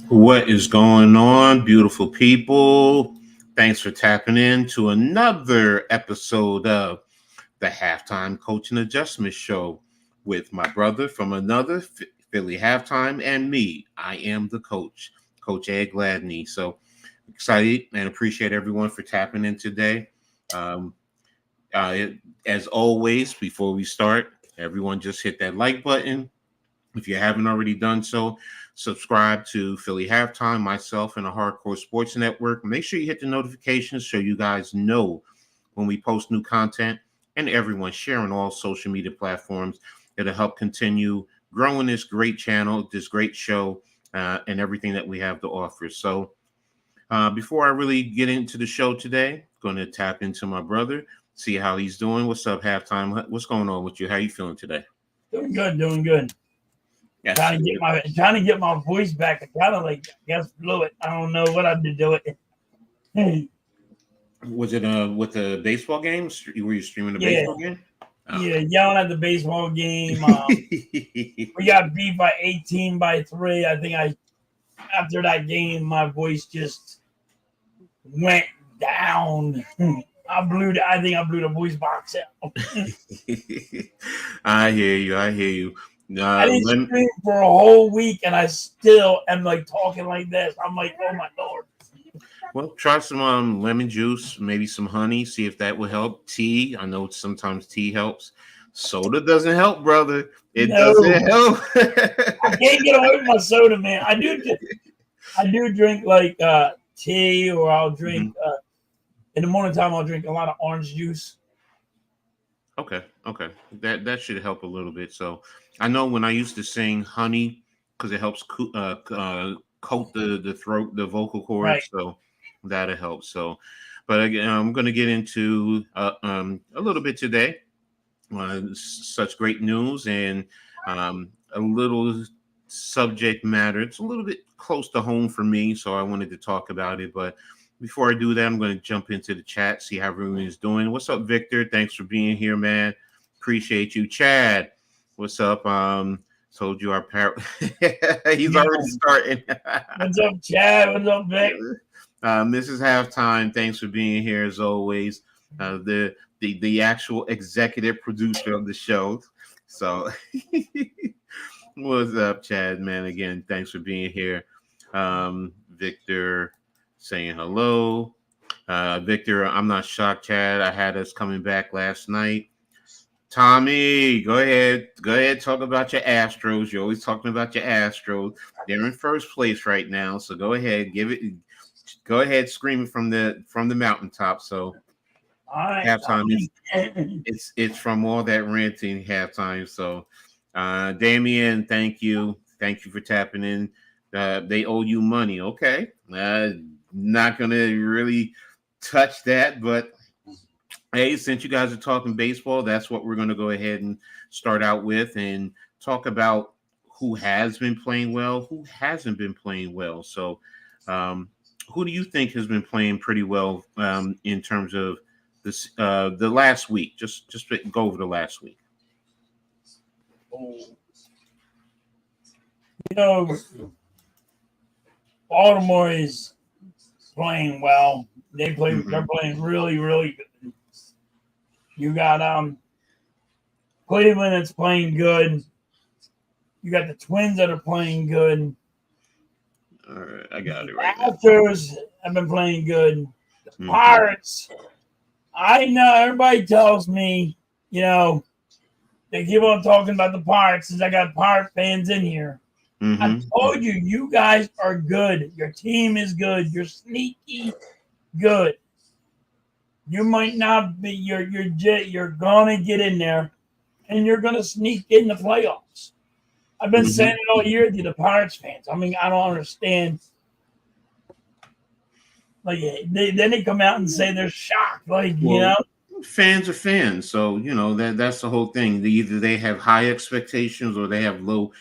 What is going on, beautiful people? Thanks for tapping in to another episode of the Halftime Coach and Adjustment Show with my brother from another Philly Halftime and me. I am the coach, Coach Edd Gladney. So excited and appreciate everyone for tapping in today. Um, uh, as always, before we start, everyone just hit that like button if you haven't already done so. Subscribe to Philly Halftime, myself, and the Hardcore Sports Network. Make sure you hit the notifications so you guys know when we post new content, and everyone share on all social media platforms. It'll help continue growing this great channel, this great show, and everything that we have to offer. So before I really get into the show today, I'm going to tap into my brother, see how he's doing. What's up, Halftime? What's going on with you? How you feeling today? Doing good. Yes. Trying to get my voice back. I kind of blew it. I don't know what I did to it. Was it with the baseball game? Were you streaming the Yeah. baseball game? Oh. Yeah, yelling at the baseball game. We got beat by 18-3. I think after that game, my voice just went down. I think I blew the voice box out. I hear you. I didn't stream for a whole week, and I still am talking like this. I'm like, oh my Lord. Well, try some lemon juice, maybe some honey. See if that will help. Tea. I know sometimes tea helps. Soda doesn't help, brother. It doesn't help. I can't get away with my soda, man. I do drink tea, or I'll drink in the morning time. I'll drink a lot of orange juice. Okay. That should help a little bit. So I know when I used to sing honey, because it helps coat the throat, the vocal cords. Right. So that'll help. So, but again, I'm going to get into a little bit today. Such great news and a little subject matter. It's a little bit close to home for me, so I wanted to talk about it. But before I do that, I'm going to jump into the chat, see how everyone is doing. What's up, Victor? Thanks for being here, man. Appreciate you. Chad, what's up? Told you our parent. He's already starting. What's up, Chad? What's up, Vic? Mrs. Halftime, thanks for being here as always. The actual executive producer of the show. So what's up, Chad, man? Again, thanks for being here. Victor saying hello. Victor, I'm not shocked, Chad. I had us coming back last night. Tommy, go ahead. Talk about your Astros. You're always talking about your Astros. They're in first place right now. So go ahead, go ahead, screaming from the mountaintop. So halftime it's from all that ranting halftime. So Damien, thank you for tapping in. They owe you money. Okay, not gonna really touch that, but hey, since you guys are talking baseball, that's what we're going to go ahead and start out with and talk about who has been playing well, who hasn't been playing well. So who do you think has been playing pretty well in terms of this the last week? Just go over the last week. Baltimore is playing well. They're playing really, really good. You got Cleveland that's playing good. You got the Twins that are playing good. All right, I got it right now. Astros have been playing good. The Pirates, I know everybody tells me, they keep on talking about the Pirates since I got Pirate fans in here. I told you guys are good. Your team is good. You're sneaky good. You might not be. You're gonna get in there, and you're gonna sneak in the playoffs. I've been saying it all year to the Pirates fans. I mean, I don't understand. Then they come out and say they're shocked. Fans are fans, so that's the whole thing. Either they have high expectations or they have low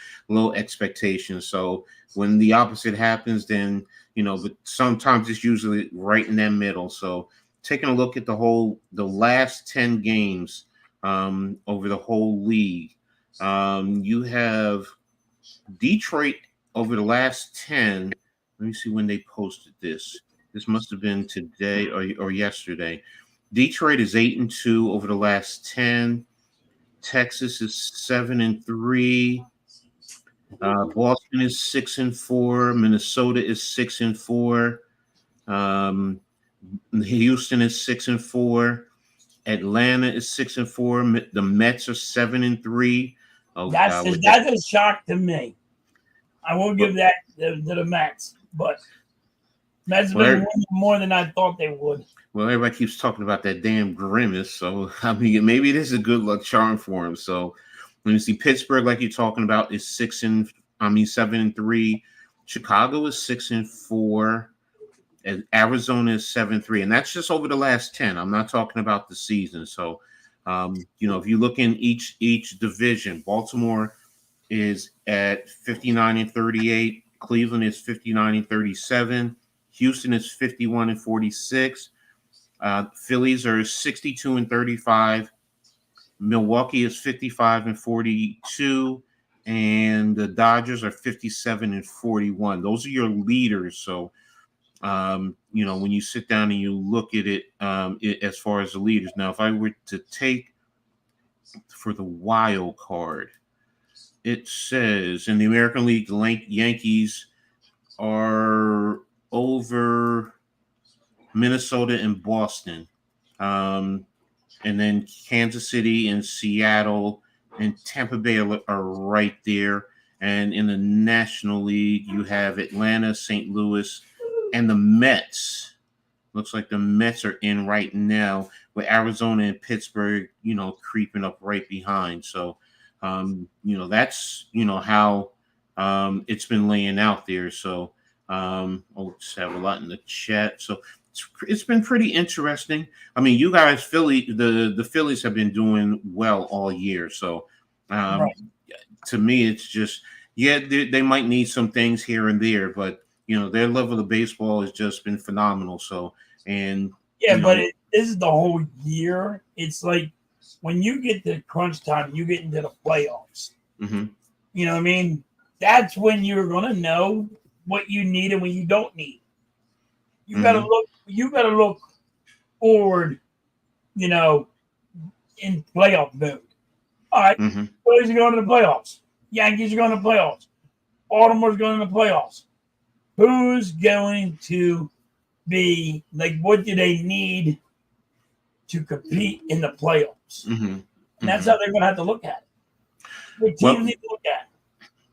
expectations. So when the opposite happens, then but sometimes it's usually right in that middle. So taking a look at the last 10 games over the whole league, you have Detroit over the last 10 Let me see when they posted this. This must have been today or yesterday. Detroit is 8-2 over the last 10. Texas is 7-3. Boston is 6-4. Minnesota is 6-4. Um, Houston is 6-4. Atlanta is 6-4. The Mets are 7-3. Oh, That's a shock to me. I will give that to the Mets, but Mets have been winning more than I thought they would. Well, everybody keeps talking about that damn grimace, so I mean, maybe it is a good luck charm for him. So let me see. Pittsburgh, like you're talking about, is 7-3. Chicago is 6-4. And Arizona is 7-3, and that's just over the last 10. I'm not talking about the season. So, if you look in each division, Baltimore is at 59-38. Cleveland is 59-37. Houston is 51-46. Phillies are 62-35. Milwaukee is 55-42. And the Dodgers are 57-41. Those are your leaders. So, when you sit down and you look at it, as far as the leaders. Now, if I were to take for the wild card, it says in the American League, the Yankees are over Minnesota and Boston. And then Kansas City and Seattle and Tampa Bay are right there. And in the National League, you have Atlanta, St. Louis, and the Mets. Looks like the Mets are in right now, with Arizona and Pittsburgh, creeping up right behind. So, that's, how it's been laying out there. So, just have a lot in the chat. So it's been pretty interesting. I mean, you guys, the Phillies have been doing well all year. So, Right. to me, it's just, they might need some things here and there, but their level of baseball has just been phenomenal. So, and but this is the whole year. It's like when you get to crunch time, you get into the playoffs. Mm-hmm. You know what I mean? That's when you're gonna know what you need and what you don't need. You gotta look. You gotta look forward. In playoff mode. All right, Phillies are going to the playoffs. Yankees are going to the playoffs. Baltimore's going to the playoffs. Who's going to be like? What do they need to compete in the playoffs? And that's how they're going to have to look at it. What teams need to look at?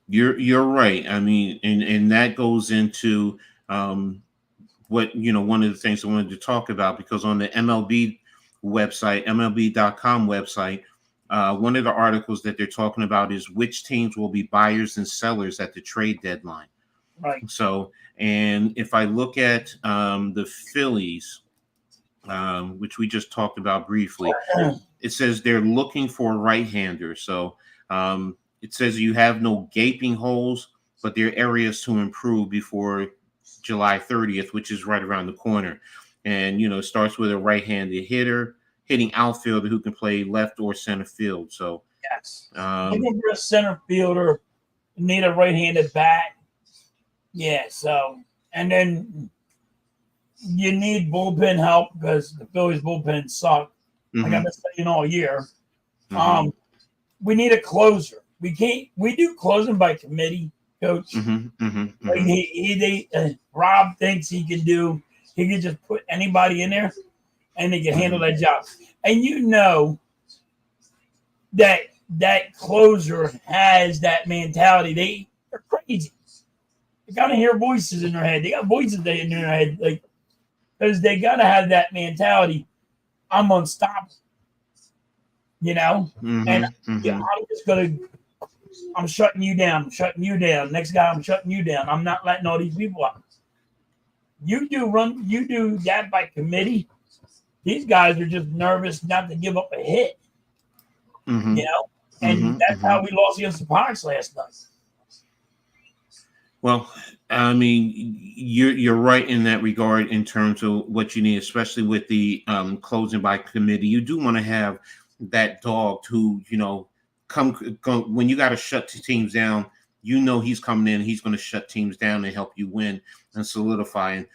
You're right. I mean, and that goes into what one of the things I wanted to talk about, because on the MLB website, MLB.com website, one of the articles that they're talking about is which teams will be buyers and sellers at the trade deadline. Right. So, and if I look at the Phillies, which we just talked about briefly, it says they're looking for a right-hander. So it says you have no gaping holes, but there are areas to improve before July 30th, which is right around the corner. And, it starts with a right-handed hitting outfielder who can play left or center field. So, yes. Looking for a center fielder, need a right-handed bat. Yeah, so, and then you need bullpen help because the Phillies bullpen suck. Like I've been saying all year. We need a closer. We do closing by committee, Coach. Like Rob thinks he can just put anybody in there and they can handle that job. And that closer has that mentality. They're crazy. They gotta hear voices in their head. They got voices in their head, like, because they gotta have that mentality. I'm unstoppable, and I'm just I'm shutting you down. I'm shutting you down. Next guy, I'm shutting you down. I'm not letting all these people out. You do that by committee. These guys are just nervous not to give up a hit, and that's how we lost against the Pirates last night. Well, I mean, you're right in that regard in terms of what you need, especially with the closing by committee. You do want to have that dog who, come when you got to shut the teams down you know he's coming in, he's going to shut teams down and help you win and solidify. And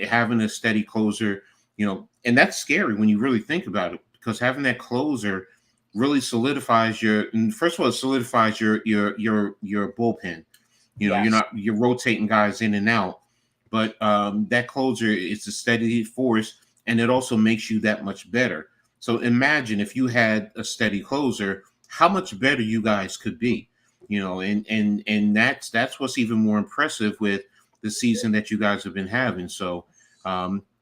having a steady closer, and that's scary when you really think about it, because having that closer really solidifies first of all, it solidifies your bullpen. Yes. You're rotating guys in and out, but that closer is a steady force, and it also makes you that much better. So imagine if you had a steady closer, how much better you guys could be. And that's what's even more impressive with the season that you guys have been having. So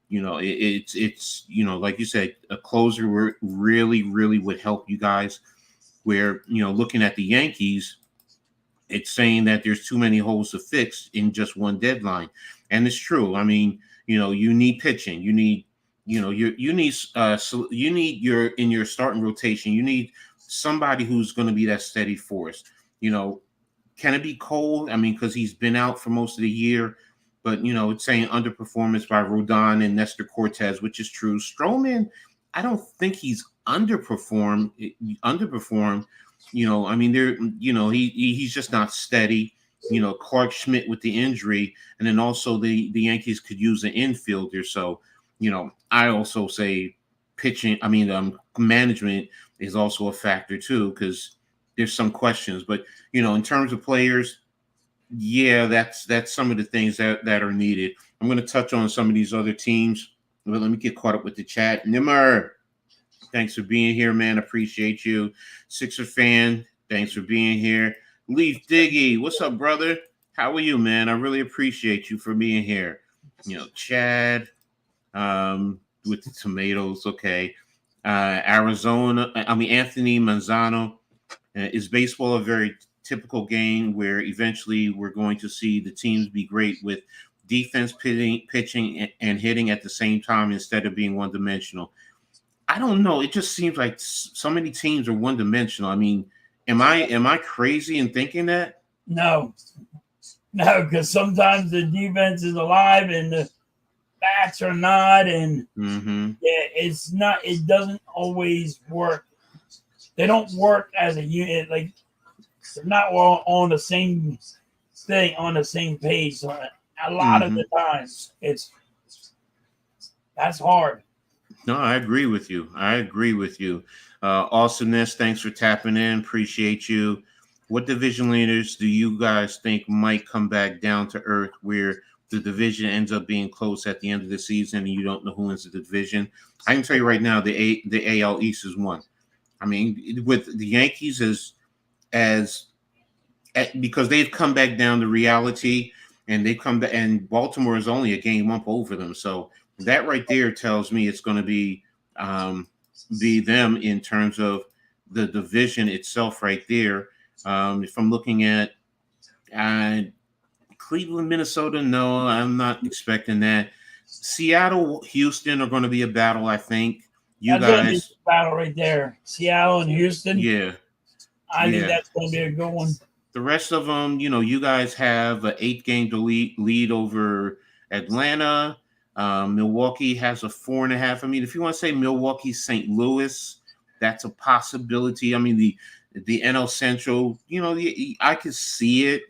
it's like you said, a closer really would help you guys. Where looking at the Yankees, it's saying that there's too many holes to fix in just one deadline, and it's true. I mean, you need pitching, you need you need in your starting rotation, you need somebody who's going to be that steady force. Can it be Cole? I mean, because he's been out for most of the year, but it's saying underperformance by Rodon and Nestor Cortez, which is true. Stroman, I don't think he's underperformed. I mean, he's just not steady. Clark Schmidt with the injury, and then also the Yankees could use an infielder. So, I also say pitching. I mean, management is also a factor too, because there's some questions. But in terms of players, yeah, that's some of the things that are needed. I'm going to touch on some of these other teams, but let me get caught up with the chat. Nimmer, thanks for being here, man. Appreciate you. Sixer fan, thanks for being here. Leaf Diggy, what's up, brother? How are you, man? I really appreciate you for being here. Chad, with the tomatoes, okay. Anthony Manzano. Is baseball a very typical game where eventually we're going to see the teams be great with defense, pitching, and hitting at the same time instead of being one-dimensional? I don't know. It just seems like so many teams are one-dimensional. I mean, am I crazy in thinking that? No, because sometimes the defense is alive and the bats are not, and it's not. It doesn't always work. They don't work as a unit. Like, they're not all on the same thing, on the same page. So a lot of the times, that's hard. No, I agree with you. Awesomeness, thanks for tapping in. Appreciate you. What division leaders do you guys think might come back down to earth where the division ends up being close at the end of the season and you don't know who wins the division? I can tell you right now, the AL East is one. I mean, with the Yankees because they've come back down to reality, and they've come back, and Baltimore is only a game up over them. So that right there tells me it's going to be them in terms of the division itself right there. If I'm looking at Cleveland, Minnesota, no, I'm not expecting that. Seattle, Houston are going to be a battle, I think. That's going to be a battle right there. Seattle and Houston. Yeah. I think that's going to be a good one. The rest of them, you guys have an 8-game lead over Atlanta. Milwaukee has a 4.5. I mean, if you want to say Milwaukee, St. Louis, that's a possibility. I mean, the NL Central, I could see it,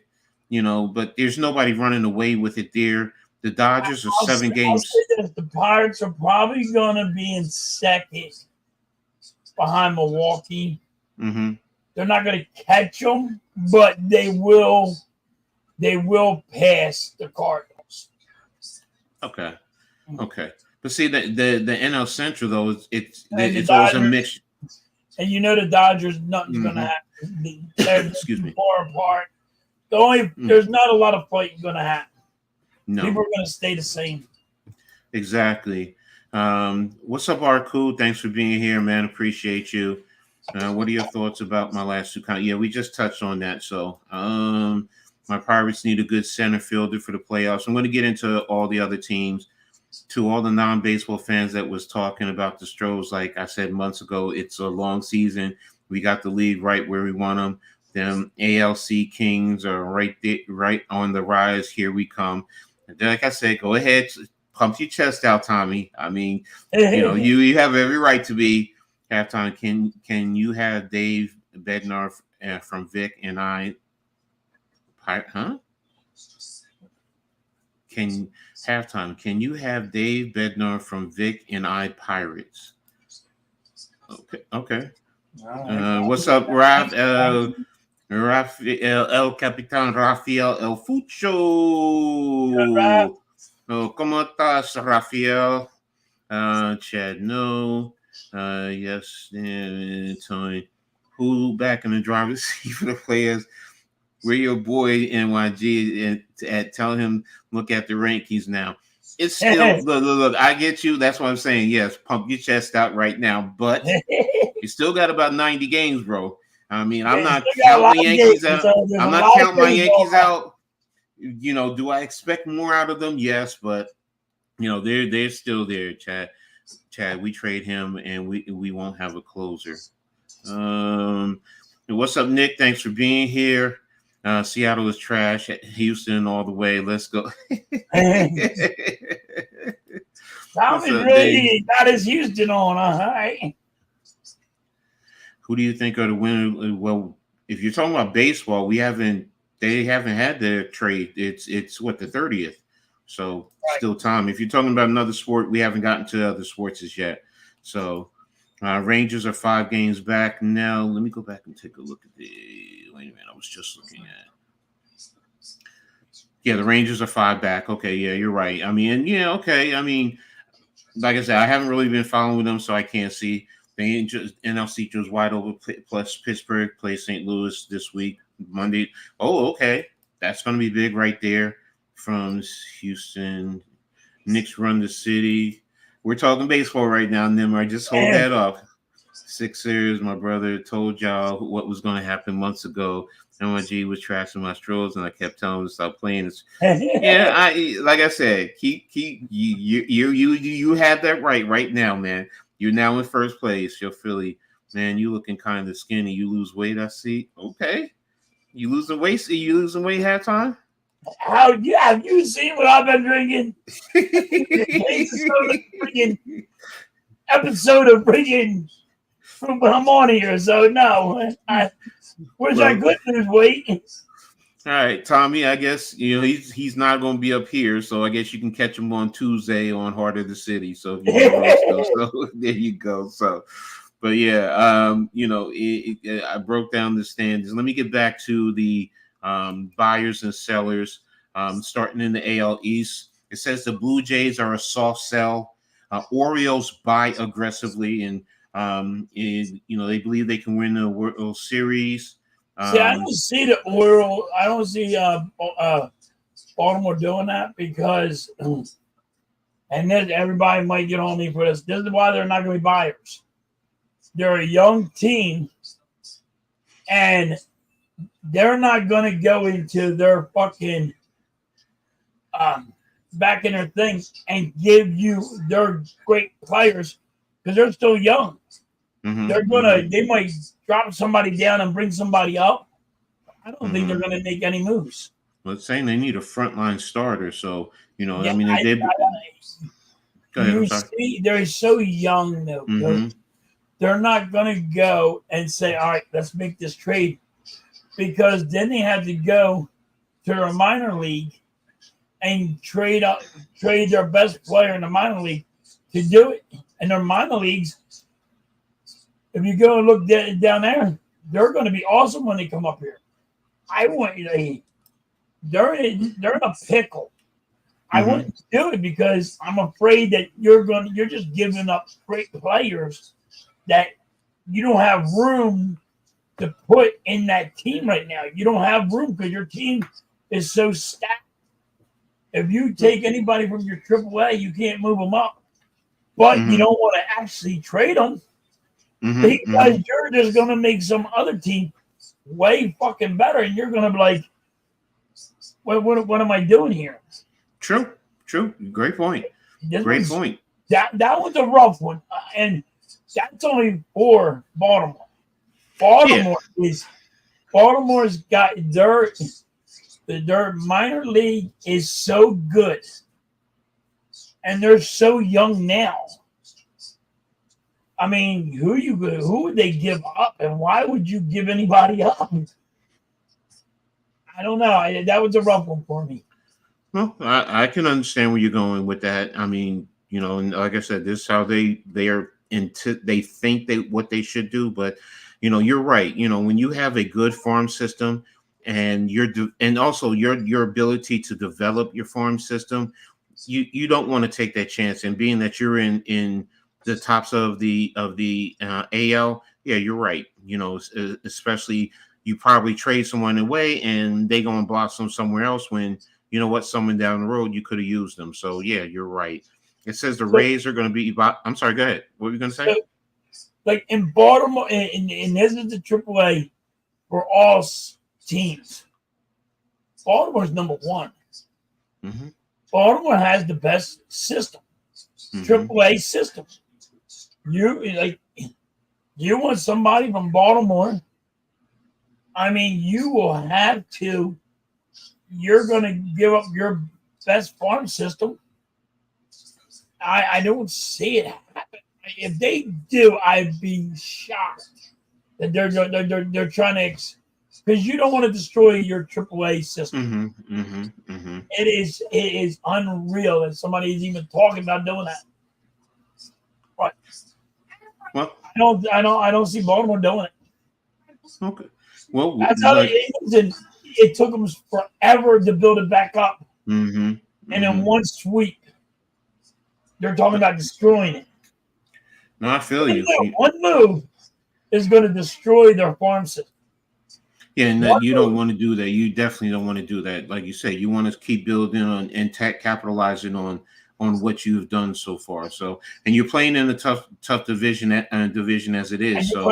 but there's nobody running away with it there. The Dodgers are 7 games. The Pirates are probably going to be in second behind Milwaukee. Mm-hmm. They're not going to catch them, but they will pass the Cardinals. Okay. But see, the NL Central, though, it's always a mix. And the Dodgers, nothing's going to happen. They're Excuse me. far apart. There's not a lot of fighting going to happen. No. People are going to stay the same. Exactly. What's up, Arku? Thanks for being here, man. Appreciate you. What are your thoughts about my last two? Yeah, we just touched on that. So my Pirates need a good center fielder for the playoffs. I'm going to get into all the other teams. To all the non-baseball fans that was talking about the Stros, like I said months ago, it's a long season. We got the league right where we want them. Them ALC Kings are right there, right on the rise. Here we come. And like I said, go ahead, pump your chest out, Tommy. I mean, you have every right to be. Halftime, can you have Dave Bednar from Vic and I Huh? Can Halftime? Can you have Dave Bednar from Vic and I Pirates? Okay. Okay. What's up, Raf? Rafael El Capitan Rafael El Fucho. Oh, ¿cómo estás, Rafael? Chad, no. Yes, Tony. Who back in the driver's seat for the players? We're your boy NYG and tell him look at the rankings now. It's still look. I get you. That's what I'm saying. Yes, pump your chest out right now, but you still got about 90 games, bro. I mean, I'm not counting the Yankees out. I'm not counting my Yankees out. You know, do I expect more out of them? Yes, but you know, they're still there, Chad. We trade him and we won't have a closer. What's up, Nick? Thanks for being here. Seattle is trash. Houston all the way. Let's go. Tommy really got his Houston on. All right. Who do you think are the winner? Well, if you're talking about baseball, they haven't had their trade. It's what, the 30th. So still time. If you're talking about another sport, we haven't gotten to other sports as yet. So Rangers are 5 games back now. Let me go back and take a look at the. Wait a minute, I was just looking at. Yeah, the Rangers are 5 back. Okay, yeah, you're right. I mean, yeah, okay. I mean, like I said, I haven't really been following them, so I can't see. The NL was wide open. Plus Pittsburgh plays St. Louis this week, Monday. Oh, okay, that's going to be big right there. From Houston, Knicks run the city. We're talking baseball right now, Nimar. Just hold that up. Sixers, my brother told y'all what was going to happen months ago. NYG was trashing my strolls, and I kept telling him to stop playing. Yeah, like I said, keep you have that right now, man. You're now in first place. You're Philly, man. You looking kind of skinny. You lose weight, I see. Okay, you losing weight. Halftime. Have you seen what I've been drinking? episode of freaking from when I'm on here. So no, I could lose weight. All right, Tommy. I guess he's not going to be up here, so I guess you can catch him on Tuesday on Heart of the City. So, so there you go. So, but yeah, I broke down the standings. Let me get back to the buyers and sellers. Starting in the AL East, it says the Blue Jays are a soft sell. Orioles buy aggressively, and they believe they can win the World Series. See, I don't see the Orioles. I don't see Baltimore doing that because, and then everybody might get on me for this. This is why they're not going to be buyers. They're a young team, and they're not going to go into their fucking back in their things and give you their great players because they're still young. Mm-hmm. They might drop somebody down and bring somebody up. I don't think they're gonna make any moves. Well, it's saying they need a frontline starter, so Go ahead. They're so young though. Mm-hmm. They're not gonna go and say, "All right, let's make this trade," because then they have to go to a minor league and trade their best player in the minor league to do it. And their minor leagues, if you go and look down there, they're going to be awesome when they come up here. They're in a pickle. I wouldn't do it because I'm afraid that you're just giving up great players that you don't have room to put in that team right now. You don't have room because your team is so stacked. If you take anybody from your AAA, you can't move them up. But you don't want to actually trade them because you're just going to make some other team way fucking better. And you're going to be like, what am I doing here? True. Great point. Point. That was a rough one. And that's only for Baltimore. Baltimore's got their minor league is so good, and they're so young now. I mean, who would they give up, and why would you give anybody up? I don't know. That was a rough one for me. Well, I can understand where you're going with that. I mean, and like I said, this is how they are into. They think what they should do, but you're right. When you have a good farm system, and and also your ability to develop your farm system, you don't want to take that chance. And being that you're in the tops of the AL, yeah, you're right. Especially you probably trade someone away, and they go and blossom somewhere else when. You know what? Someone down the road, you could have used them. So, yeah, you're right. It says the Rays are going to be about. I'm sorry, go ahead. What were you going to say? Like in Baltimore, and this is the AAA for all teams. Baltimore's number one. Mm-hmm. Baltimore has the best system, AAA system. You want somebody from Baltimore. I mean, you will have to. You're going to give up your best farm system. I don't see it happen. If they do, I'd be shocked that they're trying to, because you don't want to destroy your AAA system. It is unreal that somebody is even talking about doing that. But I don't see Baltimore doing it. Okay. Well, that's how it took them forever to build it back up. And in one sweep, they're talking about destroying it. No, I feel you. One move is going to destroy their farm system. Yeah, and you don't want to do that. You definitely don't want to do that. Like you said, you want to keep building on and capitalizing on what you've done so far. So, and you're playing in a tough division as it is. And you're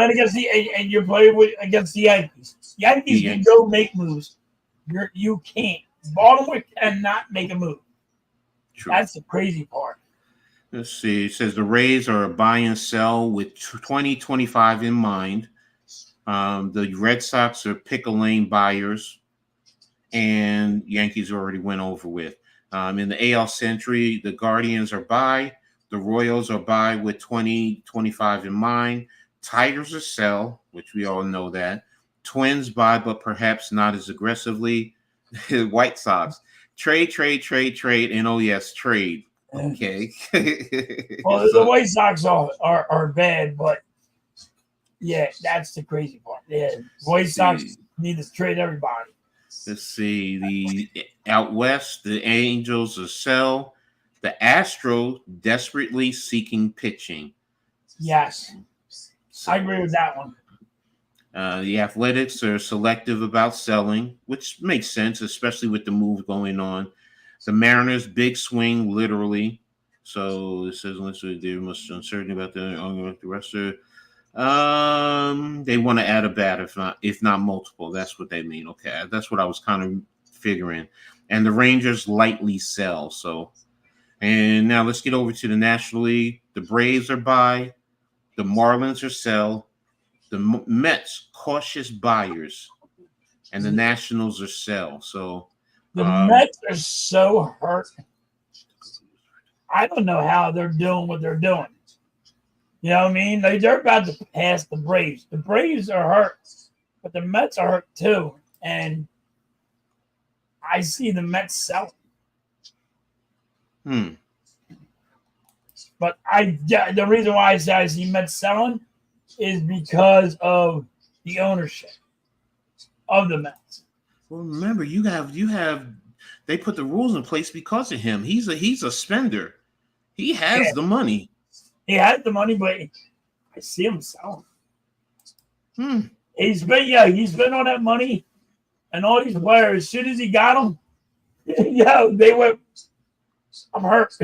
playing against the Yankees. Yankees can go make moves. You can't. Baltimore cannot make a move. True. That's the crazy part. Let's see. It says the Rays are a buy and sell with 2025 in mind. The Red Sox are pick a lane buyers, and Yankees already went over with. In the AL Central, the Guardians are buy. The Royals are buy with 2025 in mind. Tigers are sell, which we all know that. Twins buy, but perhaps not as aggressively. White Sox trade, and oh yes, trade. Okay. Well, the White Sox are bad, but yeah, that's the crazy part. Yeah, White Sox need to trade everybody. Let's see. The out west, the Angels are sell. The Astros desperately seeking pitching. Yes, so, I agree with that one. The Athletics are selective about selling, which makes sense, especially with the move going on. The Mariners, big swing, literally. So it says there must uncertainty about the rest of. They want to add a bat, if not multiple. That's what they mean. Okay, that's what I was kind of figuring. And the Rangers lightly sell. So, and now let's get over to the National League. The Braves are buy. The Marlins are sell. The Mets cautious buyers, and the Nationals are sell. So the Mets are so hurt. I don't know how they're doing what they're doing. You know what I mean? They're about to pass the Braves. The Braves are hurt, but the Mets are hurt too. And I see the Mets selling. But the reason why I say I see Mets selling is because of the ownership of the Mets. Well, remember, you have they put the rules in place because of him. He's a spender. He has the money. He has the money, but I see him selling. He's been on that money, and all these players, as soon as he got them, they went, I'm hurt.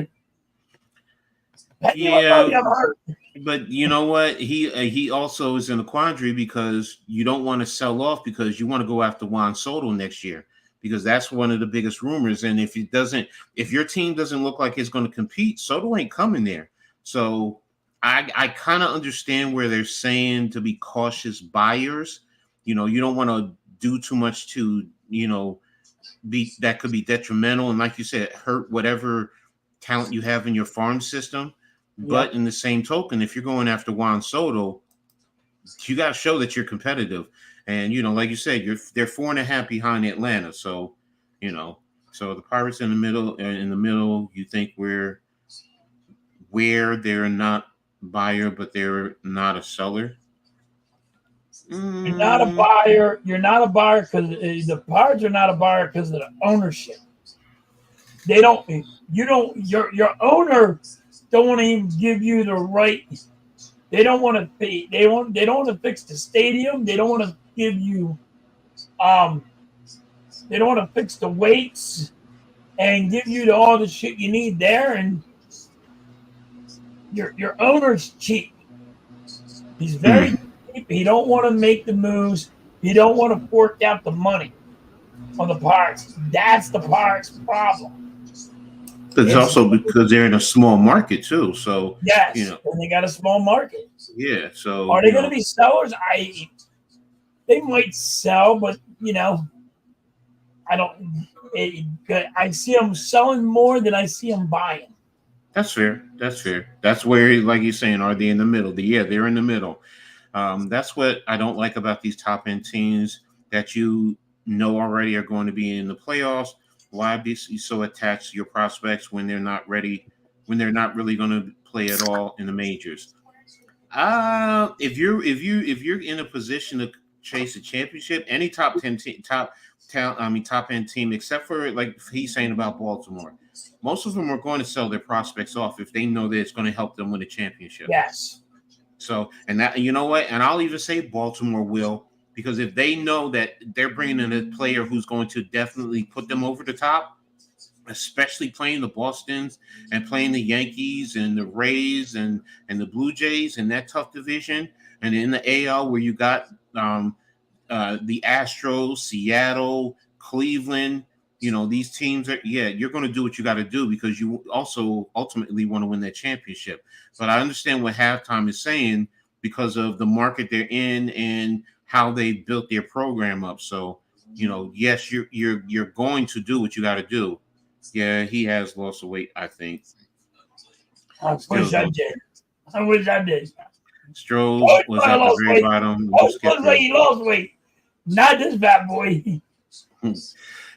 I'm hurt. But you know what? He also is in a quandary because you don't want to sell off because you want to go after Juan Soto next year because that's one of the biggest rumors. And if your team doesn't look like it's going to compete, Soto ain't coming there. So I kind of understand where they're saying to be cautious buyers. You don't want to do too much to that could be detrimental and like you said, hurt whatever talent you have in your farm system. But in the same token, if you're going after Juan Soto, you got to show that you're competitive. And like you said, they're 4.5 behind Atlanta. So, so the Pirates in the middle. You think where they're not buyer, but they're not a seller. You're not a Mm, buyer. You're not a buyer because the Pirates are not a buyer because of the ownership. They don't. You don't. Your owner don't want to even give you the right. They don't want to pay. They don't want to fix the stadium. They don't want to give you. Um. They don't want to fix the weights and give you all the shit you need there. And your owner's cheap. He's very cheap. He don't want to make the moves. He don't want to fork out the money on the Pirates. That's the Pirates' problem. but it's It's also because they're in a small market too. So, yes, and they got a small market. yeah. So, Are they going to be sellers? They might sell, but I don't. I see them selling more than I see them buying. that's fair. That's fair. That's where, like you're saying, are they in the middle? Yeah, they're in the middle. That's what I don't like about these top end teams that already are going to be in the playoffs. Why be so attached to your prospects when they're not ready, when they're not really going to play at all in the majors? If you're in a position to chase a championship, any top end team, except for like he's saying about Baltimore, most of them are going to sell their prospects off if they know that it's going to help them win a championship. Yes. So, and that, you know what? And I'll even say Baltimore will, because if they know that they're bringing in a player who's going to definitely put them over the top, especially playing the Bostons and playing the Yankees and the Rays and the Blue Jays in that tough division, and in the AL where you got the Astros, Seattle, Cleveland. These teams are, you're going to do what you got to do because you also ultimately want to win that championship. But I understand what Halftime is saying because of the market they're in and how they built their program up. So, yes, you're going to do what you got to do. Yeah, he has lost the weight, I think. I Still wish I though, did. I wish I did. Strohs was at the very bottom. Looks like he lost weight. Not this bad boy.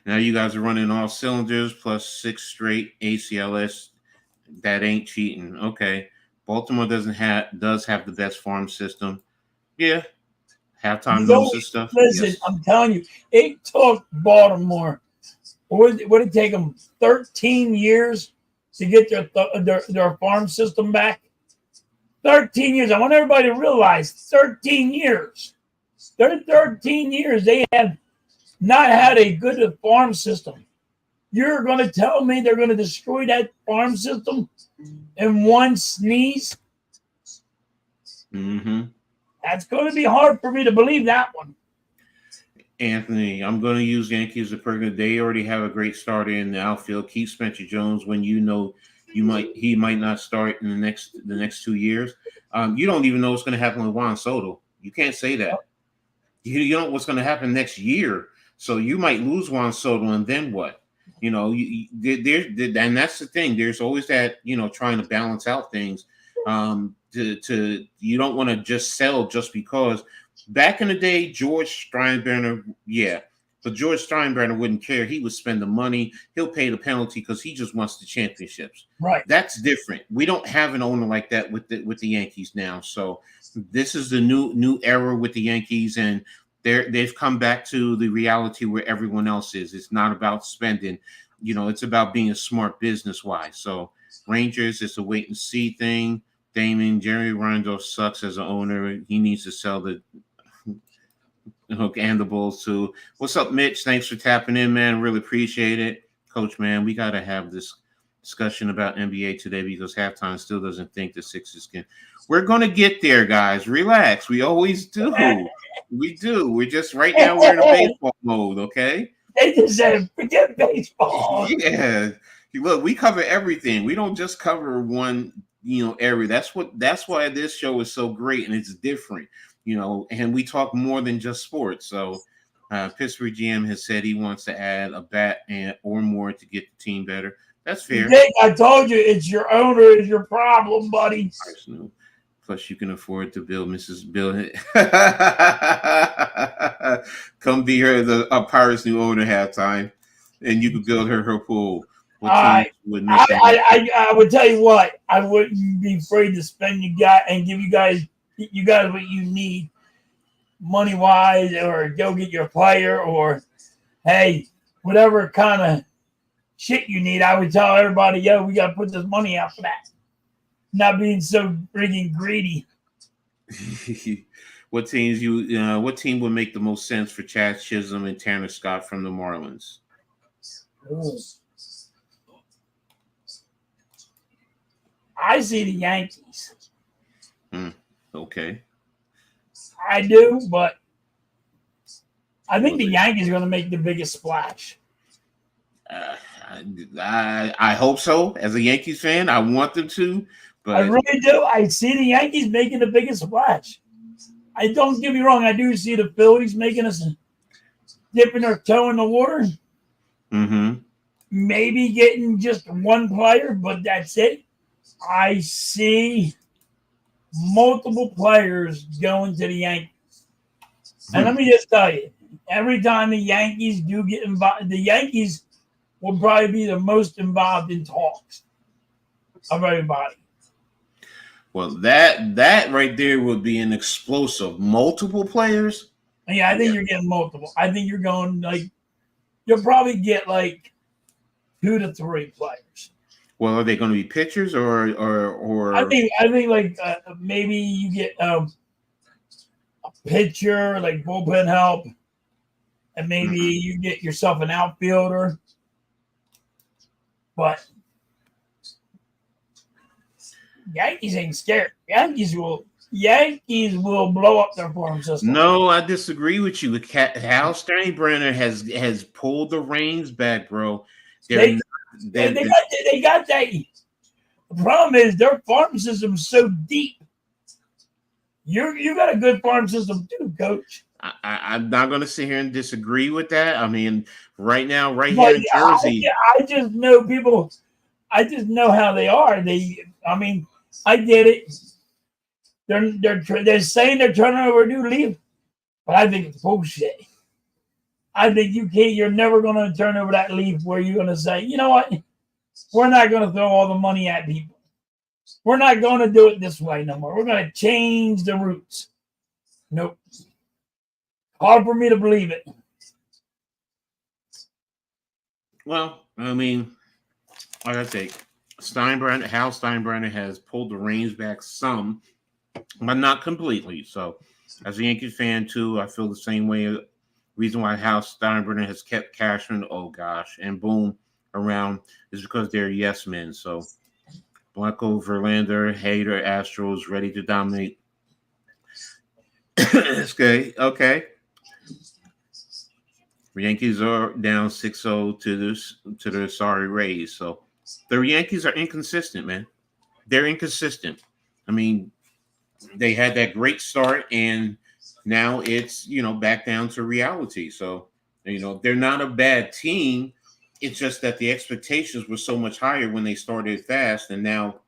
Now you guys are running all cylinders plus 6 straight ACLS. That ain't cheating. Okay. Baltimore does have the best farm system. Yeah. Halftime knows this stuff. Listen, yes. I'm telling you, it took Baltimore. Would it take them 13 years to get their farm system back? 13 years. I want everybody to realize 13 years. 13 years they have not had a good farm system. You're going to tell me they're going to destroy that farm system in one sneeze? Mm-hmm. That's going to be hard for me to believe that one. Anthony, I'm going to use Yankees as a permanent. They already have a great starter in the outfield. Keep Spencer Jones when he might not start in the next 2 years. You don't even know what's going to happen with Juan Soto. You can't say that. You don't know what's going to happen next year. So you might lose Juan Soto, and then what? And that's the thing. There's always that, trying to balance out things. You don't want to just sell just because. Back in the day, George Steinbrenner, but George Steinbrenner wouldn't care. He would spend the money. He'll pay the penalty because he just wants the championships. Right. That's different. We don't have an owner like that with the Yankees now. So this is the new era with the Yankees, and they've come back to the reality where everyone else is. It's not about spending. It's about being a smart business-wise. So Rangers, it's a wait and see thing. Jerry Reinsdorf sucks as an owner. He needs to sell the Hook and the Bulls too. What's up, Mitch? Thanks for tapping in, man. Really appreciate it. Coach, man, we got to have this discussion about NBA today because Halftime still doesn't think the Sixers can. We're going to get there, guys. Relax. We always do. We do. We're just right now we're in a baseball mode, okay? They just said, forget baseball. Yeah. Look, we cover everything. We don't just cover one, area. That's why this show is so great and it's different. And we talk more than just sports. So Pittsburgh GM has said he wants to add a bat or more to get the team better. That's fair. Jake, I told you, it's your owner is your problem, buddy. Plus, you can afford to build Mrs. Bill. Come be the Pirates new owner halftime, and you could build her pool. What team I, would make the most? I would tell you what, I wouldn't be afraid to spend you guys and give you guys what you need money wise, or go get your player, or hey, whatever kind of shit you need. I would tell everybody, yo, we got to put this money out for that. Not being so freaking greedy. What team would make the most sense for Chad Chisholm and Tanner Scott from the Marlins? Ooh. I see the Yankees. Okay. I do, but I think the Yankees are going to make the biggest splash. I hope so. As a Yankees fan, I want them to. But I really do. I see the Yankees making the biggest splash. I don't get me wrong. I do see the Phillies making us dipping their toe in the water. Mm-hmm. Maybe getting just one player, but that's it. I see multiple players going to the Yankees. And let me just tell you, every time the Yankees do get involved, the Yankees will probably be the most involved in talks of everybody. Well, that right there would be an explosive. Multiple players? Yeah, I think you're getting multiple. I think you're going you'll probably get 2 to 3 players. Well, are they going to be pitchers or? I think maybe you get a pitcher, bullpen help, and maybe you get yourself an outfielder. But Yankees ain't scared. Yankees will blow up their farm system. No, I disagree with you. Hal Steinbrenner has pulled the reins back, bro. They got that. The problem is their farm system is so deep. You got a good farm system too, Coach. I'm not going to sit here and disagree with that. I mean, right now, here in Jersey, I just know people. I just know how they are. I get it. They're saying they're turning over a new leaf, but I think it's bullshit. I think you're never going to turn over that leaf where you're going to say, you know what? We're not going to throw all the money at people. We're not going to do it this way no more. We're going to change the roots. Nope. Hard for me to believe it. Well, I mean, like I say, Hal Steinbrenner has pulled the reins back some, but not completely. So, as a Yankees fan too, I feel the same way. Reason why Hal Steinbrenner has kept Cashman, and Boone around is because they're yes men. So, Blanco, Verlander, Hader, Astros ready to dominate. Okay. The Yankees are down 6-0 to the sorry Rays. So the Yankees are inconsistent, man. They're inconsistent. I mean, they had that great start, and now it's back down to reality. So they're not a bad team. It's just that the expectations were so much higher when they started fast, and now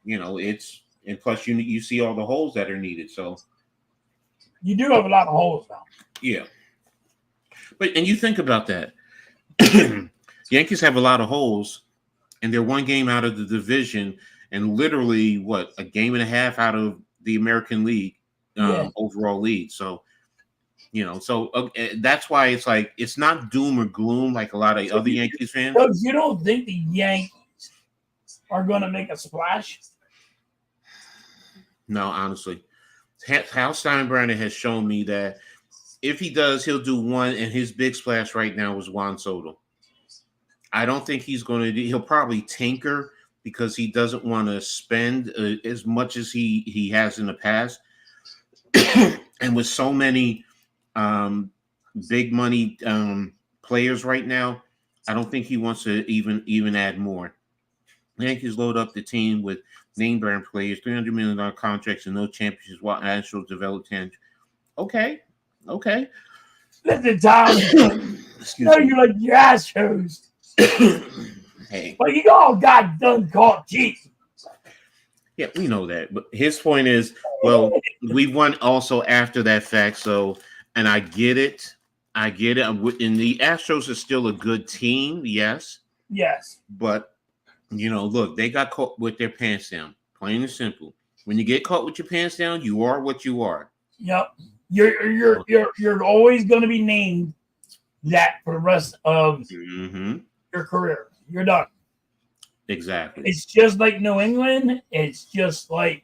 and plus you see all the holes that are needed. So you do have a lot of holes now. Yeah. And you think about that. Yankees have a lot of holes, and they're one game out of the division, and literally a game and a half out of the American League overall lead. So, that's why it's not doom or gloom like a lot of other Yankees fans. So you don't think the Yankees are going to make a splash? No, honestly. Hal Steinbrenner has shown me that if he does, he'll do one, and his big splash right now was Juan Soto. I don't think he's going to do. He'll probably tinker because he doesn't want to spend as much as he has in the past. And with so many big money players right now, I don't think he wants to even add more. The Yankees load up the team with name brand players, $300 million contracts, and no championships while Astros develop talent. Okay. Listen, Tom. You like your Astros. Hey. But you all got done caught cheating. Yeah, we know that. But his point is, we won also after that fact. So And I get it. I get it. And the Astros are still a good team, yes. Yes. But look, they got caught with their pants down. Plain and simple. When you get caught with your pants down, you are what you are. Yep. You're always going to be named that for the rest of your career. You're done. Exactly. It's just like New England. It's just like,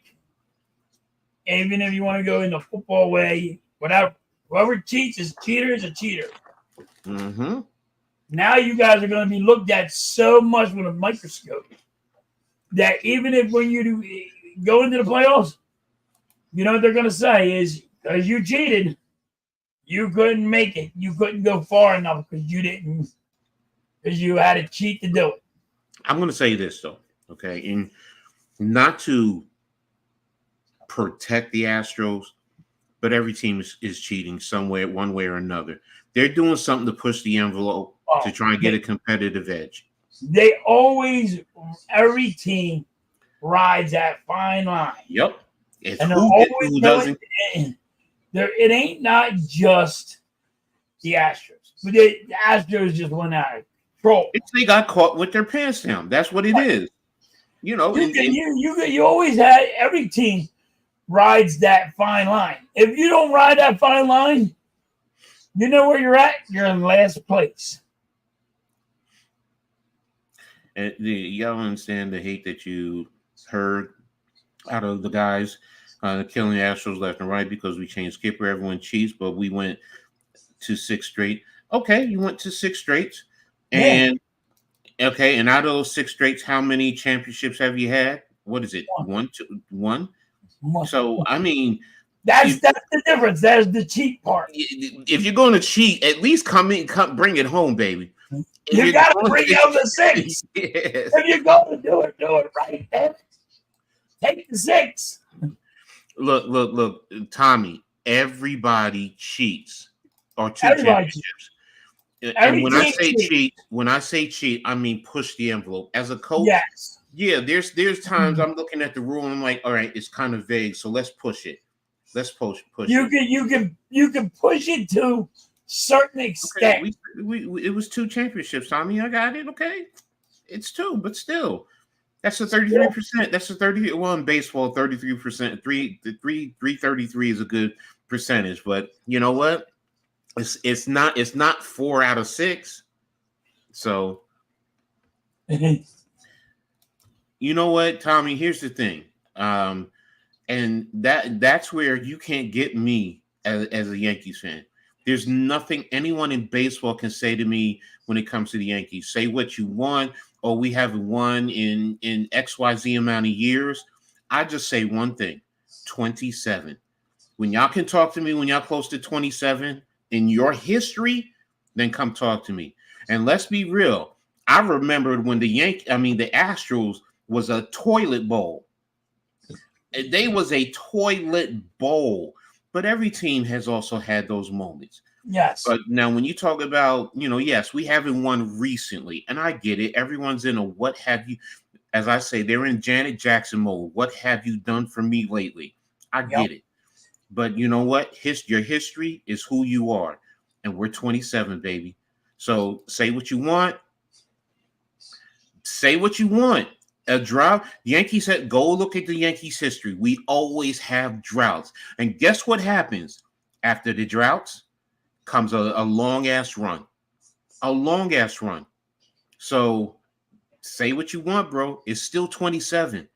even if you want to go in the football way, whoever cheats is a cheater. Mm-hmm. Now you guys are going to be looked at so much with a microscope that even if when you go into the playoffs, you know what they're going to say is, because you cheated, you couldn't make it. You couldn't go far enough because you had to cheat to do it. I'm going to say this, though, okay? And not to protect the Astros, but every team is cheating some way, one way or another. They're doing something to push the envelope to try and get a competitive edge. Every team rides that fine line. Yep. It's and who doesn't. It ain't not just the Astros. But the Astros just went out of control. They got caught with their pants down. That's what it is. You always had, every team rides that fine line. If you don't ride that fine line, you know where you're at? You're in last place. And y'all understand the hate that you heard out of the guys killing the Astros left and right because we changed skipper. Everyone cheats, but we went to 6 straight. Okay, you went to 6 straight. And okay, and out of those 6 straights, how many championships have you had? What is it? One? So, I mean, that's the difference. That's the cheat part. If you're going to cheat, at least come bring it home, baby. You got to bring out the 6. Yes. If you're going to do it right. Then take the 6. Look, Tommy. Everybody cheats or 2 championships. And when I say cheat, I mean push the envelope. As a coach, there's times I'm looking at the rule and I'm like, all right, it's kind of vague, so let's push it. Let's push it. You can push it to certain extent. Okay, it was 2 championships, Tommy. I got it. Okay, it's 2, but still, that's a 33%. That's a 31 baseball 33%. 333 is a good percentage, but you know what? It's not 4 out of 6. So you know what, Tommy? Here's the thing. And that's where you can't get me as a Yankees fan. There's nothing anyone in baseball can say to me when it comes to the Yankees. Say what you want, or we haven't won in XYZ amount of years. I just say one thing: 27. When y'all can talk to me when y'all close to 27 in your history, then come talk to me. And let's be real. I remembered when the Astros was a toilet bowl. They was a toilet bowl, but every team has also had those moments. Yes. But now when you talk about, yes, we haven't won recently, and I get it. Everyone's in a what have you, as I say, they're in Janet Jackson mode. What have you done for me lately? I get it. But you know what? Your history is who you are. And we're 27, baby. So say what you want. Say what you want. A drought. Yankees said, go look at the Yankees history. We always have droughts. And guess what happens? After the droughts comes a long-ass run. A long-ass run. So say what you want, bro. It's still 27.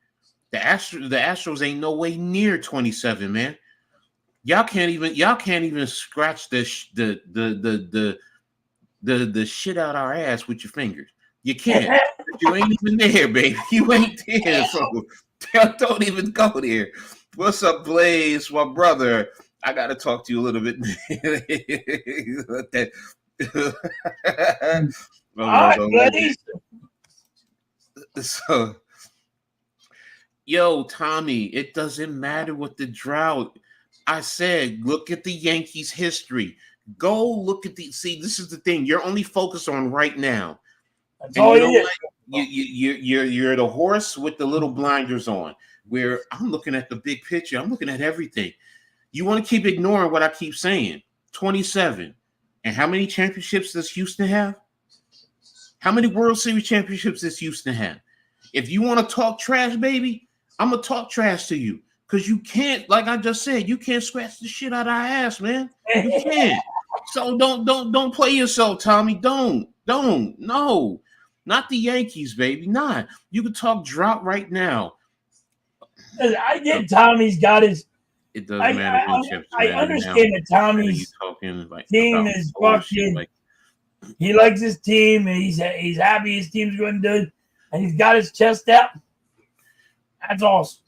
The Astros ain't no way near 27, man. Y'all can't even scratch the shit out our ass with your fingers. You can't. You ain't even there, baby. You ain't there. So don't even go there. What's up, Blaze, my brother? I gotta talk to you a little bit. So, yo, Tommy, it doesn't matter what the drought. I said, look at the Yankees history. Go look at see, this is the thing. You're only focused on right now. That's all you know you're the horse with the little blinders on, where I'm looking at the big picture. I'm looking at everything. You want to keep ignoring what I keep saying. 27. And how many championships does Houston have? How many World Series championships does Houston have? If you want to talk trash, baby, I'm going to talk trash to you. Because you can't, like I just said, you can't scratch the shit out of our ass, man. You can't. So don't play yourself, Tommy. Don't. No. Not the Yankees, baby. Nah. You can talk drought right now. I get Tommy's got his. It doesn't matter who chips. I understand that Tommy's team is fucking. Like, he likes his team, and he's happy his team's going good, and he's got his chest out. That's awesome.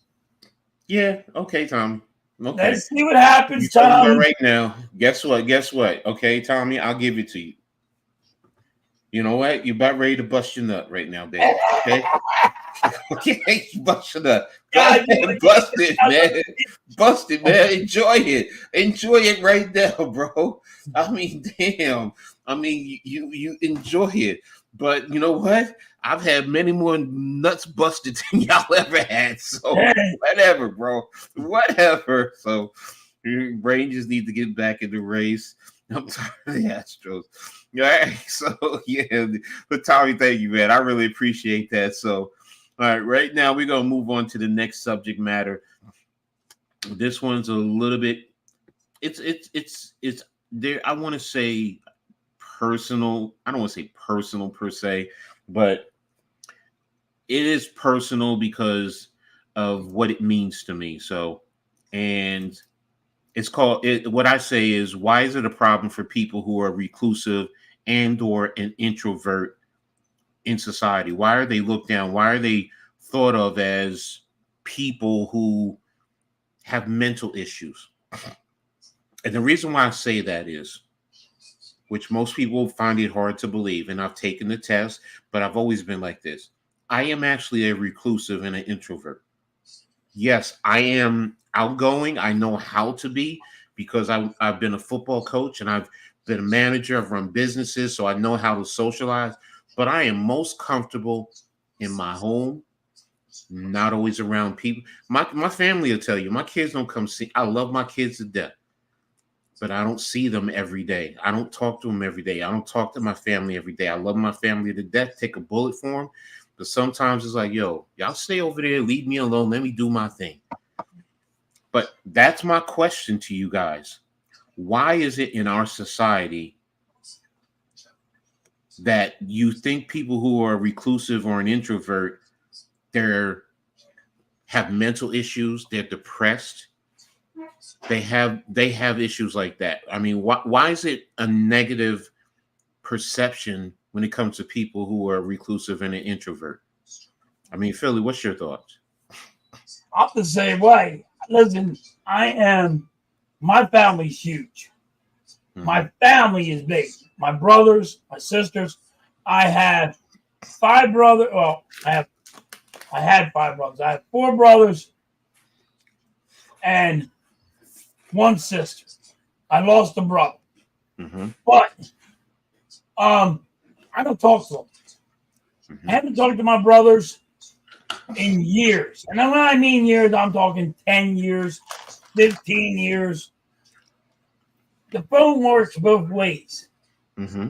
Yeah. Okay, Tommy. Okay. Let's see what happens, Tommy. Right now, guess what? Okay, Tommy, I'll give it to you. You know what? You're about ready to bust your nut right now, baby. Okay. Okay, bust your nut. God, bust it, man. Bust it, man. Enjoy it right now, bro. I mean, damn. I mean, you enjoy it, but you know what? I've had many more nuts busted than y'all ever had. So whatever, bro. Whatever. So your Rangers need to get back in the race. I'm tired of the Astros. All right. So yeah, but Tommy, thank you, man. I really appreciate that. So all right, right now we're gonna move on to the next subject matter. This one's a little bit. It's there. I want to say personal. I don't want to say personal per se, but it is personal because of what it means to me. So, and it's called what I say is, why is it a problem for people who are reclusive and or an introvert in society? Why are they looked down? Why are they thought of as people who have mental issues? And the reason why I say that is, which most people find it hard to believe, and I've taken the test, but I've always been like this. I am actually a reclusive and an introvert. Yes, I am outgoing. I know how to be because I've been a football coach and I've been a manager. I've run businesses, so I know how to socialize. But I am most comfortable in my home, not always around people. My family will tell you, my kids don't come see. I love my kids to death, but I don't see them every day. I don't talk to them every day. I don't talk to my family every day. I love my family to death, take a bullet for them. But sometimes it's like, yo, y'all stay over there, leave me alone, let me do my thing. But that's my question to you guys. Why is it in our society that you think people who are reclusive or an introvert, have mental issues, they're depressed, they have issues like that? I mean, why is it a negative perception when it comes to people who are reclusive and an introvert? I mean, Philly, what's your thoughts? I'm the same way. Listen, my family's huge. Mm-hmm. My family is big. My brothers, my sisters. I have 5 brothers. Well, I had 5 brothers. I have 4 brothers and 1 sister. I lost a brother. Mm-hmm. But I don't talk to them. Mm-hmm. I haven't talked to my brothers in years. And when I mean years, I'm talking 10 years, 15 years. The phone works both ways. Mm-hmm.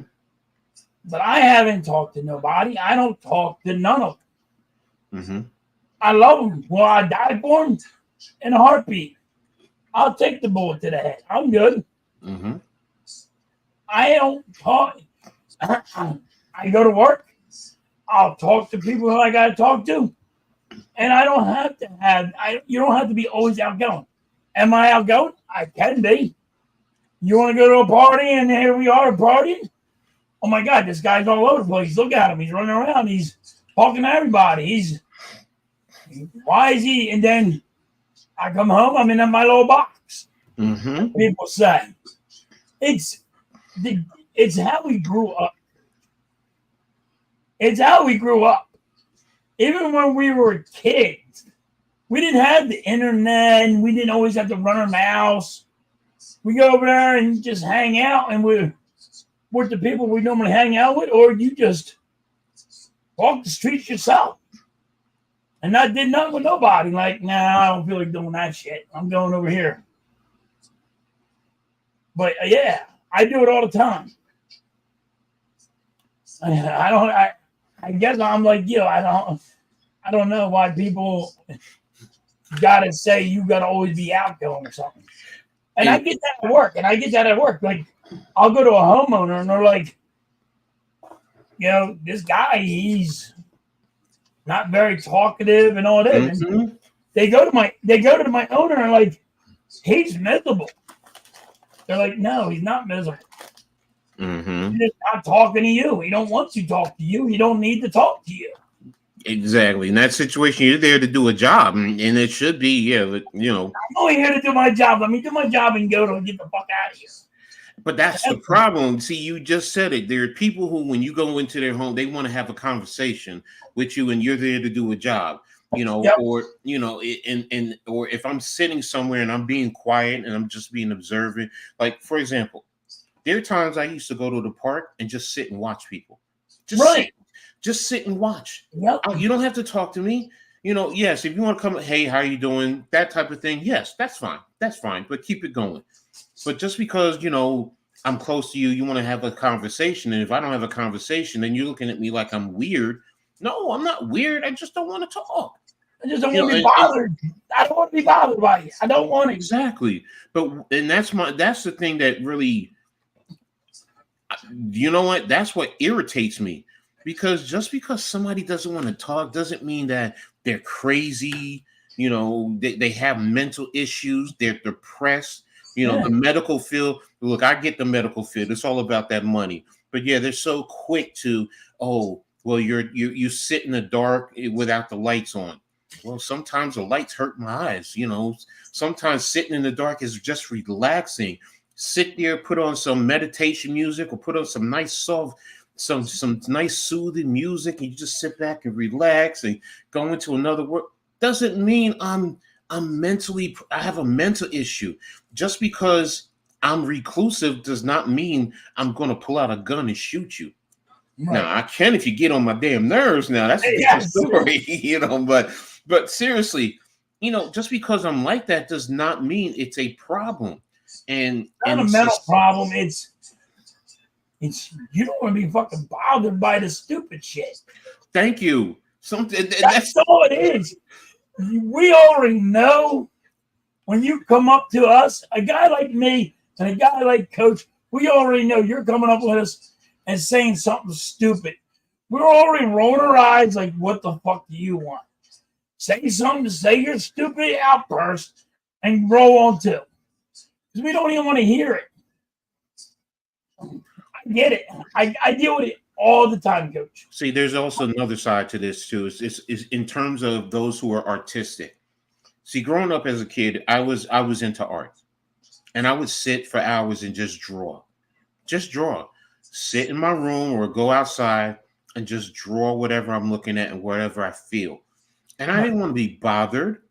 But I haven't talked to nobody. I don't talk to none of them. Mm-hmm. I love them. Will I die for them? In a heartbeat. I'll take the bullet to the head. I'm good. Mm-hmm. I don't talk. I go to work. I'll talk to people who I got to talk to. And I don't have to you don't have to be always outgoing. Am I outgoing? I can be. You want to go to a party and here we are partying? Oh my God, this guy's all over the place. Look at him. He's running around. He's talking to everybody. Why is he? And then I come home, I'm in my little box. Mm-hmm. People say. It's how we grew up. It's how we grew up. Even when we were kids, we didn't have the internet and we didn't always have to run our mouths. We go over there and just hang out and we're with the people we normally hang out with, or you just walk the streets yourself. And I did nothing with nobody. Like, nah, I don't feel like doing that shit. I'm going over here. But yeah, I do it all the time. I guess I'm like you. I don't know why people gotta say you gotta always be outgoing or something. And I get that at work. Like, I'll go to a homeowner and they're like, this guy, he's not very talkative and all that. Mm-hmm. And they go to my owner and like, he's miserable. They're like, no, he's not miserable. Mm-hmm. He's just not talking to you. He don't want to talk to you. He don't need to talk to you. Exactly. In that situation, you're there to do a job, and it should be, I'm only here to do my job. Let me do my job and go to get the fuck out of here. But that's the problem. See, you just said it. There are people who, when you go into their home, they want to have a conversation with you, and you're there to do a job. Yep. Or or if I'm sitting somewhere and I'm being quiet and I'm just being observant. Like, for example, there are times I used to go to the park and just sit and watch people. Just sit and watch. Yep. You don't have to talk to me. Yes, if you want to come, hey, how are you doing? That type of thing. Yes, that's fine. That's fine. But keep it going. But just because, I'm close to you, you want to have a conversation. And if I don't have a conversation, then you're looking at me like I'm weird. No, I'm not weird. I just don't want to talk. I just don't want to be bothered. I don't want to be bothered by you. I don't want it. Exactly. And that's the thing that really, you know what? That's what irritates me. Because just because somebody doesn't want to talk doesn't mean that they're crazy. They have mental issues. They're depressed. The medical field. Look, I get the medical field. It's all about that money. But yeah, they're so quick to, oh, well, you sit in the dark without the lights on. Well, sometimes the lights hurt my eyes. Sometimes sitting in the dark is just relaxing. Sit there, put on some meditation music, or put on some nice soft. Some nice soothing music, and you just sit back and relax and go into another world. Doesn't mean I'm mentally, I have a mental issue. Just because I'm reclusive does not mean I'm going to pull out a gun and shoot you. Right. Now I can if you get on my damn nerves. Now that's a different story, but seriously, just because I'm like that does not mean it's a problem. And it's not a mental problem. It's you don't want to be fucking bothered by the stupid shit. Thank you. That's all it is. We already know when you come up to us, a guy like me and a guy like Coach, we already know you're coming up with us and saying something stupid. We're already rolling our eyes like, what the fuck do you want? Say something, say your stupid outburst and roll on to. Because we don't even want to hear it. I get it. I deal with it all the time, Coach. See, there's also another side to this too. Is in terms of those who are artistic. See, growing up as a kid, I was into art, and I would sit for hours and just draw. Sit in my room or go outside and just draw whatever I'm looking at and whatever I feel. And I didn't want to be bothered.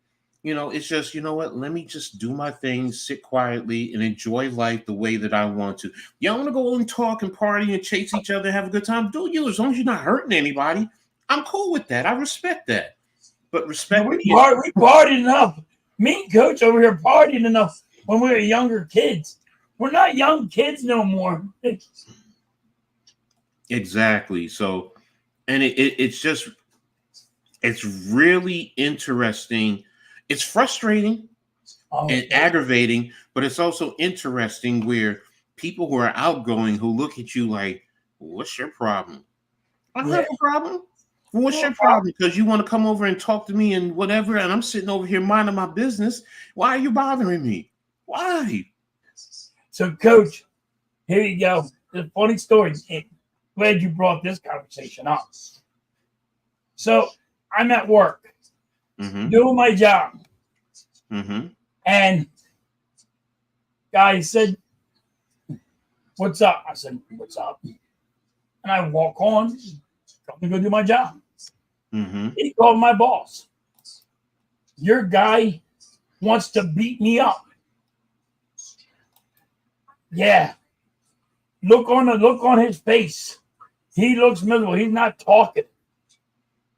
It's just, what? Let me just do my thing, sit quietly, and enjoy life the way that I want to. Y'all want to go and talk and party and chase each other, have a good time? Do you, as long as you're not hurting anybody. I'm cool with that. I respect that. But respect. We partied enough. Me and Coach over here partied enough when we were younger kids. We're not young kids no more. Exactly. So, and it's really interesting. It's frustrating and aggravating, but it's also interesting where people who are outgoing who look at you like, what's your problem? I don't have a problem. What's your problem? Because you want to come over and talk to me and whatever, and I'm sitting over here minding my business. Why are you bothering me? Why? So, Coach, here you go. The funny story. Glad you brought this conversation up. So, I'm at work. Doing my job. And guy said, what's up? I said, what's up? And I walk on, I'm going to go do my job. He called my boss. Your guy wants to beat me up. Yeah. Look on his face. He looks miserable. He's not talking.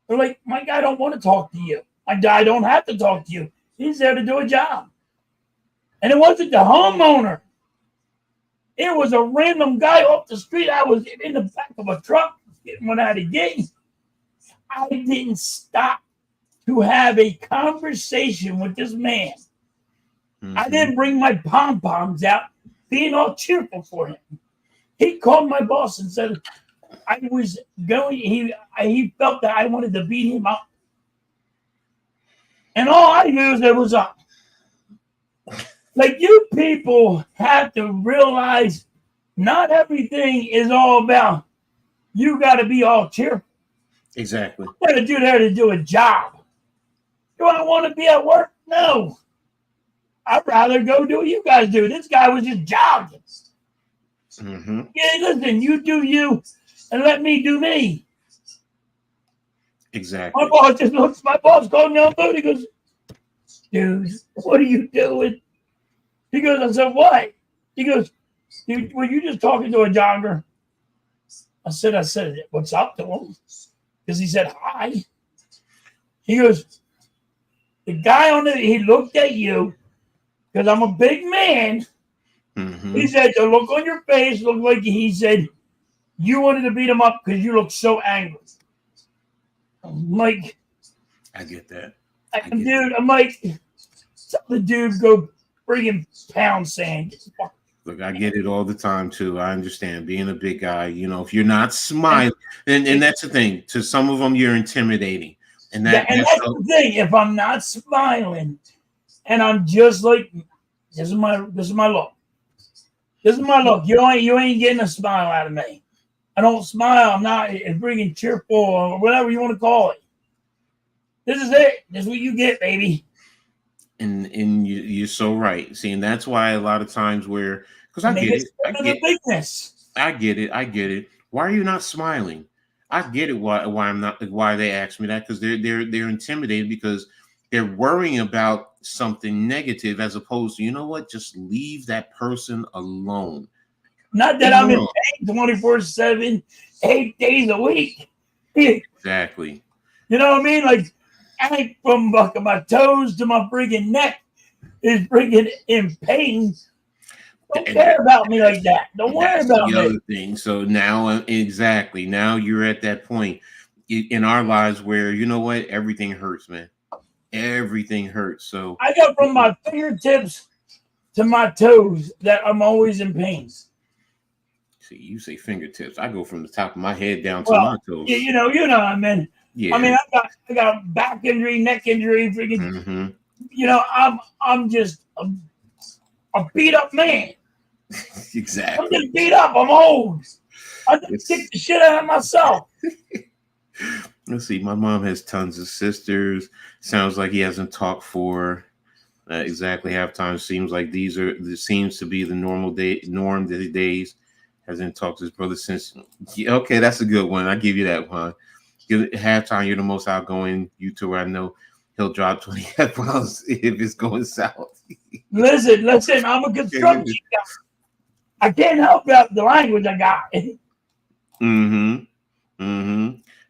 They're like, my guy don't want to talk to you. My guy don't have to talk to you. He's there to do a job. And it wasn't the homeowner. It was a random guy off the street. I was in the back of a truck getting one out of gate. I didn't stop to have a conversation with this man. Mm-hmm. I didn't bring my pom-poms out, being all cheerful for him. He called my boss and said I was going. He felt that I wanted to beat him up, and all I knew is it was up. Like, you people have to realize, not everything is all about. You got to be all cheerful. Exactly. I'm going to do there to do a job. Do I want to be at work? No. I'd rather go do what you guys do. This guy was just jogging. Mm-hmm. Yeah, listen, you do you, and let me do me. Exactly. My boss just looks. My boss called me on phone. He goes, "Dude, what are you doing?" He goes, "I said, what?" He goes, "Dude, were you just talking to a jogger?" I said, "What's up to him?" Because he said hi. He goes, "The guy he looked at you because I'm a big man." Mm-hmm. He said, "The look on your face looked like," he said, "you wanted to beat him up because you look so angry." I'm like, I get that. Dude, I'm like, tell the dude go friggin' pound sand. Look, I get it all the time too. I understand being a big guy. You know, if you're not smiling, and that's the thing. To some of them, you're intimidating, and that's the thing. If I'm not smiling, and I'm just like, this is my look. This is my look. You ain't getting a smile out of me. I don't smile. I'm not friggin' cheerful or whatever you want to call it. This is it. This is what you get, baby. And you're so right. See, and that's why a lot of times because I get it. Why are you not smiling? I get it. Why I'm not? Why they ask me that? Because they're intimidated because they're worrying about something negative as opposed to, you know what? Just leave that person alone. Not that I'm in pain 24/7, 8 days a week. Exactly. You know what I mean? Like, I from my toes to my friggin' neck is friggin' in pain. Don't care about me like that. Don't worry about me. That's the other thing. So now, exactly. Now you're at that point in our lives where, you know what? Everything hurts, man. Everything hurts. So I got from my fingertips to my toes that I'm always in pain. See, you say fingertips. I go from the top of my head down to my toes. Yeah, you know what I mean. Yeah. I mean, I got back injury, neck injury, freaking. Mm-hmm. You know, I'm just a beat up man. Exactly. I'm just beat up. I'm old. I just kick the shit out of myself. Let's see. My mom has tons of sisters. Sounds like he hasn't talked for exactly halftime. Seems like this seems to be the norm these days. Hasn't talked to his brother since. Yeah, okay, that's a good one. I give you that one. Halftime, you're the most outgoing YouTuber I know. He'll drop 20 pounds if it's going south. Listen. I'm a construction guy. I can't help out the language I got. Mm-hmm.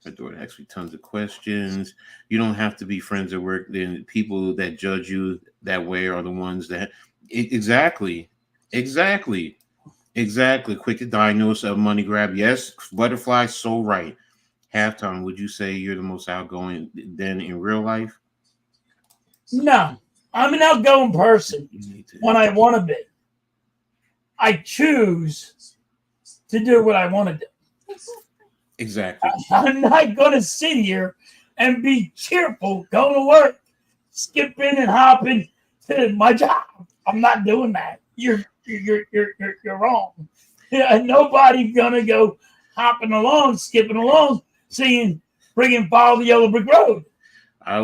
My daughter asks me tons of questions. You don't have to be friends at work. Then people that judge you that way are the ones that exactly. Quick to diagnose a money grab. Yes, butterfly. So right. Halftime. Would you say you're the most outgoing then in real life? No, I'm an outgoing person when I want to be. I choose to do what I want to do. Exactly. I'm not going to sit here and be cheerful, going to work, skipping and hopping to my job. I'm not doing that. You're wrong. Yeah, nobody's gonna go hopping along, skipping along, singing, bringing follow the yellow brick road. I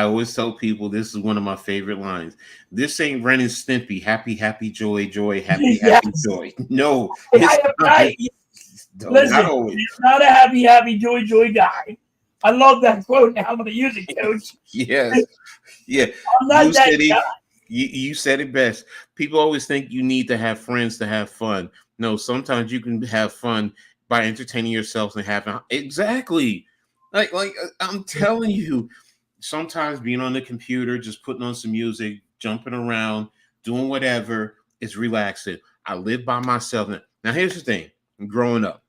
always tell people this is one of my favorite lines. This ain't Ren and Stimpy. Happy, happy, joy, happy, happy, joy. No, it's not a happy, happy, joy guy. I love that quote. Now I'm going to use it, Coach. Yes. Yeah. I'm not that guy. You said it best. People always think you need to have friends to have fun. No, sometimes you can have fun by entertaining yourself and having exactly. Like I'm telling you, sometimes being on the computer, just putting on some music, jumping around, doing whatever is relaxing. I lived by myself. Now, here's the thing. Growing up,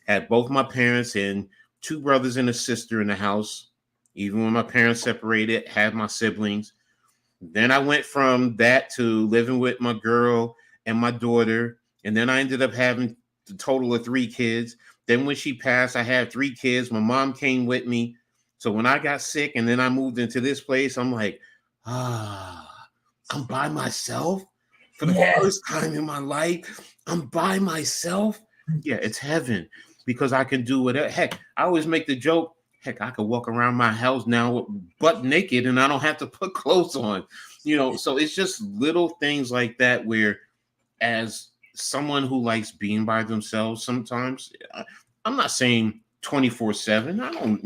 had both my parents and two brothers and a sister in the house. Even when my parents separated, had my siblings. Then I went from that to living with my girl and my daughter. And then I ended up having a total of 3 kids. Then when she passed, I had 3 kids. My mom came with me. So when I got sick and then I moved into this place, I'm like, I'm by myself for the first time in my life. I'm by myself. Yeah, it's heaven because I can do whatever. Heck, I always make the joke. Heck, I could walk around my house now butt naked and I don't have to put clothes on. So it's just little things like that where, as someone who likes being by themselves sometimes, I'm not saying 24/7.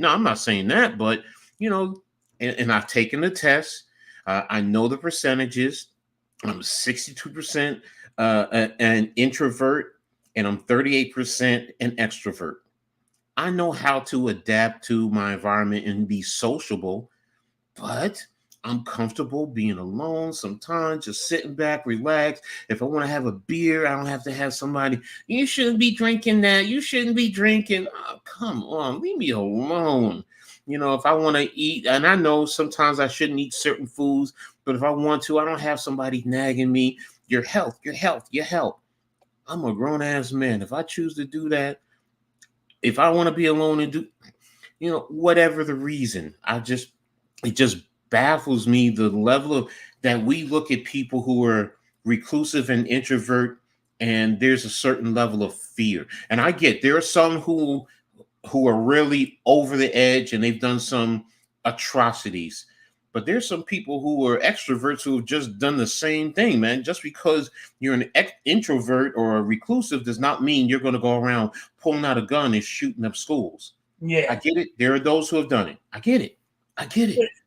I'm not saying that, but and I've taken the test. I know the percentages. I'm 62% an introvert, and I'm 38% an extrovert. I know how to adapt to my environment and be sociable, but I'm comfortable being alone sometimes, just sitting back, relax. If I want to have a beer, I don't have to have somebody, you shouldn't be drinking that. You shouldn't be drinking. Oh, come on, leave me alone. If I want to eat, and I know sometimes I shouldn't eat certain foods, but if I want to, I don't have somebody nagging me. Your health, your health, your health. I'm a grown ass man. If I choose to do that, if I want to be alone and do, whatever the reason, it just baffles me the level of that we look at people who are reclusive and introvert, and there's a certain level of fear. And I get there are some who are really over the edge and they've done some atrocities. But there's some people who are extroverts who have just done the same thing, man. Just because you're an introvert or a reclusive does not mean you're going to go around pulling out a gun and shooting up schools. Yeah, I get it. There are those who have done it. I get it.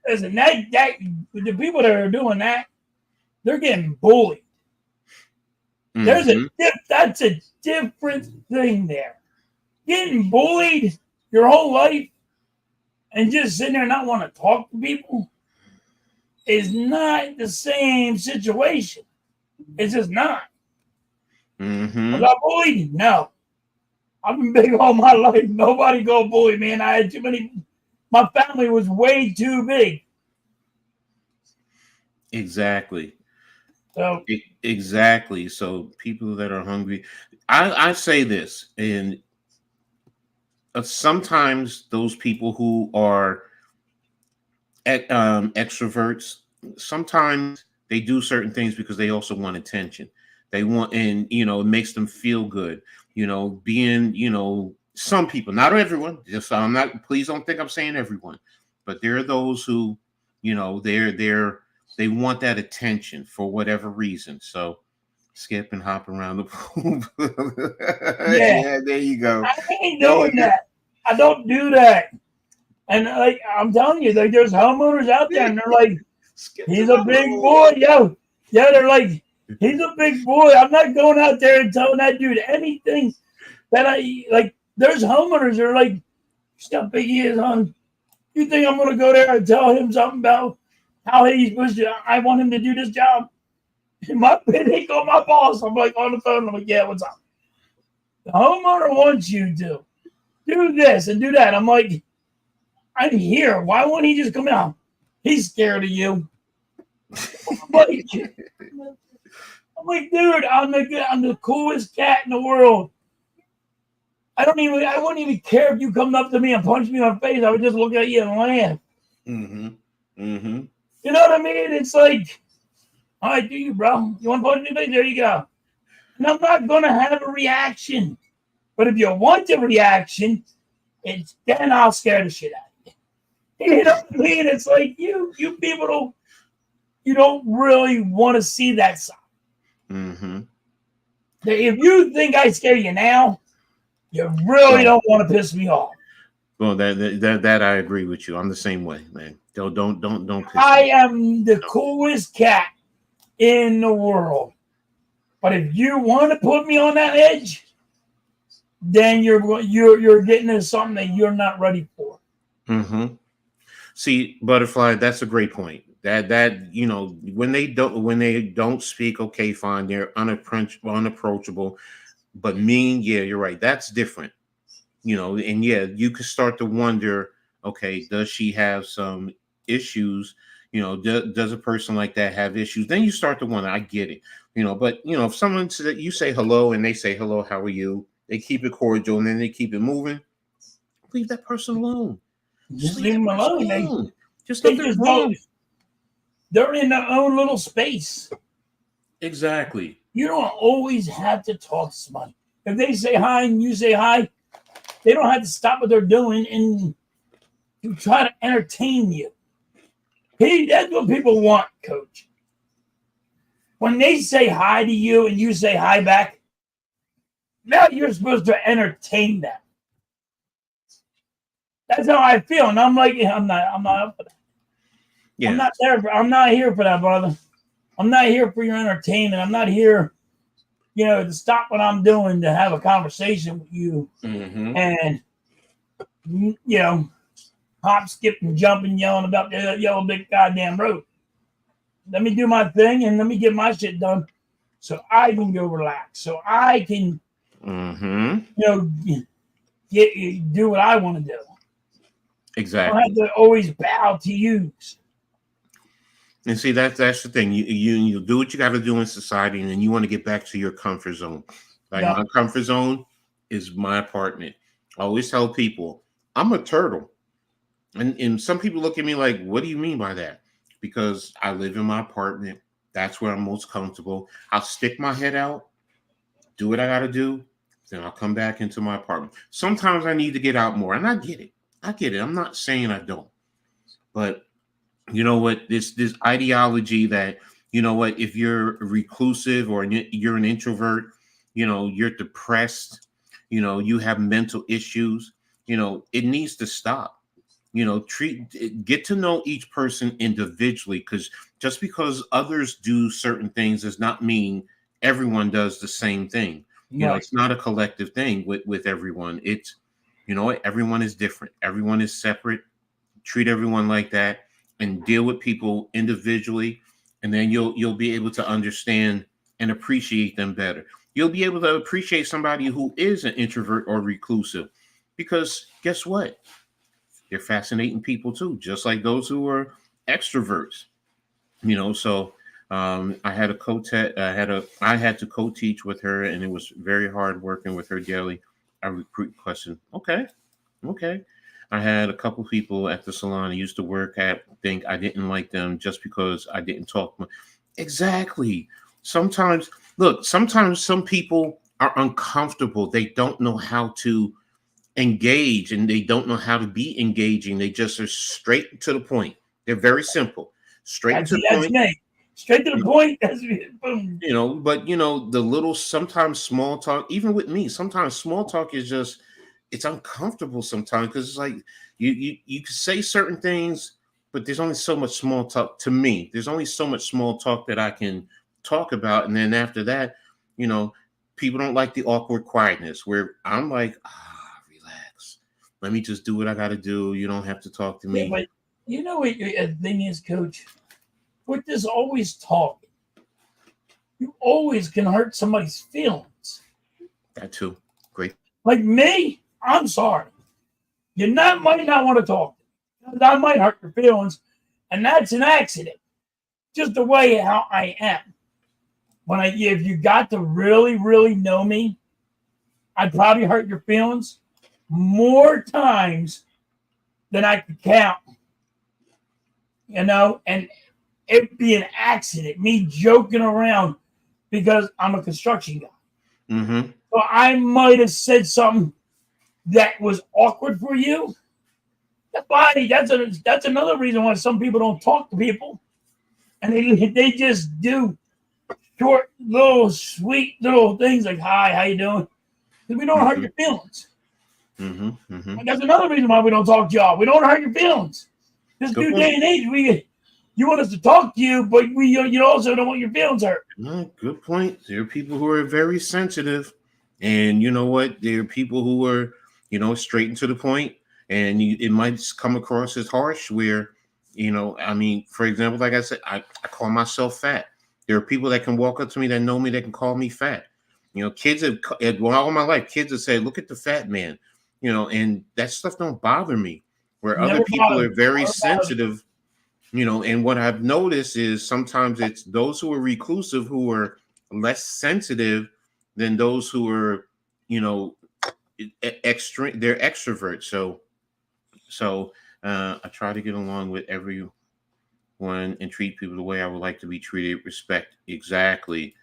Listen, that the people that are doing that, they're getting bullied. Mm-hmm. That's a different thing there. Getting bullied your whole life and just sitting there and not want to talk to people is not the same situation. It's just not. Mm-hmm. I got bullied? No. I've been big all my life. Nobody go bully me, and I had too many. My family was way too big. Exactly. So Exactly. So people that are hungry, I say this, and sometimes those people who are extroverts, sometimes they do certain things because they also want attention. They want, and it makes them feel good. Being, some people, not everyone. Just I'm not. Please don't think I'm saying everyone, but there are those who, they want that attention for whatever reason. So skip and hop around the pool. Yeah, there you go. I ain't doing that. I don't do that. And like I'm telling you, like there's homeowners out there, and they're like, he's a big boy, yo. Yeah, they're like, he's a big boy. I'm not going out there and telling that dude anything that I like. There's homeowners that are like, see how big he is, hon. You think I'm gonna go there and tell him something about how he's supposed to? I want him to do this job. And my they call my boss. I'm like on the phone. I'm like, yeah, what's up? The homeowner wants you to do this and do that. I'm like, I'm here. Why won't he just come out? He's scared of you. I'm like, dude, I'm the coolest cat in the world. I wouldn't even care if you come up to me and punch me in the face. I would just look at you and laugh. Mm-hmm. Mm-hmm. You know what I mean? It's like, all right, do you, bro? You want to punch me in the face? There you go. And I'm not gonna have a reaction. But if you want a reaction, then I'll scare the shit out of you. You know what I mean? It's like you people don't really want to see that side. Mm-hmm. If you think I scare you now, you really don't want to piss me off. Well, that I agree with you. I'm the same way, man. Don't piss me I am the coolest cat in the world. But if you want to put me on that edge, then you're getting into something that you're not ready for. Mm-hmm. See, Butterfly, that's a great point. That when they don't speak, okay, fine, they're unapproachable, but mean, yeah, you're right. That's different. And yeah, you could start to wonder, okay, does she have some issues? Does a person like that have issues? Then you start to wonder. I get it. But if someone said, you say hello and they say hello, how are you? They keep it cordial and then they keep it moving. Leave that person alone. Just leave them alone. Just They nothing just wrong. they're in their own little space. Exactly. You don't always have to talk to somebody. If they say hi and you say hi, they don't have to stop what they're doing and to try to entertain you. That's what people want, Coach. When they say hi to you and you say hi back, now you're supposed to entertain them. That's how I feel, and I'm like, I'm not up for that. Yeah. I'm not here for that, brother. I'm not here for your entertainment. I'm not here, to stop what I'm doing to have a conversation with you. And hop, skip, and jump and yelling about the yellow big goddamn road. Let me do my thing and let me get my shit done so I can go relax. So I can, do what I want to do. Exactly. I don't have to always bow to you. And see, that's the thing. You do what you got to do in society, and then you want to get back to your comfort zone. My comfort zone is my apartment. I always tell people I'm a turtle, and some people look at me like, "What do you mean by that?" Because I live in my apartment. That's where I'm most comfortable. I'll stick my head out, do what I got to do, then I'll come back into my apartment. Sometimes I need to get out more, and I get it. I'm not saying I don't, but you know what? This ideology that, if you're reclusive or you're an introvert, you're depressed, you have mental issues, it needs to stop. Get to know each person individually, because just because others do certain things does not mean everyone does the same thing. It's not a collective thing with everyone. It's, everyone is different. Everyone is separate. Treat everyone like that and deal with people individually, and then you'll be able to understand and appreciate them better. You'll be able to appreciate somebody who is an introvert or reclusive, because guess what? They're fascinating people too, just like those who are extroverts. So I had I had to co-teach with her, and it was very hard working with her daily. I recruit question. Okay. I had a couple people at the salon I used to work at think I didn't like them just because I didn't talk. Exactly. Sometimes some people are uncomfortable. They don't know how to engage, and they don't know how to be engaging. They just are straight to the point. They're very simple. Straight to the point. Me. Straight to the point. That's boom. But the little, sometimes small talk, even with me, sometimes small talk is just, it's uncomfortable sometimes, because it's like you can say certain things, but there's only so much small talk. To me, there's only so much small talk that I can talk about, and then after that, people don't like the awkward quietness where I'm like, relax, let me just do what I got to do. You don't have to talk to me. Yeah, but what the thing is, Coach, with this always talking, you always can hurt somebody's feelings. That too. Great. Like me, I'm sorry. You might not want to talk. I might hurt your feelings, and that's an accident. Just the way how I am. If you got to really, really know me, I'd probably hurt your feelings more times than I could count. And it'd be an accident, me joking around, because I'm a construction guy. Mm-hmm. So I might have said something that was awkward for you. That's another reason why some people don't talk to people, and they just do short, little, sweet little things like "Hi, how you doing?" Because we don't hurt your feelings. That's another reason why we don't talk to y'all. We don't hurt your feelings. This new day and age, you want us to talk to you, but you also don't want your feelings hurt. Good point. There are people who are very sensitive, and you know what? There are people who are, straight and to the point, and it might come across as harsh, where, I mean, for example, like I said, I call myself fat. There are people that can walk up to me that know me that can call me fat. Kids all my life, kids have said, "Look at the fat man," and that stuff don't bother me. Where other Never people bothered are me. very Never bothered me. sensitive, and what I've noticed is sometimes it's those who are reclusive who are less sensitive than those who are, extreme. They're extroverts. So I try to get along with everyone and treat people the way I would like to be treated. Respect, exactly.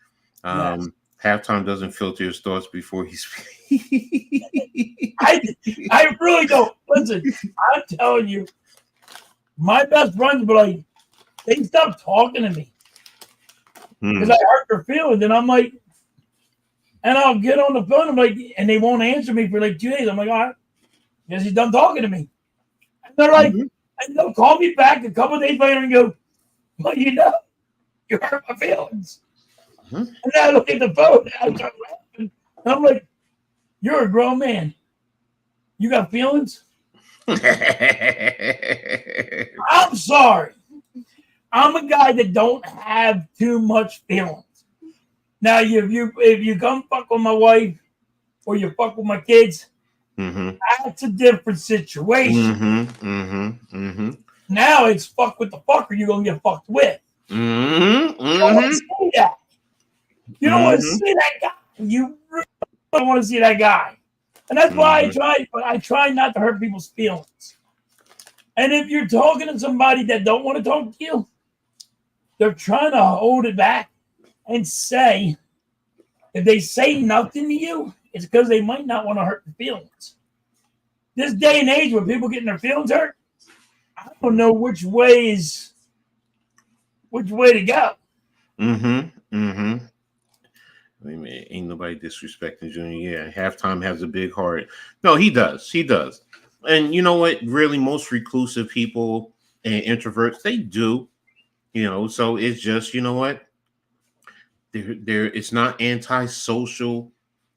Yes. Halftime doesn't filter his thoughts before he speaks. I really don't. Listen, I'm telling you, my best friends were like, they stopped talking to me because I hurt their feelings. And I'm like, and I'll get on the phone. I'm like, and they won't answer me for like 2 days. I'm like, all right, guess he's done talking to me. And they're like, and they'll call me back a couple of days later and go, well, you hurt my feelings. And then I look at the phone and I start laughing. And I'm like, you're a grown man. You got feelings? I'm sorry. I'm a guy that don't have too much feelings. Now, if you come fuck with my wife or you fuck with my kids, that's a different situation. Now it's fuck with the fucker you're gonna get fucked with. You don't want to see that. You don't want to see that guy. You really don't want to see that guy. And that's why I try not to hurt people's feelings. And if you're talking to somebody that don't want to talk to you, they're trying to hold it back and say, if they say nothing to you, it's because they might not want to hurt your feelings. This day and age where people getting their feelings hurt, I don't know which way to go. Wait a minute, ain't nobody disrespecting Junior. Yeah, Halftime has a big heart. No, he does. He does. And you know what? Really, most reclusive people and introverts, they do. So it's just, you know what? It's not antisocial.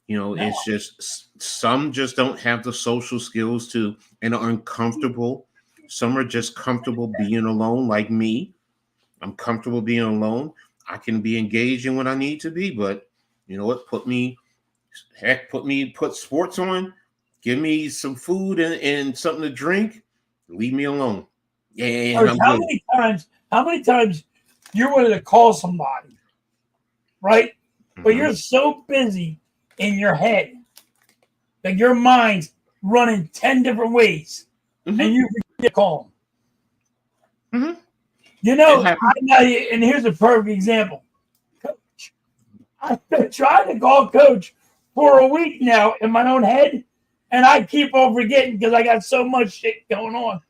It's just some just don't have the social skills and are uncomfortable. Some are just comfortable being alone, like me. I'm comfortable being alone. I can be engaging when I need to be, but you know what? Put sports on, give me some food and something to drink, leave me alone. Yeah, Coach, I'm good. how many times you're willing to call somebody, right? But you're so busy in your head that your mind's running 10 different ways and you forget to call them. And here's a perfect example. Coach, I've been trying to call Coach for a week now in my own head, and I keep on forgetting because I got so much shit going on.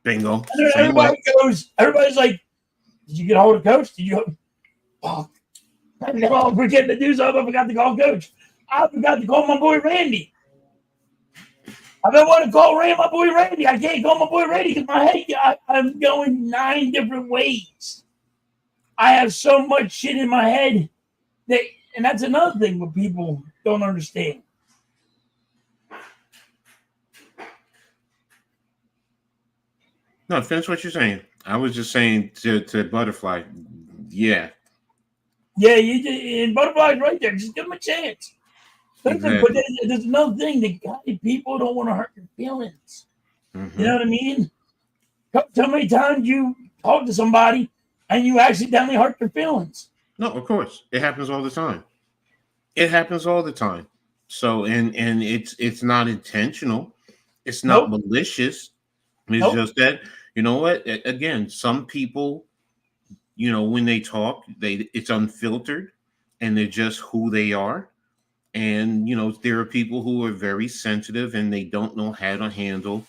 Bingo. And everybody's like, did you get a hold of Coach? And then I'm forgetting to do something. I forgot to call Coach. I forgot to call my boy Randy. I've been wanting to call my boy Randy. I can't call my boy Randy because my head, I'm going 9 different ways. I have so much shit in my head and that's another thing what people don't understand. No, finish what you're saying. I was just saying to Butterfly, yeah. Yeah, and Butterfly's right there. Just give him a chance. Exactly. But there's another thing that people don't want to hurt your feelings. You know what I mean? How many times you talk to somebody and you accidentally hurt their feelings? No, of course. It happens all the time. It happens all the time. So and it's not intentional. It's not malicious. It's just that, you know what? Again, some people, when they talk, it's unfiltered and they're just who they are. And, there are people who are very sensitive and they don't know how to handle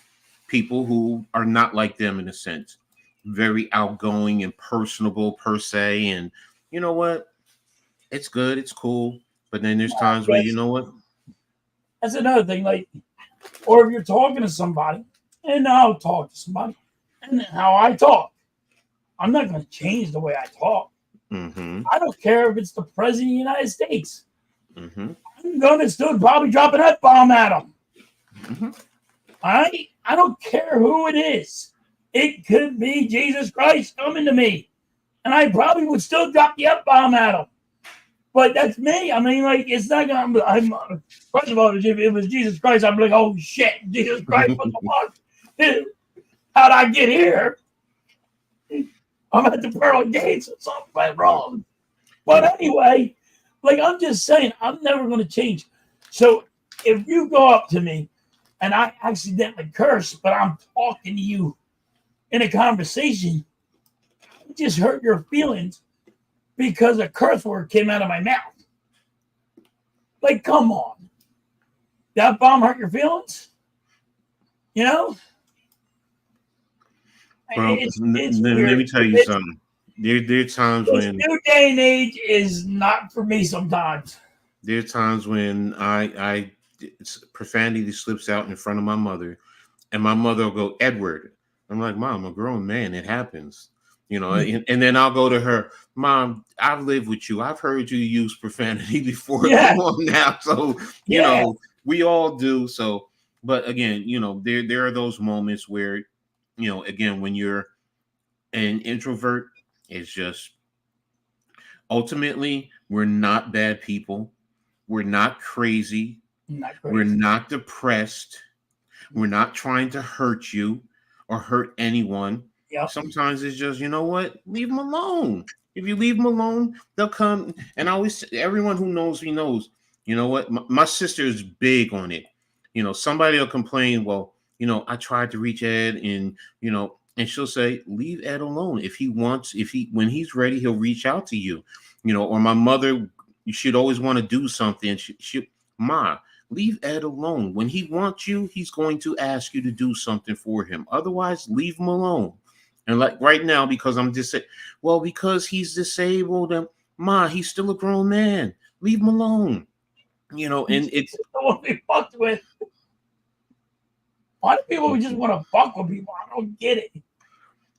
people who are not like them in a sense. Very outgoing and personable per se. And you know what? It's good. It's cool. But then there's times where, you know what? That's another thing. Or if you're talking to somebody, and I'll talk to somebody, and how I talk, I'm not going to change the way I talk. I don't care if it's the president of the United States. I'm going to still probably drop an F-bomb at him. I don't care who it is. It could be Jesus Christ coming to me. And I probably would still drop the F-bomb at him. But that's me. I mean, like, it's not going to... First of all, if it was Jesus Christ, I'd be like, oh, shit, Jesus Christ, what the fuck? How'd I get here? I'm at the pearly gates or something went wrong. But anyway, like, I'm just saying, I'm never going to change. So if you go up to me and I accidentally curse, but I'm talking to you in a conversation, it just hurt your feelings because a curse word came out of my mouth. Like, come on. That bomb hurt your feelings? You know? Well, It's let me tell you something. There are times when new day and age is not for me sometimes. There are times when profanity slips out in front of my mother, and my mother will go, Edward. I'm like, Mom, I'm a grown man. It happens. You know, and then I'll go to her, Mom, I've lived with you. I've heard you use profanity before. Yeah. Come on now. So, you know, we all do. So, but again, you know, there are those moments where, you know, again, when you're an introvert, it's just ultimately we're not bad people. We're not crazy. We're not depressed. We're not trying to hurt you or hurt anyone. Yep. Sometimes it's just, you know what? Leave them alone. If you leave them alone, they'll come. And I always, everyone who knows me knows, you know what? My sister is big on it. You know, somebody will complain, well, you know, I tried to reach Ed and, you know, and she'll say, leave Ed alone. If he wants, when he's ready, he'll reach out to you, you know, or my mother, you should always want to do something. Ma, leave Ed alone. When he wants you, he's going to ask you to do something for him. Otherwise, leave him alone. And like right now, because I'm just saying, well, because he's disabled, and Ma, he's still a grown man. Leave him alone. You know, and it's the one we fucked with. Why do people just want to fuck with people? I don't get it.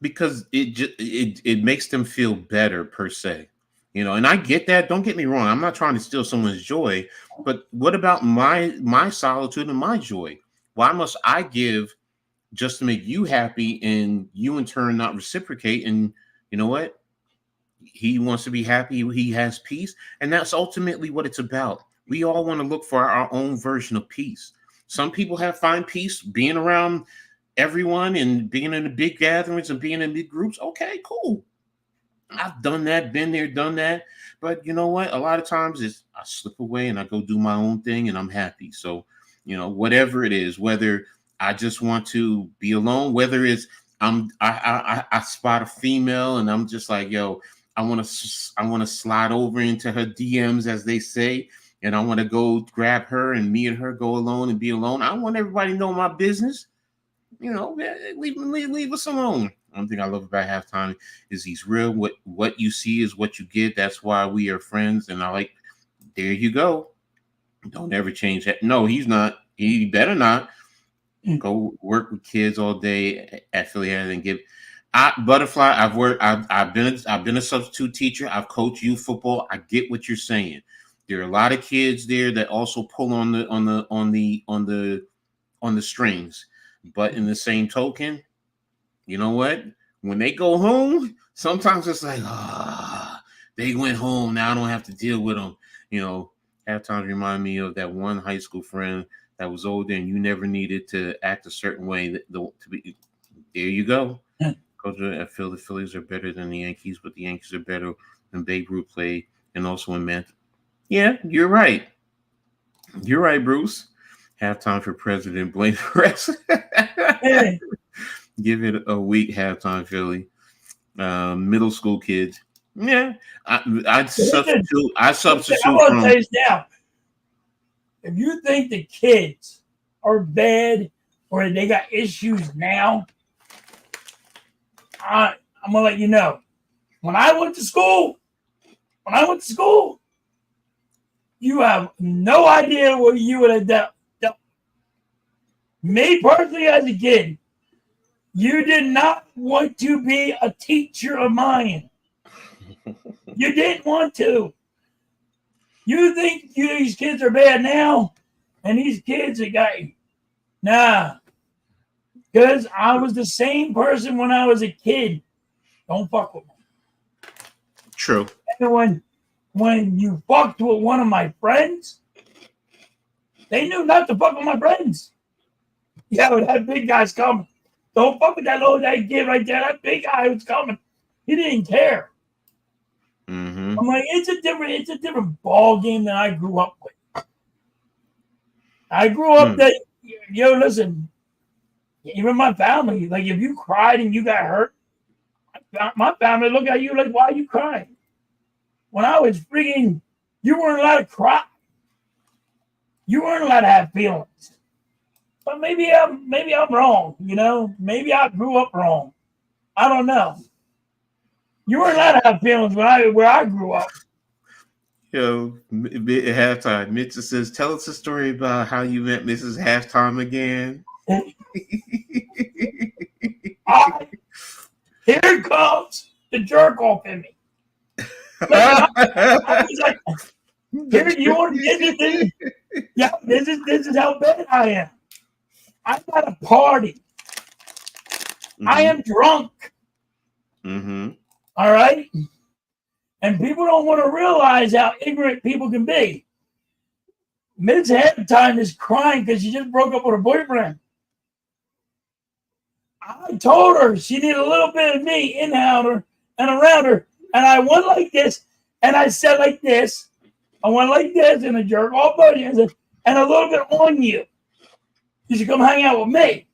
Because it makes them feel better per se. You know, and I get that. Don't get me wrong. I'm not trying to steal someone's joy, but what about my solitude and my joy? Why must I give just to make you happy and you in turn not reciprocate? And you know what? He wants to be happy. He has peace. And that's ultimately what it's about. We all want to look for our own version of peace. Some people find peace being around everyone and being in the big gatherings and being in big groups. Okay, cool. I've done that, been there, done that. But you know what? A lot of times I slip away and I go do my own thing and I'm happy. So, you know, whatever it is, whether I just want to be alone, whether it's I spot a female and I'm just like, yo, I want to slide over into her DMs, as they say, and I want to go grab her and me and her go alone and be alone. I want everybody to know my business. You know, leave us alone. One thing I love about Halftime is he's real. What you see is what you get. That's why we are friends. And I like, there you go. Don't ever change that. No, he's not. He better not go work with kids all day at Philly and give. Butterfly, I've been a substitute teacher. I've coached youth football. I get what you're saying. There are a lot of kids there that also pull on the strings. But in the same token, you know what? When they go home, sometimes it's like, they went home. Now I don't have to deal with them. You know, Halftime remind me of that one high school friend that was older and you never needed to act a certain way. There you go. Coach, I feel the Phillies are better than the Yankees, but the Yankees are better when Babe Ruth played and also when Matt. Yeah, you're right. You're right, Bruce. Halftime for president. Blame the rest. Hey. Give it a week. Halftime, Philly. Middle school kids. Yeah, I substitute. I'm going to tell you now. If you think the kids are bad or they got issues now, I'm going to let you know. When I went to school, you have no idea what you would have done. Me personally, as a kid, you did not want to be a teacher of mine. You didn't want to. You think these kids are bad now, and these kids are got. Nah. Because I was the same person when I was a kid. Don't fuck with me. True. And when you fucked with one of my friends, they knew not to fuck with my friends. Yeah, but that big guy's coming. Don't fuck with that little that kid right there. That big guy was coming. He didn't care. Mm-hmm. I'm like, it's a different ball game than I grew up with. I grew up that, listen, even my family, like if you cried and you got hurt, my family look at you like, why are you crying? When I was freaking, you weren't allowed to cry. You weren't allowed to have feelings. But maybe I'm wrong, Maybe I grew up wrong. I don't know. You weren't allowed to have feelings where I grew up. At halftime, Mitchell says, "Tell us a story about how you met Mrs. Halftime again." Here comes the jerk off in me. I was like, here you want this is how bad I am. I'm at a party. Mm-hmm. I am drunk. Mm-hmm. All right. And people don't want to realize how ignorant people can be. Miss Halftime is crying because she just broke up with her boyfriend. I told her she needed a little bit of me in her and around her. And I went like this, and I said like this. I went like this, and a jerk off buddy, and a little bit on you. You should come hang out with me.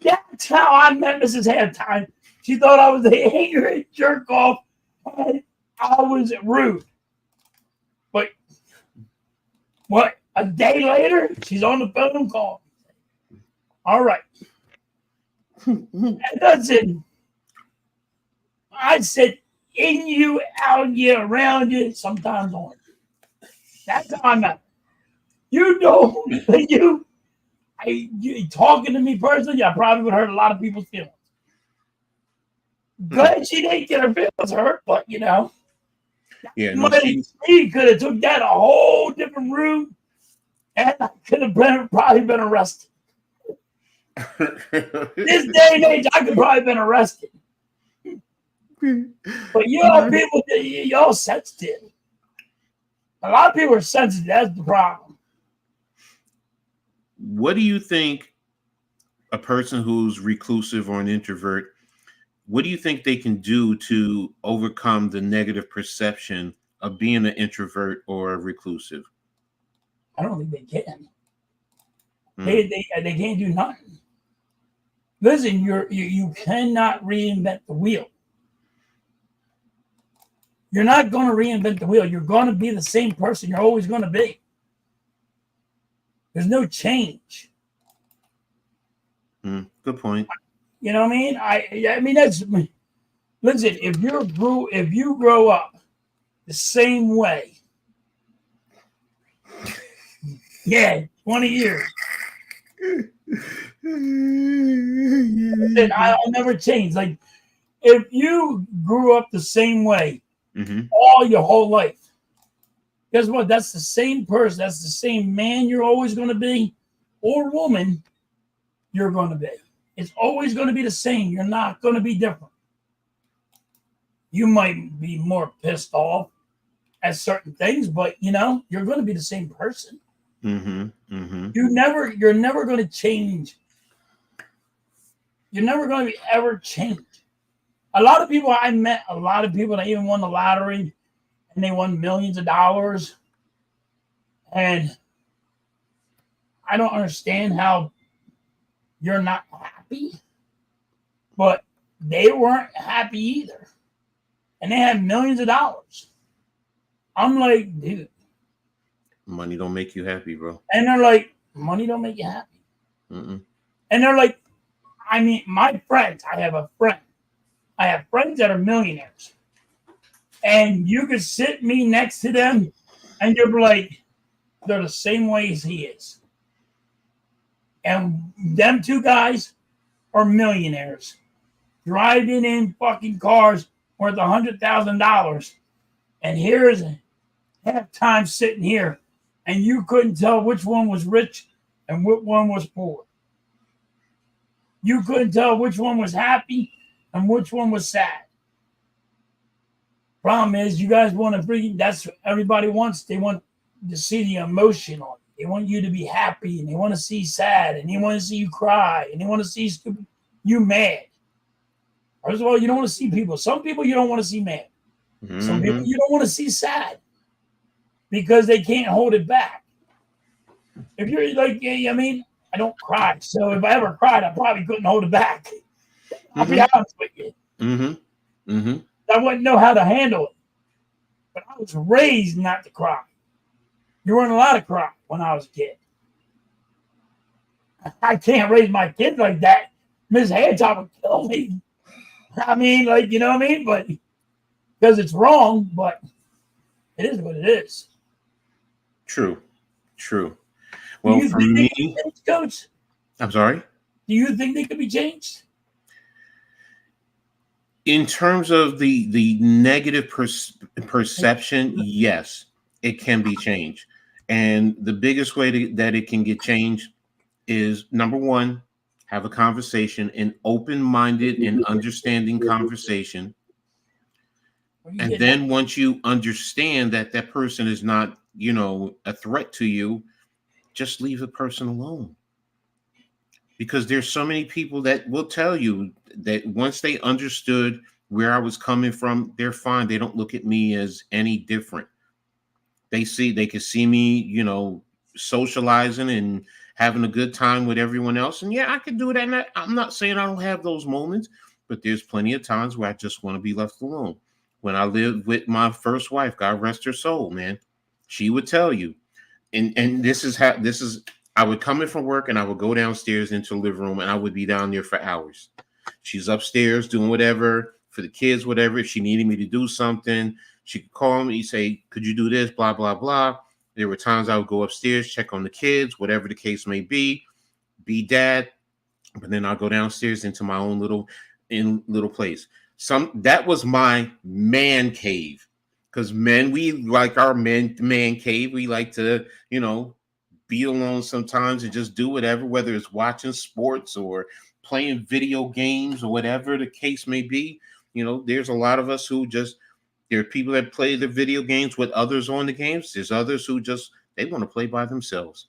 That's how I met Mrs. Halftime. She thought I was the angry jerk off, and I was rude. But what? A day later, she's on the phone call. All right. And that's it. I said, in you, out you, around you, sometimes on you. That's how I met. You talking to me personally, I probably would hurt a lot of people's feelings. Glad she didn't get her feelings hurt, but Yeah, she could have took that a whole different route, and I could have probably been arrested. This day and age, I could probably been arrested. But people, y'all sensitive. A lot of people are sensitive. That's the problem. What do you think a person who's reclusive or an introvert, what do you think they can do to overcome the negative perception of being an introvert or a reclusive? I don't think they can. They can't do nothing. Listen, you cannot reinvent the wheel. You're not going to reinvent the wheel. You're going to be the same person you're always going to be. There's no change. Good point. You know what I mean? I mean that's. Listen, if you grow up the same way, 20 years, then I'll never change. Like if you grew up the same way all your whole life, guess what? That's the same person. That's the same man you're always going to be, or woman you're going to be. It's always going to be the same. You're not going to be different. You might be more pissed off at certain things, but you're going to be the same person. You're never going to change. You're never going to ever change. I met a lot of people that even won the lottery and they won millions of dollars. And I don't understand how you're not happy, but they weren't happy either. And they had millions of dollars. I'm like, dude. Money don't make you happy, bro. And they're like, money don't make you happy. And they're like, I mean, my friends, I have friends that are millionaires. And you could sit me next to them and you'll be like, they're the same way as he is. And them two guys are millionaires. Driving in fucking cars worth $100,000. And here's Halftime sitting here. And you couldn't tell which one was rich and which one was poor. You couldn't tell which one was happy and which one was sad. Problem is, you guys want to bring. That's what everybody wants. They want to see the emotion on it. They want you to be happy, and they want to see sad, and they want to see you cry, and they want to see you mad. First of all, you don't want to see people. Some people you don't want to see mad. Some people you don't want to see sad because they can't hold it back. If you're like, I mean, I don't cry. So if I ever cried, I probably couldn't hold it back. I'll be honest with you. I wouldn't know how to handle it. But I was raised not to cry. You weren't allowed to cry when I was a kid. I can't raise my kids like that. Miss Hedgehog would kill me. I mean, like, you know what I mean? But because it's wrong, but it is what it is. True. Well, for me, Coach, I'm sorry? Do you think they could be changed? In terms of the negative perception, yes, it can be changed. And the biggest way that it can get changed is, number one, have a conversation, an open-minded and understanding conversation. And then once you understand that that person is not, a threat to you, just leave the person alone. Because there's so many people that will tell you that once they understood where I was coming from, they're fine. They don't look at me as any different. They can see me, socializing and having a good time with everyone else. And yeah, I can do that. And I'm not saying I don't have those moments, but there's plenty of times where I just want to be left alone. When I lived with my first wife, God rest her soul, man, she would tell you, and this is I would come in from work and I would go downstairs into the living room and I would be down there for hours. She's upstairs doing whatever for the kids, whatever. If she needed me to do something, she could call me, say, could you do this, blah, blah, blah. There were times I would go upstairs, check on the kids, whatever the case may be dad. But then I'll go downstairs into my own little place. That was my man cave. Because men, we like our man cave. We like to, be alone sometimes and just do whatever, whether it's watching sports or playing video games or whatever the case may be. There's a lot of us who there are people that play the video games with others on the games. There's others who they want to play by themselves.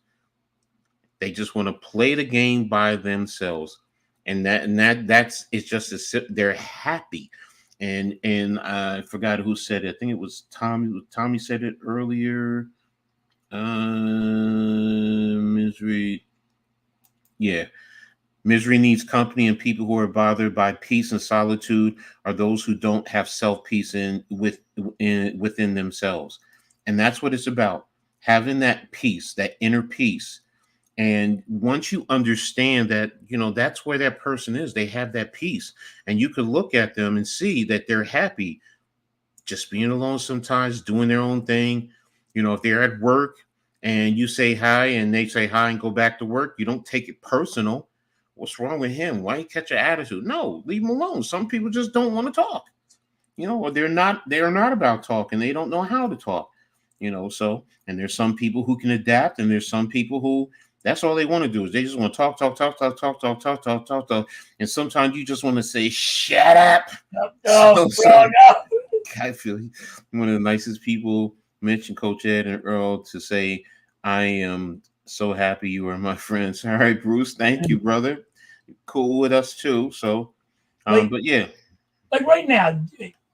They just want to play the game by themselves. And that's it's just they're happy. And I forgot who said it. I think it was Tommy. Tommy said it earlier. Misery. Yeah. Misery needs company, and people who are bothered by peace and solitude are those who don't have self-peace within themselves. And that's what it's about. Having that peace, that inner peace. And once you understand that, that's where that person is, they have that peace, and you could look at them and see that they're happy just being alone sometimes, doing their own thing. If they're at work and you say hi and they say hi and go back to work, you don't take it personal. What's wrong with him? Why you catch an attitude? No, leave him alone. Some people just don't want to talk, or they're not about talking. They don't know how to talk, so, and there's some people who can adapt, and there's some people who that's all they want to do is they just want to talk. And sometimes you just want to say, shut up. I feel one of the nicest people mentioned Coach Ed and Earl to say, I am so happy you are my friends. All right, Bruce. Thank you, brother. Cool with us too. So, but yeah. Like right now,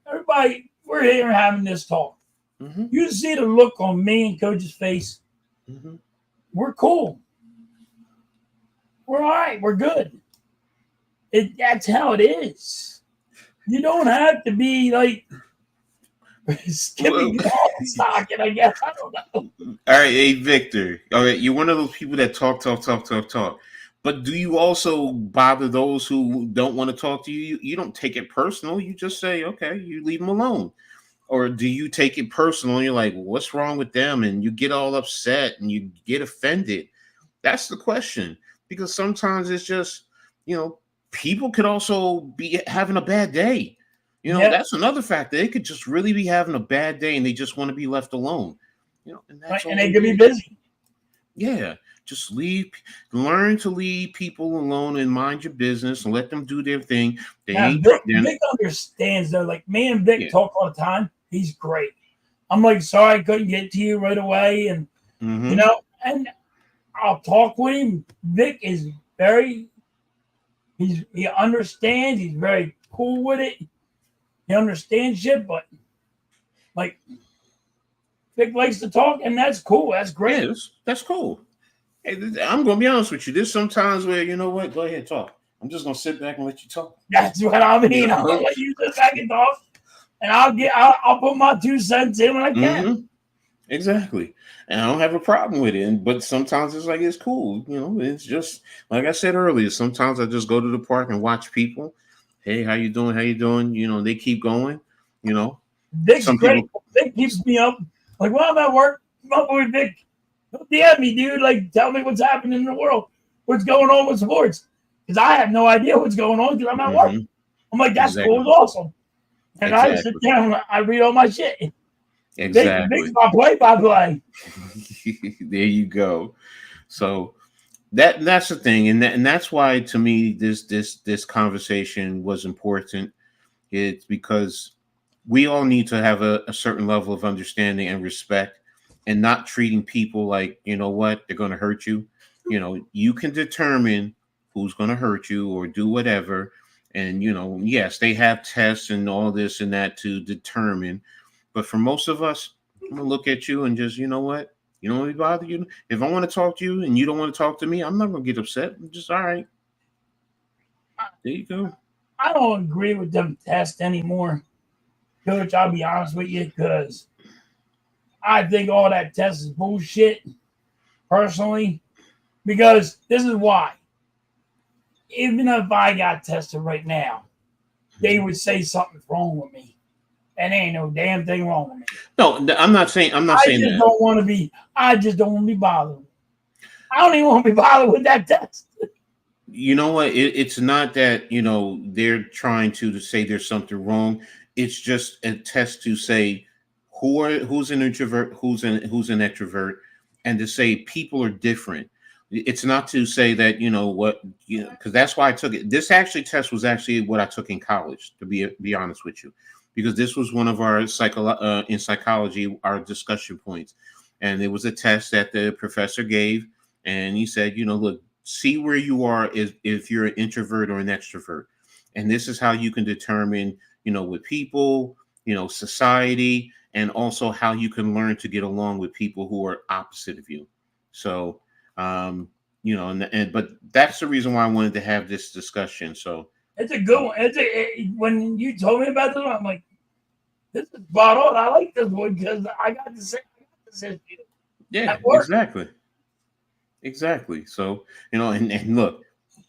everybody, we're here having this talk. Mm-hmm. You see the look on me and Coach's face. Mm-hmm. We're cool. We're all right. We're good. That's how it is. You don't have to be like skipping stocking, I guess. I don't know. All right, hey, Victor. All right, you're one of those people that talk. But do you also bother those who don't want to talk to you? You don't take it personal. You just say, okay, you leave them alone. Or do you take it personal and you're like, what's wrong with them? And you get all upset and you get offended. That's the question. Because sometimes it's just, people could also be having a bad day. That's another factor. They could just really be having a bad day and they just want to be left alone. And that's right, and they could be busy. Yeah. Just learn to leave people alone and mind your business and let them do their thing. They Now, ain't, Vic understands though. Like me and Vic yeah. talk all the time. He's great. I'm like, sorry I couldn't get to you right away, and Mm-hmm. and I'll talk with him. Vic is he understands. He's very cool with it. He understands shit, but like Vic likes to talk, and that's cool. That's great. Yeah, that's cool. Hey, I'm gonna be honest with you. There's sometimes where you know what, go ahead talk. I'm just gonna sit back and let you talk. That's what I You mean. I'll know? let you sit back and talk, and I'll put my 2 cents in when I can. Mm-hmm. Exactly. And I don't have a problem with it. But sometimes it's like it's cool. It's just like I said earlier. Sometimes I just go to the park and watch people. Hey, how you doing? How you doing? They keep going. You know, Vic's some great. people. Vic keeps me up. Like when I'm at work, my boy Vic, DM me, dude. Like, tell me what's happening in the world. What's going on with sports? Because I have no idea what's going on because I'm at work. Mm-hmm. I'm like, that's cool. Exactly. It's awesome. And I sit Exactly. down and I read all my shit. Vic's Exactly. my play-by-play. There you go. So that's the thing, and that's why to me this conversation was important. It's because we all need to have a certain level of understanding and respect, and not treating people like what they're going to hurt you. You can determine who's going to hurt you or do whatever, and yes, they have tests and all this and that to determine. But for most of us, I'm gonna look at you and just what. You don't want to bother you. If I want to talk to you and you don't want to talk to me, I'm not gonna get upset. I'm just all right. There you go. I don't agree with them tests anymore, Coach. I'll be honest with you, because I think all that test is bullshit, personally. Because this is why. Even if I got tested right now, they would say something's wrong with me. And ain't no damn thing wrong with me. No, I'm not saying. I'm not I saying just that. don't want to be. I just don't want to be bothered. I don't even want to be bothered with that test. You know what? It's not that they're trying to say there's something wrong. It's just a test to say who's an introvert, who's an extrovert, and to say people are different. It's not to say that because that's why I took it. This actually test was actually what I took in college. To be honest with you, because this was one of our in psychology our discussion points, and it was a test that the professor gave, and he said, look, see where you are if you're an introvert or an extrovert, and this is how you can determine with people, society, and also how you can learn to get along with people who are opposite of you. So but that's the reason why I wanted to have this discussion. So It's a good one. When you told me about this one, I'm like, this is spot on. I like this one because I got the same issue yeah, at work. exactly. So and look,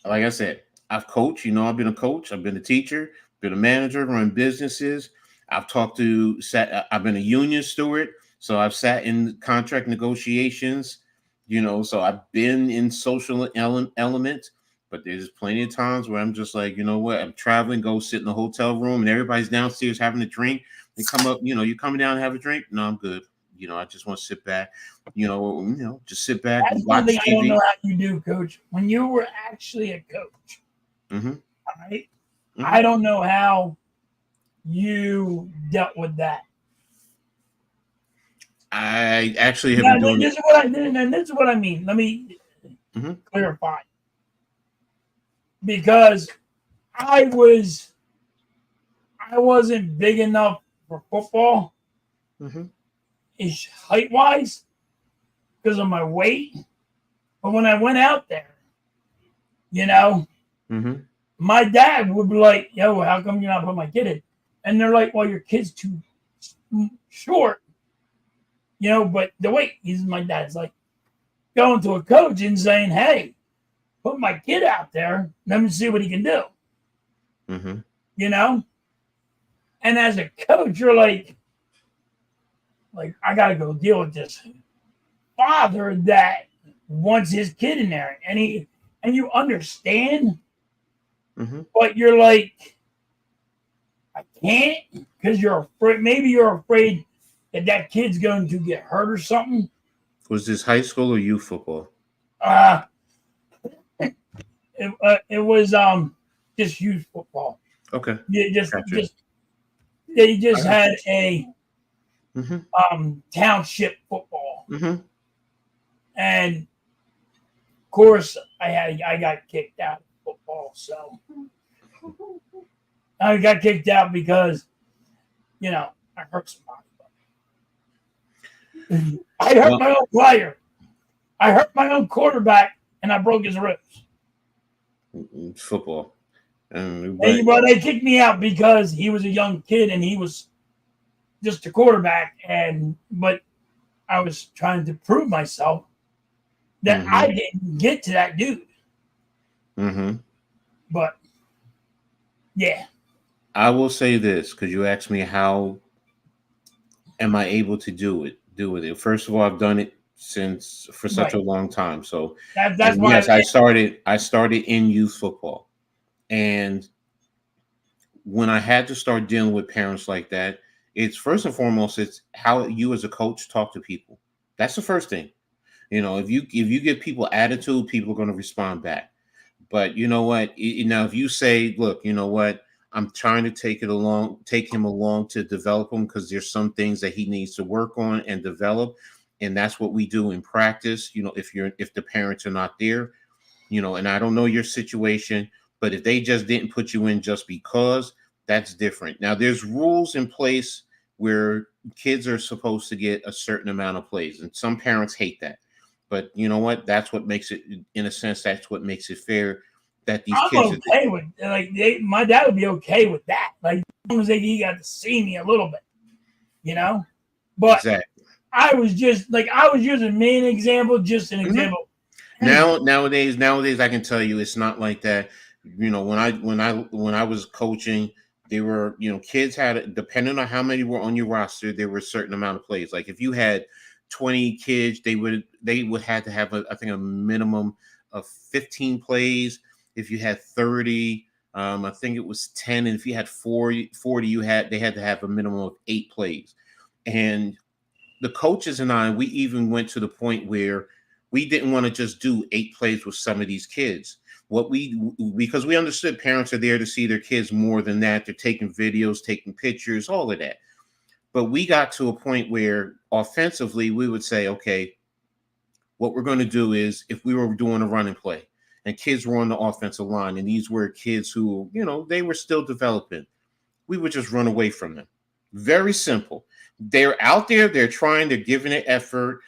like I said, I've coached. I've been a coach. I've been a teacher. Been a manager. Run businesses. I've been a union steward. So I've sat in contract negotiations. So I've been in social elements. But there's plenty of times where I'm just like, what? I'm traveling, go sit in the hotel room, and everybody's downstairs having a drink. They come up, you coming down and have a drink? No, I'm good. I just want to sit back. Just sit back and That's one watch thing I don't know TV. how you do, Coach. When you were actually a coach, Mm-hmm. all right? Mm-hmm. I don't know how you dealt with that. I actually have been doing this it. is what I mean. Let me Mm-hmm. clarify. Because I wasn't big enough for football, Mm-hmm. height wise, because of my weight. But when I went out there, Mm-hmm. my dad would be like, "Yo, how come you're not putting my kid in?" And they're like, "Well, your kid's too short." But the weight, my dad's like going to a coach and saying, "Hey, put my kid out there. Let me see what he can do." Mm-hmm. And as a coach, you're like I gotta go deal with this father that wants his kid in there, and you understand, Mm-hmm. but you're like, I can't, because you're afraid. Maybe you're afraid that kid's going to get hurt or something. Was this high school or youth football? It was just youth football. Okay. You Gotcha. they I just got had you. a Mm-hmm. township football, Mm-hmm. and of course I got kicked out of football. So I got kicked out because I hurt somebody. I hurt Well, my own player. I hurt my own quarterback, and I broke his ribs. it's football. But And well, they kicked me out because he was a young kid and he was just a quarterback. But I was trying to prove myself that mm-hmm. I didn't get to that dude. Mm-hmm. But yeah, I will say this because you asked me how am I able to do it. First of all, I've done it since for such a right. long time. So, That's and why. yes, I started in youth football. And when I had to start dealing with parents like that, it's first and foremost, it's how you as a coach talk to people. That's the first thing. If you give people attitude, people are going to respond back. But you know what? Now, if you say, "Look, you know what? I'm trying to take him along to develop him because there's some things that he needs to work on and develop," and that's what we do in practice. If the parents are not there, and I don't know your situation, but if they just didn't put you in just because, that's different. Now, there's rules in place where kids are supposed to get a certain amount of plays, and some parents hate that. But you know what? That's what makes it, in a sense, that's what makes it fair that these I'm kids are. okay with my dad would be okay with that. Like as long as he got to see me a little bit, you know. But Exactly. I was using me an example, just an Mhm. example. Hey, Nowadays, I can tell you it's not like that. When I was coaching, there were kids had, depending on how many were on your roster, there were a certain amount of plays. Like if you had 20 kids, they would have to have I think a minimum of 15 plays. If you had 30, I think it was 10, and if you had 40, they had to have a minimum of 8 plays. And the coaches and we even went to the point where we didn't want to just do 8 plays with some of these kids. Because we understood parents are there to see their kids more than that. They're taking videos, taking pictures, all of that. But we got to a point where offensively we would say, okay, what we're going to do is if we were doing a running play and kids were on the offensive line and these were kids who, they were still developing, we would just run away from them. Very simple. They're out there, they're trying, they're giving it effort.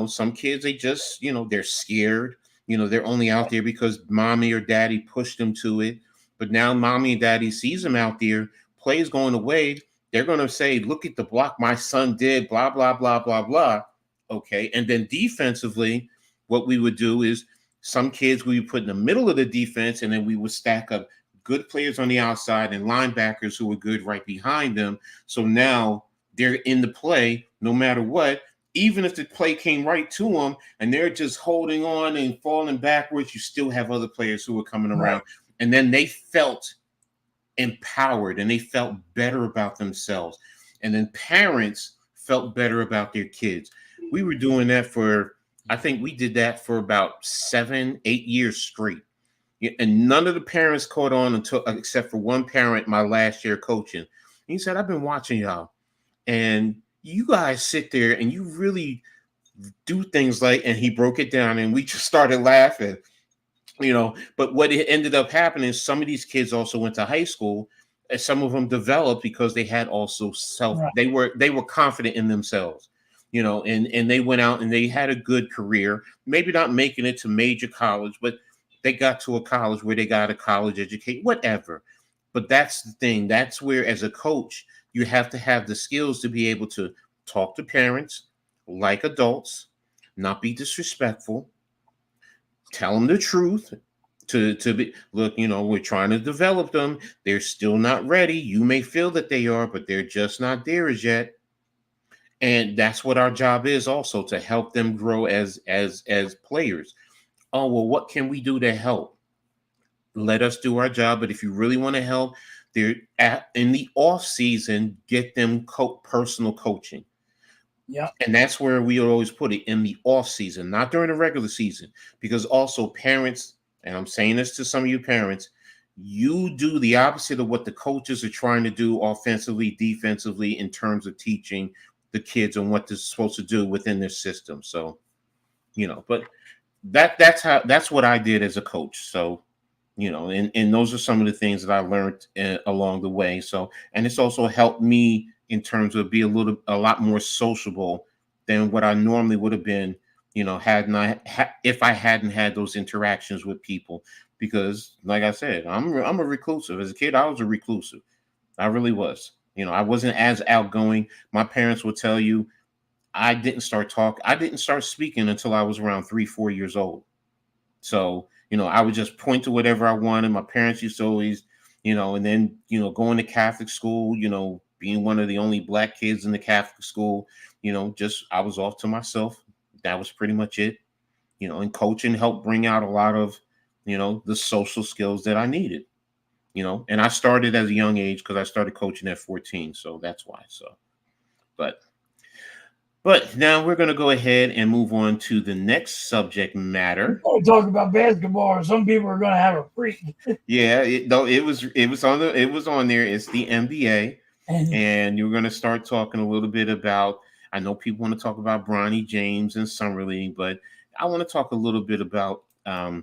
Some kids, they just, they're scared. They're only out there because mommy or daddy pushed them to it. But now mommy and daddy sees them out there, plays going away. They're going to say, look at the block my son did, blah, blah, blah, blah, blah. Okay. And then defensively, what we would do is some kids we would put in the middle of the defense, and then we would stack up good players on the outside and linebackers who were good right behind them. So now they're in the play no matter what. Even if the play came right to them and they're just holding on and falling backwards, you still have other players who are coming right. around. And then they felt empowered and they felt better about themselves. And then parents felt better about their kids. We were doing that I think we did that for about 7-8 years straight. Yeah, and none of the parents caught on until except for one parent my last year coaching. He said, I've been watching y'all and you guys sit there and you really do things like, and he broke it down and we just started laughing. But what it ended up happening is some of these kids also went to high school and some of them developed because they had also Right. they were confident in themselves. And they went out and they had a good career, maybe not making it to major college, but they got to a college where they got a college education, whatever. But that's the thing. That's where, as a coach, you have to have the skills to be able to talk to parents like adults, not be disrespectful, tell them the truth. To be, look, we're trying to develop them. They're still not ready. You may feel that they are, but they're just not there as yet. And that's what our job is also, to help them grow as players. Oh, well, what can we do to help? Let us do our job. But if you really want to help, in the off season, get them personal coaching. Yeah. And that's where we always put it, in the off season, not during the regular season, because also parents, and I'm saying this to some of you parents, you do the opposite of what the coaches are trying to do offensively, defensively, in terms of teaching the kids on what they're supposed to do within their system. So, but that's what I did as a coach. So, and those are some of the things that I learned along the way. So, and it's also helped me in terms of be a lot more sociable than what I normally would have been, if I hadn't had those interactions with people. Because, like I said, I'm a reclusive. As a kid, I was a reclusive. I really was. I wasn't as outgoing. My parents would tell you I didn't start speaking until I was around 3-4 years old. So, I would just point to whatever I wanted. My parents used to always, and then, going to Catholic school, being one of the only black kids in the Catholic school, just I was off to myself. That was pretty much it. And coaching helped bring out a lot of, the social skills that I needed, and I started at a young age because I started coaching at 14. So that's why. So, but now we're going to go ahead and move on to the next subject matter. We're talk about basketball. Some people are going to have a freak. Yeah, it was on there. It's the NBA, and you're going to start talking a little bit about. I know people want to talk about Bronny James and Summer League, but I want to talk a little bit about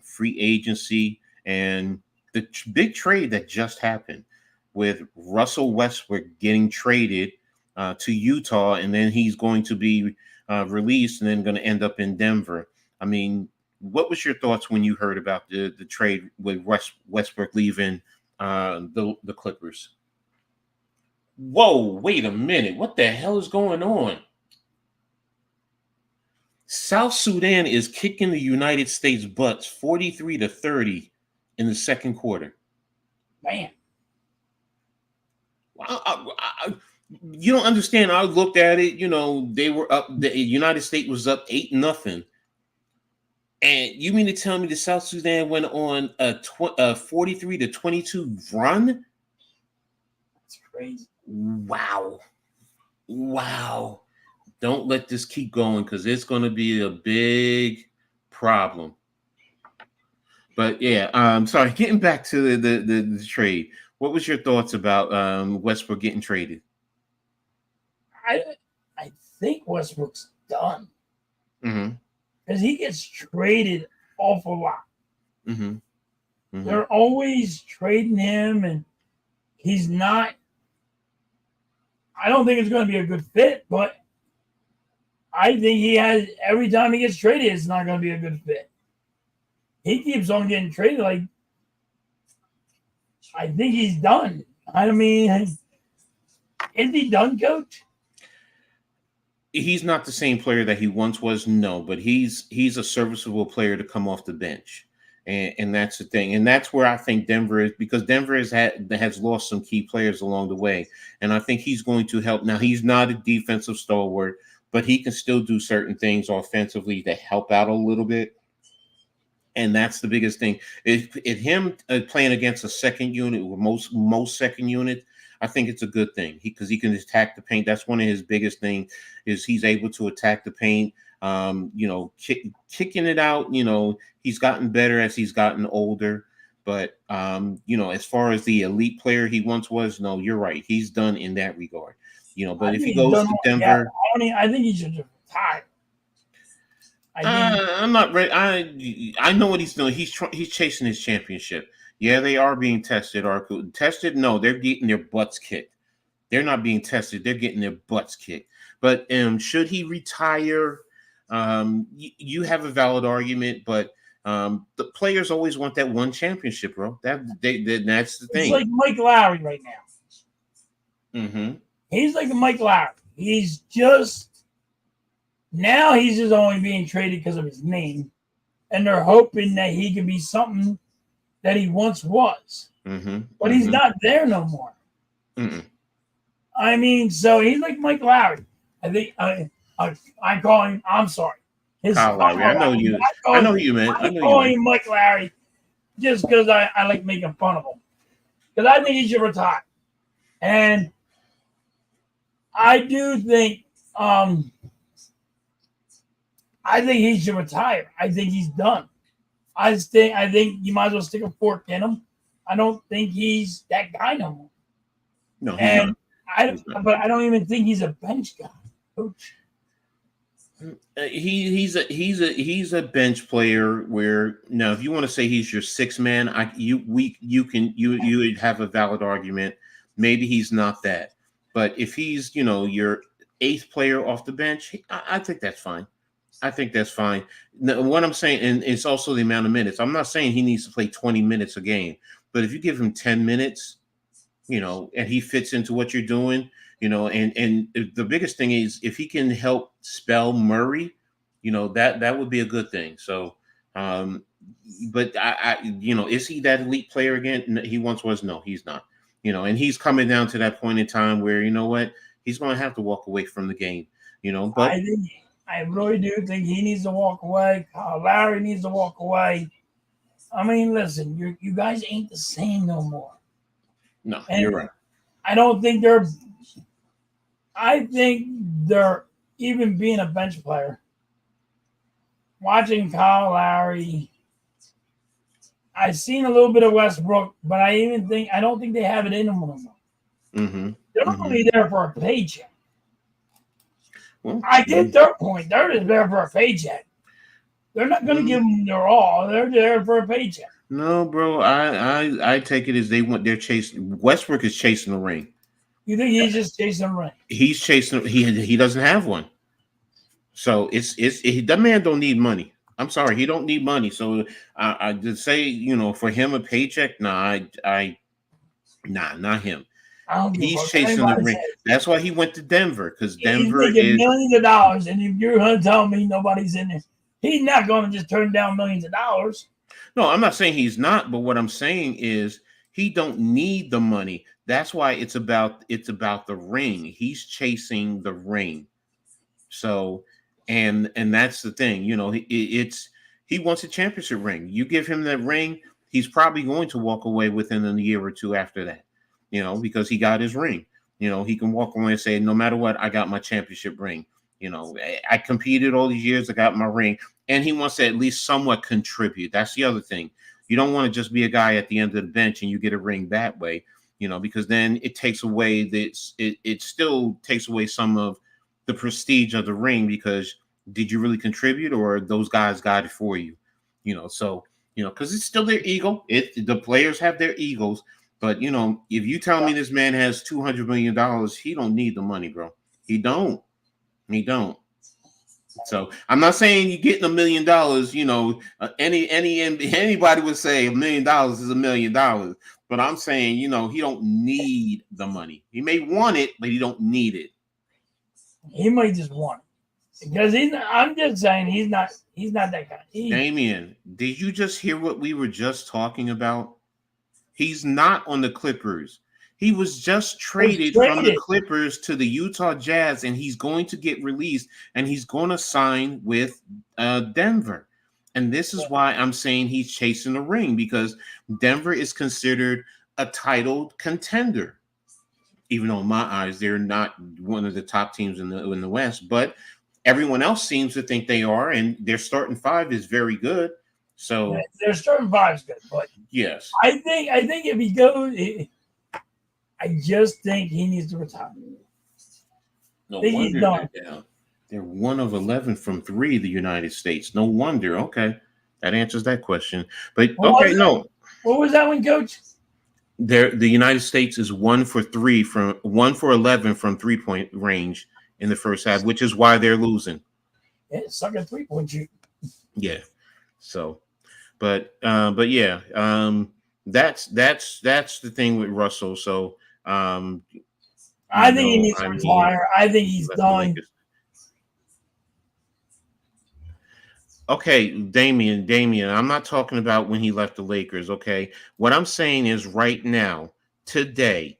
free agency and the big trade that just happened with Russell Westbrook getting traded to Utah, and then he's going to be released and then going to end up in Denver. I mean, what was your thoughts when you heard about the trade with Westbrook leaving the Clippers? Whoa, wait a minute. What the hell is going on? South Sudan is kicking the United States butts 43-30 in the second quarter. Man. You don't understand. I looked at it, they were up, the United States was up 8-0. And you mean to tell me the South Sudan went on a 43-22 run? That's crazy. Wow. Don't let this keep going, because it's going to be a big problem. But yeah, sorry, getting back to the trade. What was your thoughts about Westbrook getting traded? I think Westbrook's done. Mm-hmm. Because he gets traded awful lot. Mm-hmm. Mm-hmm. They're always trading him, and he's not. I don't think it's going to be a good fit, but I think every time he gets traded, it's not going to be a good fit. He keeps on getting traded. Like, I think he's done. I mean, is he done, Coach? He's not the same player that he once was, no, but he's a serviceable player to come off the bench. And that's the thing. And that's where I think Denver is, because Denver has lost some key players along the way. And I think he's going to help. Now, he's not a defensive stalwart, but he can still do certain things offensively to help out a little bit. And that's the biggest thing. If him playing against a second unit, or most second unit, I think it's a good thing, because he can attack the paint. That's one of his biggest things, is he's able to attack the paint. Kicking it out. He's gotten better as he's gotten older. But as far as the elite player he once was, no, you're right. He's done in that regard. But if he goes to Denver, I think he should just retire. I'm not ready. I know what he's doing. He's chasing his championship. Yeah, they are being tested. Tested? No, they're getting their butts kicked. They're not being tested. They're getting their butts kicked. But should he retire? You have a valid argument, but the players always want that one championship, bro. That's the thing. He's like Mike Lowry right now. Mm-hmm. He's like Mike Lowry. He's just only being traded because of his name, and they're hoping that he can be something that he once was. Mm-hmm. But he's not there no more. Mm-mm. I mean, so he's like Mike Lowry. I think I call him. I'm sorry, Kyle Lowry. I know you. I know you, man. I call him Mike Lowry just because I like making fun of him, because I think he should retire. And I do think I think he should retire. I think he's done. I think you might as well stick a fork in him. I don't think he's that guy no more. No, he's not. But I don't even think he's a bench guy, coach. He's a bench player where now if you want to say he's your sixth man, you would have a valid argument. Maybe he's not that, but if he's your eighth player off the bench, I think that's fine. I think that's fine. Now, what I'm saying, and it's also the amount of minutes. I'm not saying he needs to play 20 minutes a game, but if you give him 10 minutes, and he fits into what you're doing, and the biggest thing is if he can help spell Murray, that would be a good thing. So, but is he that elite player again? He once was. No, he's not. And he's coming down to that point in time where he's going to have to walk away from the game. But I really do think he needs to walk away. Larry needs to walk away. I mean, listen, you guys ain't the same no more. No, you're right. I think they're even being a bench player. Watching Kyle Lowry, I've seen a little bit of Westbrook, but I don't think they have it in them anymore. Mm-hmm. They're only there for a paycheck. Well, I get their point. They're just there for a paycheck. They're not going to give them their all. They're there for a paycheck. No, bro. I take it as they're chasing. Westbrook is chasing the ring. You think he's just chasing the ring? He's chasing. He doesn't have one. So that man don't need money. I'm sorry, he don't need money. So I just say for him a paycheck. Nah, not him. He's chasing the ring. That's why he went to Denver because Denver is millions of dollars. And if you're going to tell me nobody's in there, he's not going to just turn down millions of dollars. No, I'm not saying he's not. But what I'm saying is he don't need the money. That's why it's about the ring. He's chasing the ring. So, and that's the thing. He wants a championship ring. You give him that ring, he's probably going to walk away within a year or two after that. Because he got his ring. He can walk away and say, no matter what, I got my championship ring. I competed all these years, I got my ring. And he wants to at least somewhat contribute. That's the other thing. You don't want to just be a guy at the end of the bench and you get a ring that way, because then it takes away it still takes away some of the prestige of the ring because did you really contribute or those guys got it for you? So, because it's still their ego. The players have their egos. But, if you tell me this man has $200 million, he don't need the money, bro. He don't. So I'm not saying you're getting $1 million. Anybody would say $1 million is $1 million. But I'm saying, he don't need the money. He may want it, but he don't need it. He might just want it because I'm just saying he's not that guy. Damian, did you just hear what we were just talking about? He's not on the Clippers. He was just traded from the Clippers to the Utah Jazz, and he's going to get released, and he's going to sign with Denver. And this is why I'm saying he's chasing the ring, because Denver is considered a title contender. Even though in my eyes, they're not one of the top teams in the West, but everyone else seems to think they are, and their starting five is very good. So their starting five's good, but yes, I think if he goes, I just think he needs to retire. No wonder they're 1 of 11 from 3. The United States. No wonder. Okay, that answers that question. But what was that one, Coach? The United States is 1 for 11 from 3-point range in the first half, which is why they're losing. Yeah, suck a 3-point shoot. Yeah. So, but yeah, that's the thing with Russell. So, I think he needs to retire. I think he's done. Okay, Damian, I'm not talking about when he left the Lakers, okay? What I'm saying is right now, today,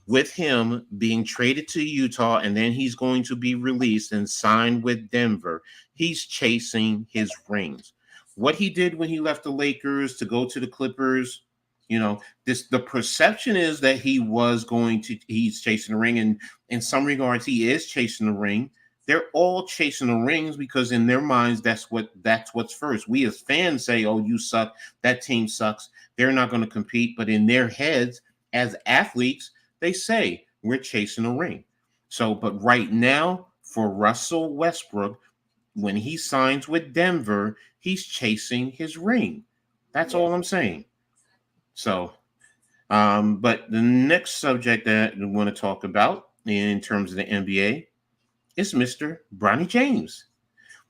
with him being traded to Utah and then he's going to be released and signed with Denver, he's chasing his rings. What he did when he left the Lakers to go to the Clippers, the perception is that he's chasing the ring, and in some regards, he is chasing the ring. they're all chasing the rings because in their minds that's what's first. We as fans say, "Oh, you suck. That team sucks. They're not going to compete." But in their heads, as athletes, they say we're chasing a ring. So, but right now for Russell Westbrook, when he signs with Denver, he's chasing his ring. That's all I'm saying. So, but the next subject that we want to talk about in terms of the NBA is Mr. Bronny James.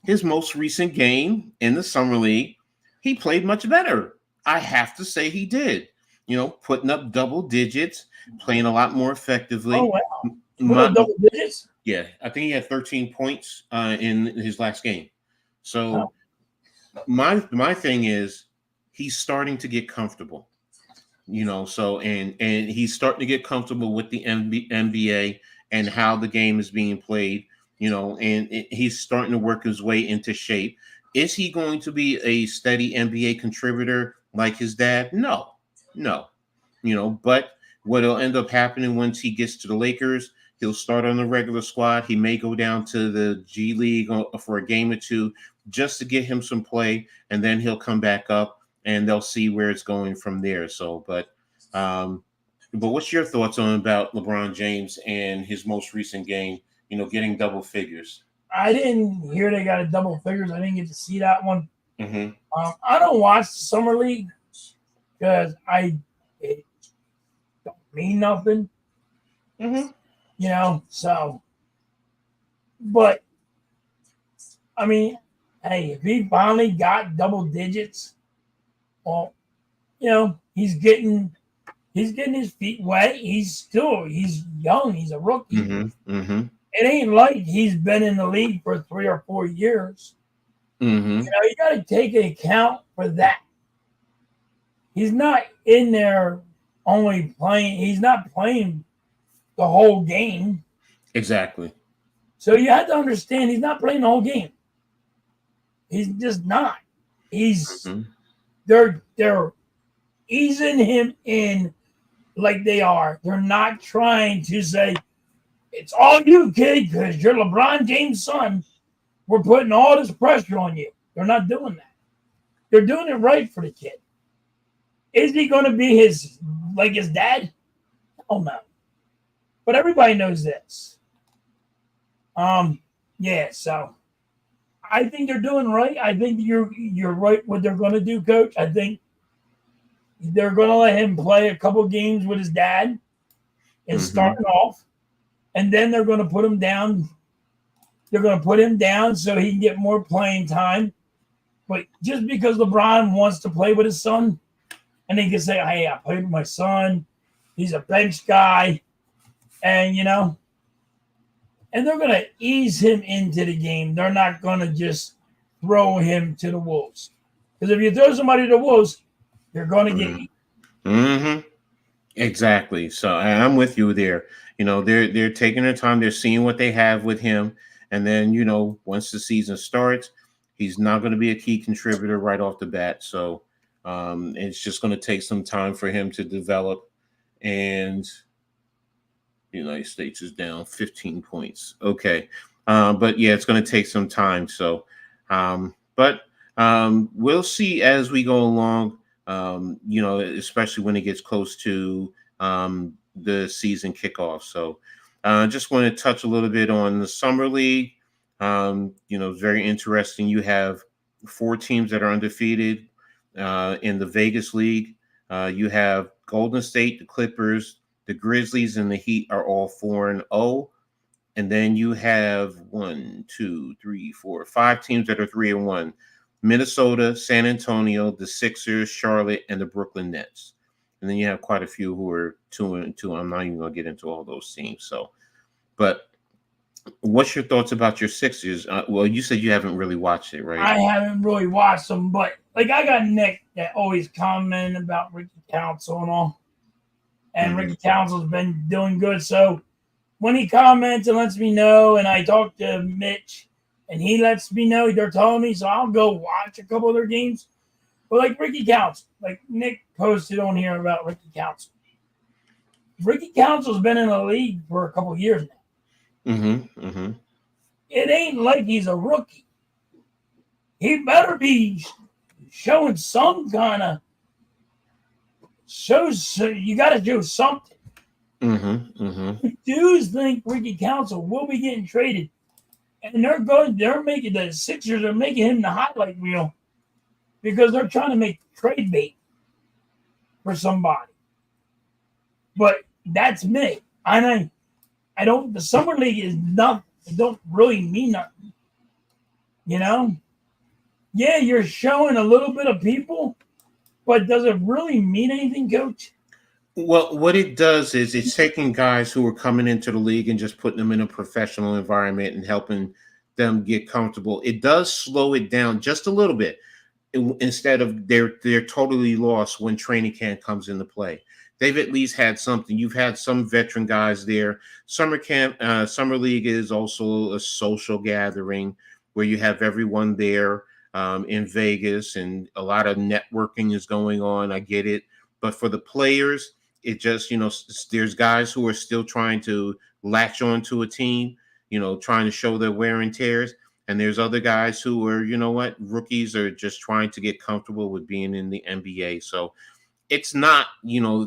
His most recent game in the Summer League, he played much better. I have to say he did. Putting up double digits, playing a lot more effectively. Oh, wow. Put up double digits? Yeah, I think he had 13 points in his last game. So my thing is he's starting to get comfortable. So and he's starting to get comfortable with the NBA and how the game is being played. And he's starting to work his way into shape. Is he going to be a steady NBA contributor like his dad? No. But what'll end up happening once he gets to the Lakers, he'll start on the regular squad. He may go down to the G League for a game or two just to get him some play, and then he'll come back up and they'll see where it's going from there. So, but what's your thoughts about LeBron James and his most recent game, getting double figures? I didn't hear they got a double figures. I didn't get to see that one. Mm-hmm. I don't watch the Summer League because it don't mean nothing. Mm-hmm. So, but I mean, hey, if he finally got double digits, well, he's getting his feet wet. He's young. He's a rookie. Mm-hmm. Mm-hmm. It ain't like he's been in the league for 3 or 4 years. Mm-hmm. You got to take an account for that. He's not in there only playing. He's not playing the whole game. Exactly. So you have to understand he's not playing the whole game. He's just not. They're easing him in like they are. They're not trying to say, it's all you, kid, because you're LeBron James' son. We're putting all this pressure on you. They're not doing that. They're doing it right for the kid. Is he going to be his dad? Oh, no. But everybody knows this. So I think they're doing right. I think you're right what they're going to do, Coach. I think they're going to let him play a couple games with his dad and starting off. And then they're going to put him down. They're going to put him down so he can get more playing time. But just because LeBron wants to play with his son, and he can say, hey, I played with my son. He's a bench guy. And, and they're going to ease him into the game. They're not going to just throw him to the Wolves. Because if you throw somebody to the Wolves, you're going to get eaten. Mm-hmm. Exactly. So I'm with you there. They're taking their time. They're seeing what they have with him. And then, once the season starts, he's not going to be a key contributor right off the bat. So it's just going to take some time for him to develop. And the United States is down 15 points. Okay. But yeah, it's going to take some time. So, but we'll see as we go along, especially when it gets close to the season kickoff. So I just want to touch a little bit on the Summer League. It's very interesting. You have 4 teams that are undefeated in the Vegas League. You have Golden State, the Clippers, the Grizzlies, and the Heat are all 4-0. And then you have 5 teams that are 3-1. Minnesota, San Antonio, the Sixers, Charlotte, and the Brooklyn Nets. And then you have quite a few who are 2-2. I'm not even going to get into all those teams. So, but what's your thoughts about your Sixers? Well, you said you haven't really watched it, right? I haven't really watched them, but I got Nick that always commenting about Ricky Council and all. And Ricky Council's been doing good. So when he comments and lets me know, and I talk to Mitch, and he lets me know, they're telling me, so I'll go watch a couple of their games. But Ricky Council, Nick posted on here about Ricky Council. Ricky Council's been in the league for a couple of years now. it ain't like he's a rookie. He better be showing some kind of shows. You got to do something. I do think Ricky Council will be getting traded, and they're making the Sixers are making him the highlight reel because they're trying to make trade bait for somebody. But that's me. I don't. The summer league is not. It don't really mean nothing. Yeah, you're showing a little bit of people, but does it really mean anything, Coach? Well, what it does is it's taking guys who are coming into the league and just putting them in a professional environment and helping them get comfortable. It does slow it down just a little bit. Instead of they're totally lost when training camp comes into play. They've at least had something. You've had some veteran guys there. Summer league is also a social gathering where you have everyone there in Vegas, and a lot of networking is going on. I get it, but for the players, it just there's guys who are still trying to latch on to a team, trying to show their wear and tears. And there's other guys who are, rookies are just trying to get comfortable with being in the NBA. So it's not,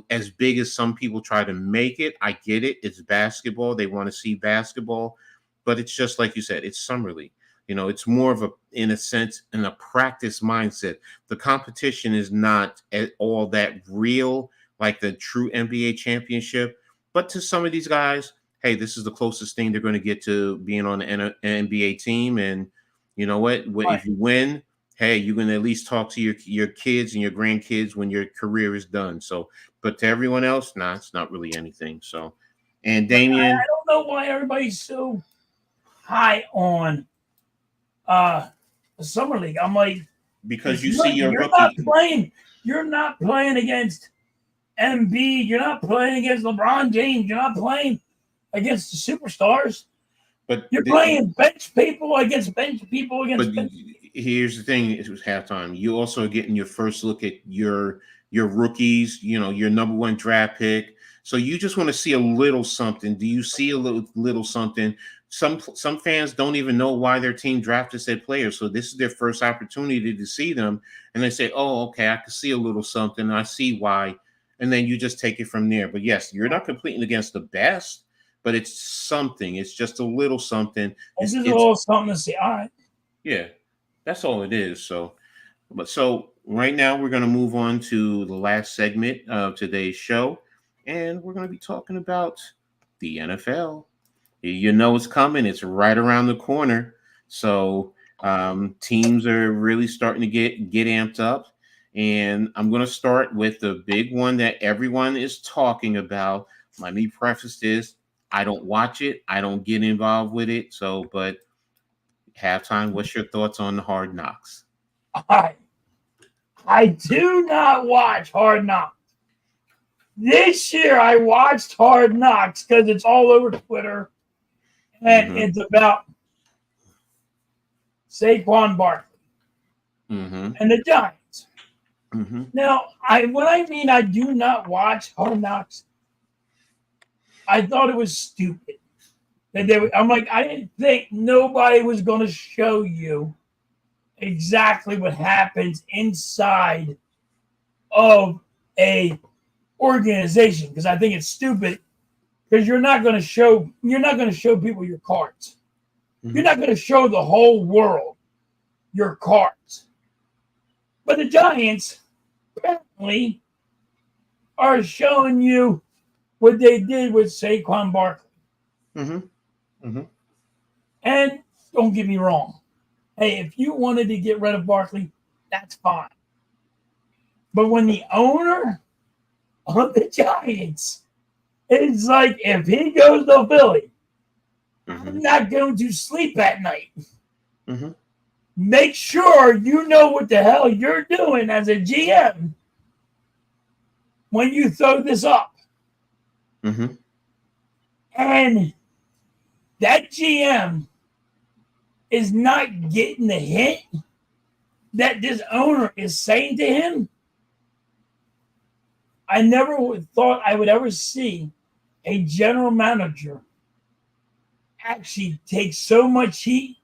as big as some people try to make it. I get it. It's basketball. They want to see basketball. But it's just like you said, it's summer league. It's more of in a practice mindset. The competition is not at all that real, like the true NBA championship. But to some of these guys, hey, this is the closest thing they're going to get to being on an NBA team. And you know what? Right. If you win, hey, you can at least talk to your kids and your grandkids when your career is done. So, but to everyone else, nah, it's not really anything. So, and Damian, I don't know why everybody's so high on the summer league. I'm like, because you see your you're rookie. not playing. You're not playing against Embiid. You're not playing against LeBron James. You're not playing against the superstars. But you're playing bench people against bench people against bench people. Here's the thing: it was halftime. You also are getting your first look at your rookies. Your number one draft pick. So you just want to see a little something. Do you see a little something? Some fans don't even know why their team drafted said players. So this is their first opportunity to see them, and they say, "Oh, okay, I can see a little something. I see why." And then you just take it from there. But yes, you're not competing against the best, but it's something. It's just a little something. It's just a little something to see. All right. Yeah, that's all it is. So right now we're going to move on to the last segment of today's show, and we're going to be talking about the NFL. It's coming. It's right around the corner. So teams are really starting to get amped up. And I'm going to start with the big one that everyone is talking about. Let me preface this. I don't watch it. I don't get involved with it. So, but halftime, what's your thoughts on the Hard Knocks? I do not watch Hard Knocks. This year I watched Hard Knocks because it's all over Twitter. And it's about Saquon Barkley and the Giants. Now, when I mean I do not watch Hard Knocks, I thought it was stupid. I'm like, I didn't think nobody was going to show you exactly what happens inside of a organization, because I think it's stupid. Because you're not going to show people your cards. You're not going to show the whole world your cards. But the Giants apparently are showing you what they did with Saquon Barkley. And don't get me wrong. Hey, if you wanted to get rid of Barkley, that's fine. But when the owner of the Giants, it's like, if he goes to Philly, I'm not going to sleep at night. Make sure you know what the hell you're doing as a GM when you throw this up. And that GM is not getting the hint that this owner is saying to him. I never thought I would ever see a general manager actually takes so much heat,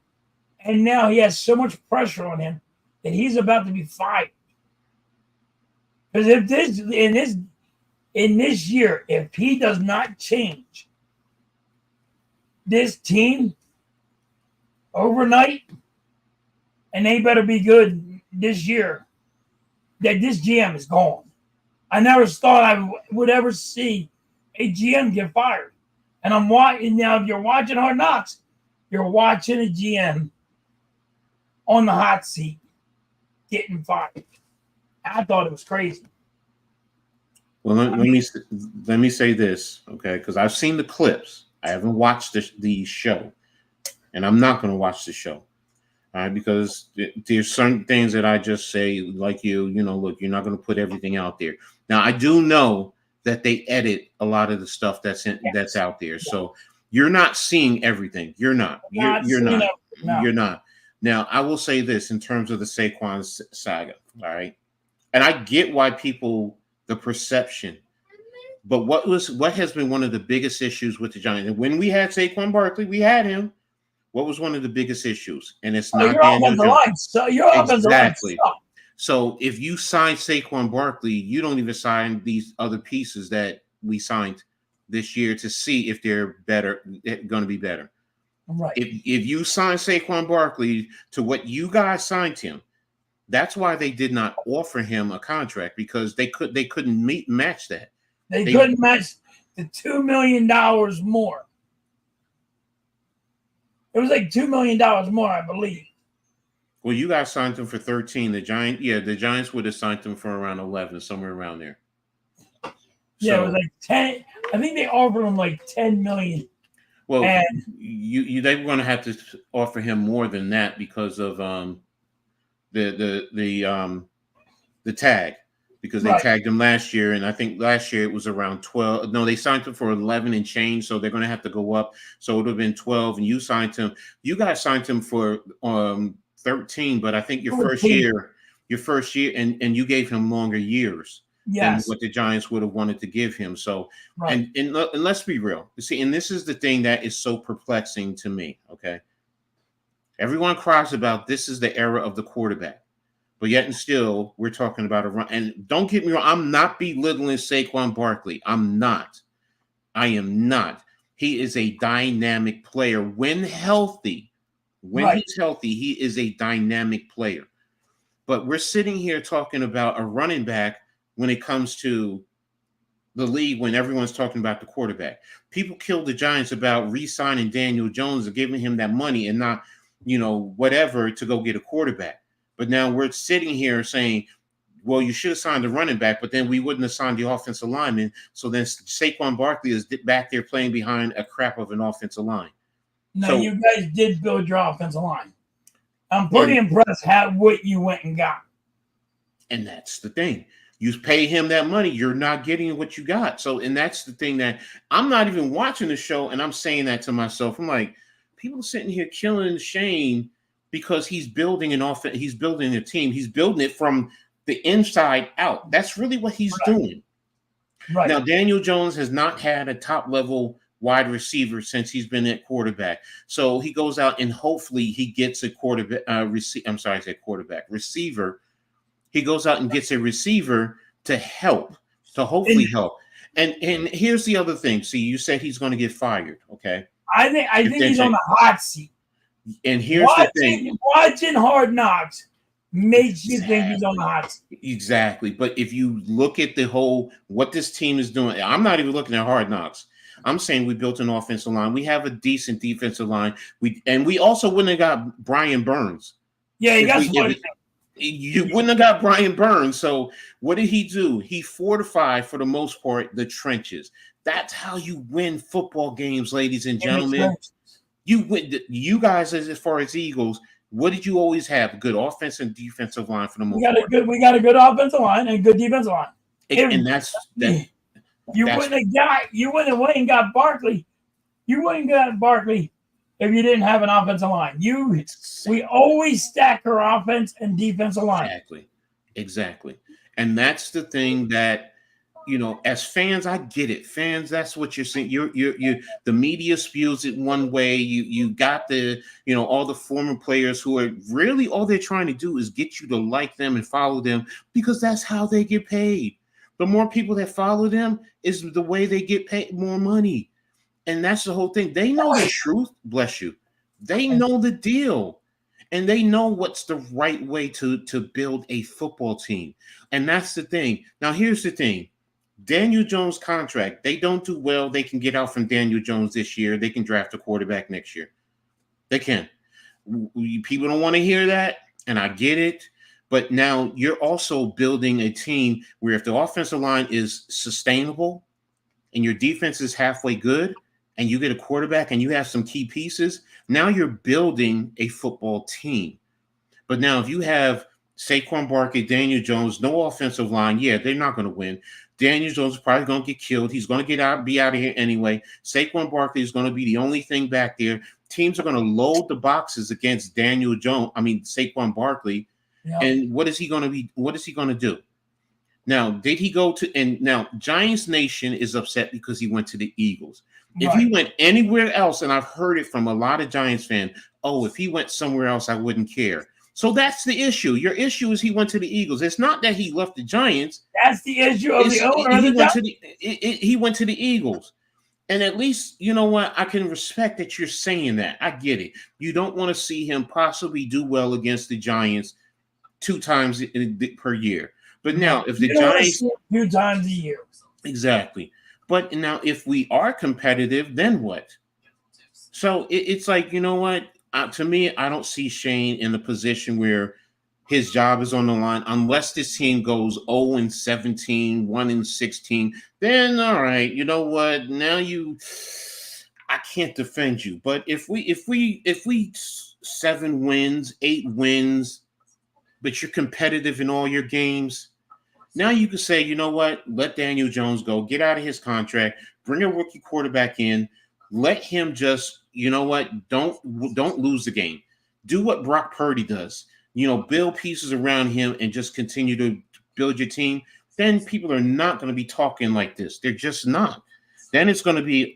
and now he has so much pressure on him that he's about to be fired. Because if this in this year, if he does not change this team overnight, and they better be good this year, that this GM is gone. I never thought I would ever see a GM get fired. And I'm watching now. If you're watching Hard Knocks, you're watching a GM on the hot seat getting fired. I thought it was crazy. Well, let me say this, okay? Because I've seen the clips. I haven't watched the show, and I'm not going to watch the show, all right? Because there's certain things that I just say, like look, you're not going to put everything out there. Now, I do know that they edit a lot of the stuff that's out there, so you're not seeing everything. You're not. You're not. No. You're not. Now, I will say this in terms of the Saquon saga, all right? And I get why the perception, but what has been one of the biggest issues with the Giants? And when we had Saquon Barkley, we had him. What was one of the biggest issues? And it's not Daniel Jones. Exactly. So if you sign Saquon Barkley, you don't even sign these other pieces that we signed this year to see if they're going to be better. Right. If you sign Saquon Barkley to what you guys signed him, that's why they did not offer him a contract, because they couldn't match that. They couldn't match the $2 million more. It was like $2 million more, I believe. Well, you guys signed him for 13. The Giants would have signed him for around 11, somewhere around there. Yeah, it was like 10. I think they offered him like $10 million. Well, they were going to have to offer him more than that because of the tag, because they tagged him last year, and I think last year it was around 12. No, they signed him for 11 and change, so they're going to have to go up. So it would have been 12, and you guys signed him for 13, but I think your first year, and you gave him longer years than what the Giants would have wanted to give him. So, and let's be real. You see, and this is the thing that is so perplexing to me. Okay, everyone cries about this is the era of the quarterback, but yet and still we're talking about a run. And don't get me wrong, I'm not belittling Saquon Barkley. I'm not. I am not. He is a dynamic player when healthy. When he's healthy, he is a dynamic player. But we're sitting here talking about a running back when it comes to the league, when everyone's talking about the quarterback. People killed the Giants about re-signing Daniel Jones and giving him that money and not, whatever to go get a quarterback. But now we're sitting here saying, well, you should have signed a running back, but then we wouldn't have signed the offensive lineman. So then Saquon Barkley is back there playing behind a crap of an offensive line. No, you guys did build your offensive line. I'm pretty impressed what you went and got. And that's the thing. You pay him that money, you're not getting what you got. So, and that's the thing that I'm not even watching the show, and I'm saying that to myself. I'm like, people sitting here killing Shane because he's building an offense. He's building a team. He's building it from the inside out. That's really what he's doing. Right. Now, Daniel Jones has not had a top-level wide receiver since he's been at quarterback. So he goes out and hopefully he gets a receiver. He goes out and gets a receiver to hopefully help. And here's the other thing. See, you said he's going to get fired. Okay. I think he's on the hot seat. And here's the thing. Watching Hard Knocks makes you think he's on the hot seat. Exactly. But if you look at what this team is doing, I'm not even looking at Hard Knocks. I'm saying we built an offensive line. We have a decent defensive line. We also wouldn't have got Brian Burns. Yeah, you wouldn't have got Brian Burns. So what did he do? He fortified, for the most part, the trenches. That's how you win football games, ladies and gentlemen. You guys, as far as Eagles, what did you always have? A good offense and defensive line for the most part. We got a good offensive line and a good defensive line. And that's that. You wouldn't have went and got Barkley. You wouldn't have got Barkley if you didn't have an offensive line. We always stack our offense and defensive line. Exactly. And that's the thing that, as fans, I get it. Fans, that's what you're saying. You're the media spews it one way. You got the, all the former players who are really, all they're trying to do is get you to like them and follow them because that's how they get paid. The more people that follow them is the way they get paid more money. And that's the whole thing. They know the truth. Bless you. They know the deal. And they know what's the right way to build a football team. And that's the thing. Now, here's the thing. Daniel Jones' contract, they don't do well. They can get out from Daniel Jones this year. They can draft a quarterback next year. They can. People don't want to hear that, and I get it. But now you're also building a team where if the offensive line is sustainable and your defense is halfway good and you get a quarterback and you have some key pieces, now you're building a football team. But now if you have Saquon Barkley, Daniel Jones, no offensive line, yeah, they're not going to win. Daniel Jones is probably going to get killed. He's going to be out of here anyway. Saquon Barkley is going to be the only thing back there. Teams are going to load the boxes against Saquon Barkley. Yeah. And what is he going to do? Now, did he go to, and now Giants Nation is upset because he went to the Eagles. If he went anywhere else, and I've heard it from a lot of Giants fans, if he went somewhere else, I wouldn't care. So that's the issue. Your issue is he went to the Eagles. It's not that he left the Giants. That's the issue of the owner. He went to the Eagles. And at least, you know what? I can respect that you're saying that. I get it. You don't want to see him possibly do well against the Giants 2 times per year. But now, if the Giants 2 times a year, exactly. But now, if we are competitive, then what? So it's like, you know what? To me, I don't see Shane in the position where his job is on the line unless this team goes 0-17, 1-16. Then all right, you know what? Now I can't defend you. But if we 7 wins, 8 wins, but you're competitive in all your games, now you can say, you know what? Let Daniel Jones go. Get out of his contract. Bring a rookie quarterback in. Let him just, you know what? Don't lose the game. Do what Brock Purdy does. Build pieces around him and just continue to build your team. Then people are not going to be talking like this. They're just not. Then it's going to be,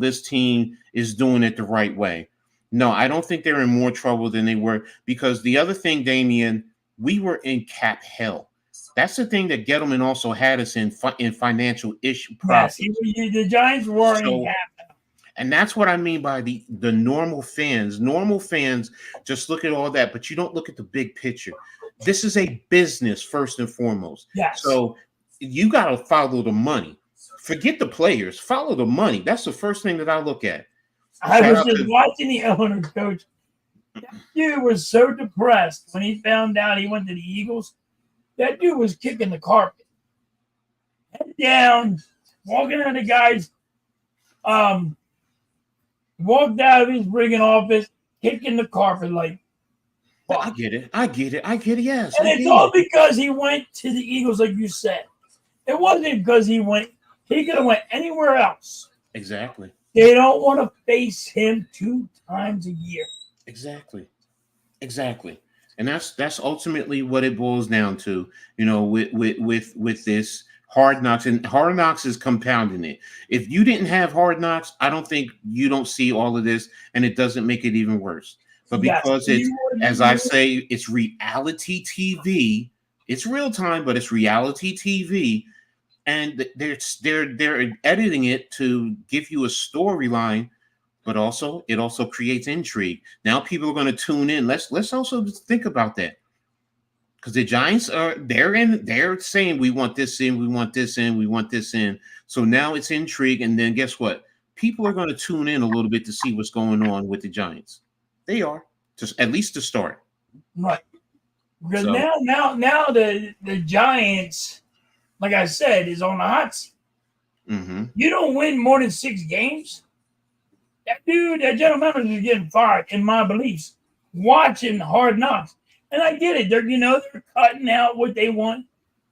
this team is doing it the right way. No, I don't think they're in more trouble than they were, because the other thing, Damian, we were in cap hell. That's the thing that Gettleman also had us in financial issue problems. Yes, the Giants were in cap hell. And that's what I mean by the normal fans. Normal fans just look at all that, but you don't look at the big picture. This is a business first and foremost. Yes. So you got to follow the money. Forget the players. Follow the money. That's the first thing that I look at. I was just watching the owner, Coach. That dude was so depressed when he found out he went to the Eagles. That dude was kicking the carpet. Head down, walking out of the guy's walked out of his friggin' office, kicking the carpet like. Well, I get it. Yes. And it's all because he went to the Eagles, like you said. It wasn't because he could have went anywhere else. With They don't want to face him 2 times a year. Exactly. And that's ultimately what it boils down to, with this Hard Knocks, and Hard Knocks is compounding it. If you didn't have Hard Knocks, I don't think you don't see all of this, and it doesn't make it even worse. But because I say, it's reality TV, it's real time, but it's reality TV, and they're editing it to give you a storyline, but it also creates intrigue. Now people are going to tune in. Let's also think about that. Because the Giants they're saying we want this in, we want this in, we want this in. So now it's intrigue, and then guess what? People are going to tune in a little bit to see what's going on with the Giants. They are, just at least to start. Right. Because now the Giants, like I said, is on the hot seat. Mm-hmm. You don't win more than 6 games, that general manager is getting fired, in my beliefs, watching Hard Knocks. And I get it. They're cutting out what they want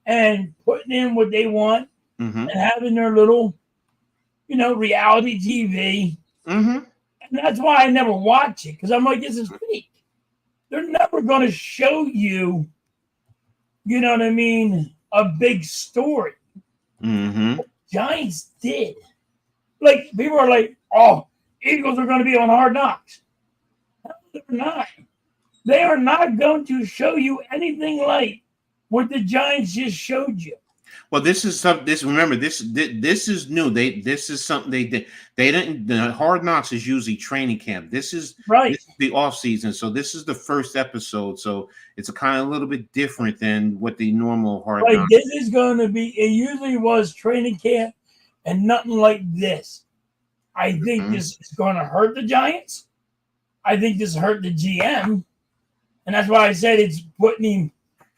and putting in what they want, mm-hmm. and having their little, reality TV. Mm-hmm. And that's why I never watch it, because I'm like, this is fake. They're never going to show you, a big story. Mm-hmm. Giants did. Like, people are like, oh, Eagles are going to be on Hard Knocks. No, they're not. They are not going to show you anything like what the Giants just showed you. Well, this is something. Remember, this is new. This is something they did. They didn't. The Hard Knocks is usually training camp. This is Right. the off season. So this is the first episode. So it's a kind of a little bit different than what the normal Hard Like, Knocks. this is going to be, it usually was training camp and nothing like this. I think this is going to hurt the Giants. I think this hurt the GM. And that's why I said it's putting him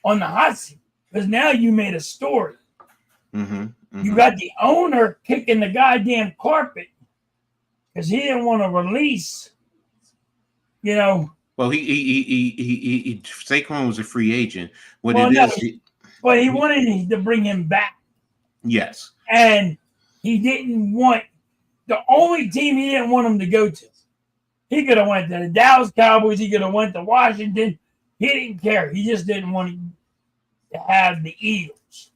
on the hot seat. Because now you made a story. Mm-hmm. Mm-hmm. You got the owner kicking the goddamn carpet because he didn't want to release, you know. Well, he Saquon was a free agent. What Well, it no, is, but he wanted to bring him back. yes. And he didn't want, the only team he didn't want him to go to. He could have went to the Dallas Cowboys. He could have went to Washington. He didn't care. He just didn't want to have the Eagles.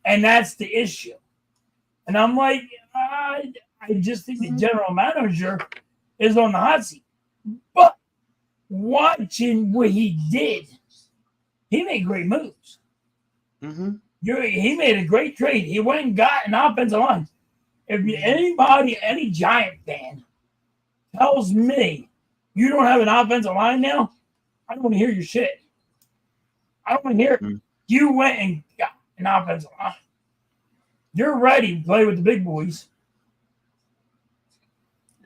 And that's the issue. And I'm like, I just think the general manager is on the hot seat. But watching what he did, he made great moves. Mm-hmm. He made a great trade. He went and got an offensive line. If anybody, any Giant fan tells me you don't have an offensive line now, I don't want to hear your shit. I don't want to hear it. You went and got an offensive line. You're ready to play with the big boys.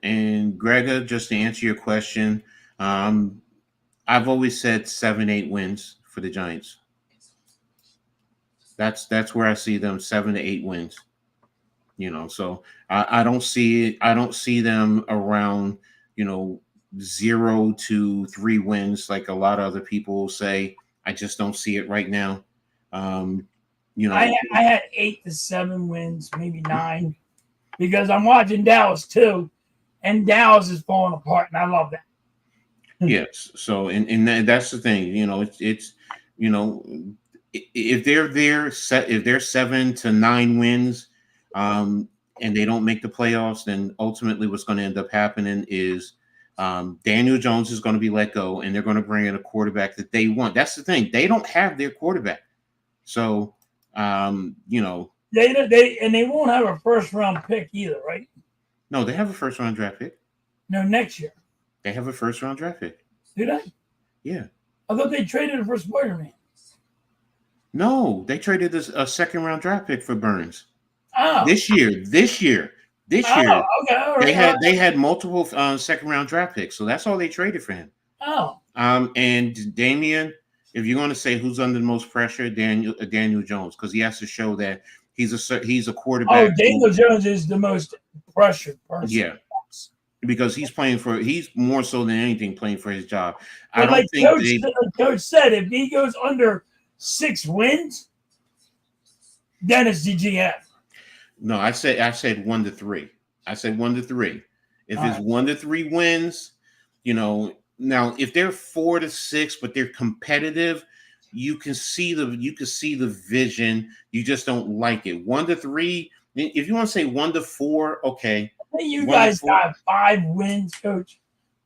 And Grega, just to answer your question, I've always said 7-8 wins for the Giants. That's where I see them, 7 to 8 wins. You know, so I don't see them around, 0 to 3 wins like a lot of other people will say. I just don't see it right now. I had 8 to 7 wins, maybe 9, because I'm watching Dallas too, and Dallas is falling apart, and I love that. Yes. So, and that's the thing. It's if they're 7 to 9 wins, and they don't make the playoffs, then ultimately what's going to end up happening is Daniel Jones is going to be let go, and they're going to bring in a quarterback that they want. That's the thing. They don't have their quarterback. So, they won't have a first round pick either, right? No, they have a first round draft pick. No, next year. They have a first round draft pick. Do they? Yeah. I thought they traded it for Spider-Man. No, they traded a second round draft pick for Burns. Oh. This year. Okay, all right, they had multiple second round draft picks, so that's all they traded for him. Oh. And Damian, if you're going to say who's under the most pressure, Daniel Jones, because he has to show that he's a quarterback. Oh, Daniel Jones is the most pressured person. Yeah, because he's more so than anything playing for his job. But I don't think Coach said if he goes under 6 wins, then it's the GM. No, I said 1 to 3. I said 1 to 3. If it's 1 to 3 wins, now if they're 4 to 6, but they're competitive, you can see the vision. You just don't like it. 1 to 3. If you want to say 1 to 4, okay. You guys got 5 wins, Coach.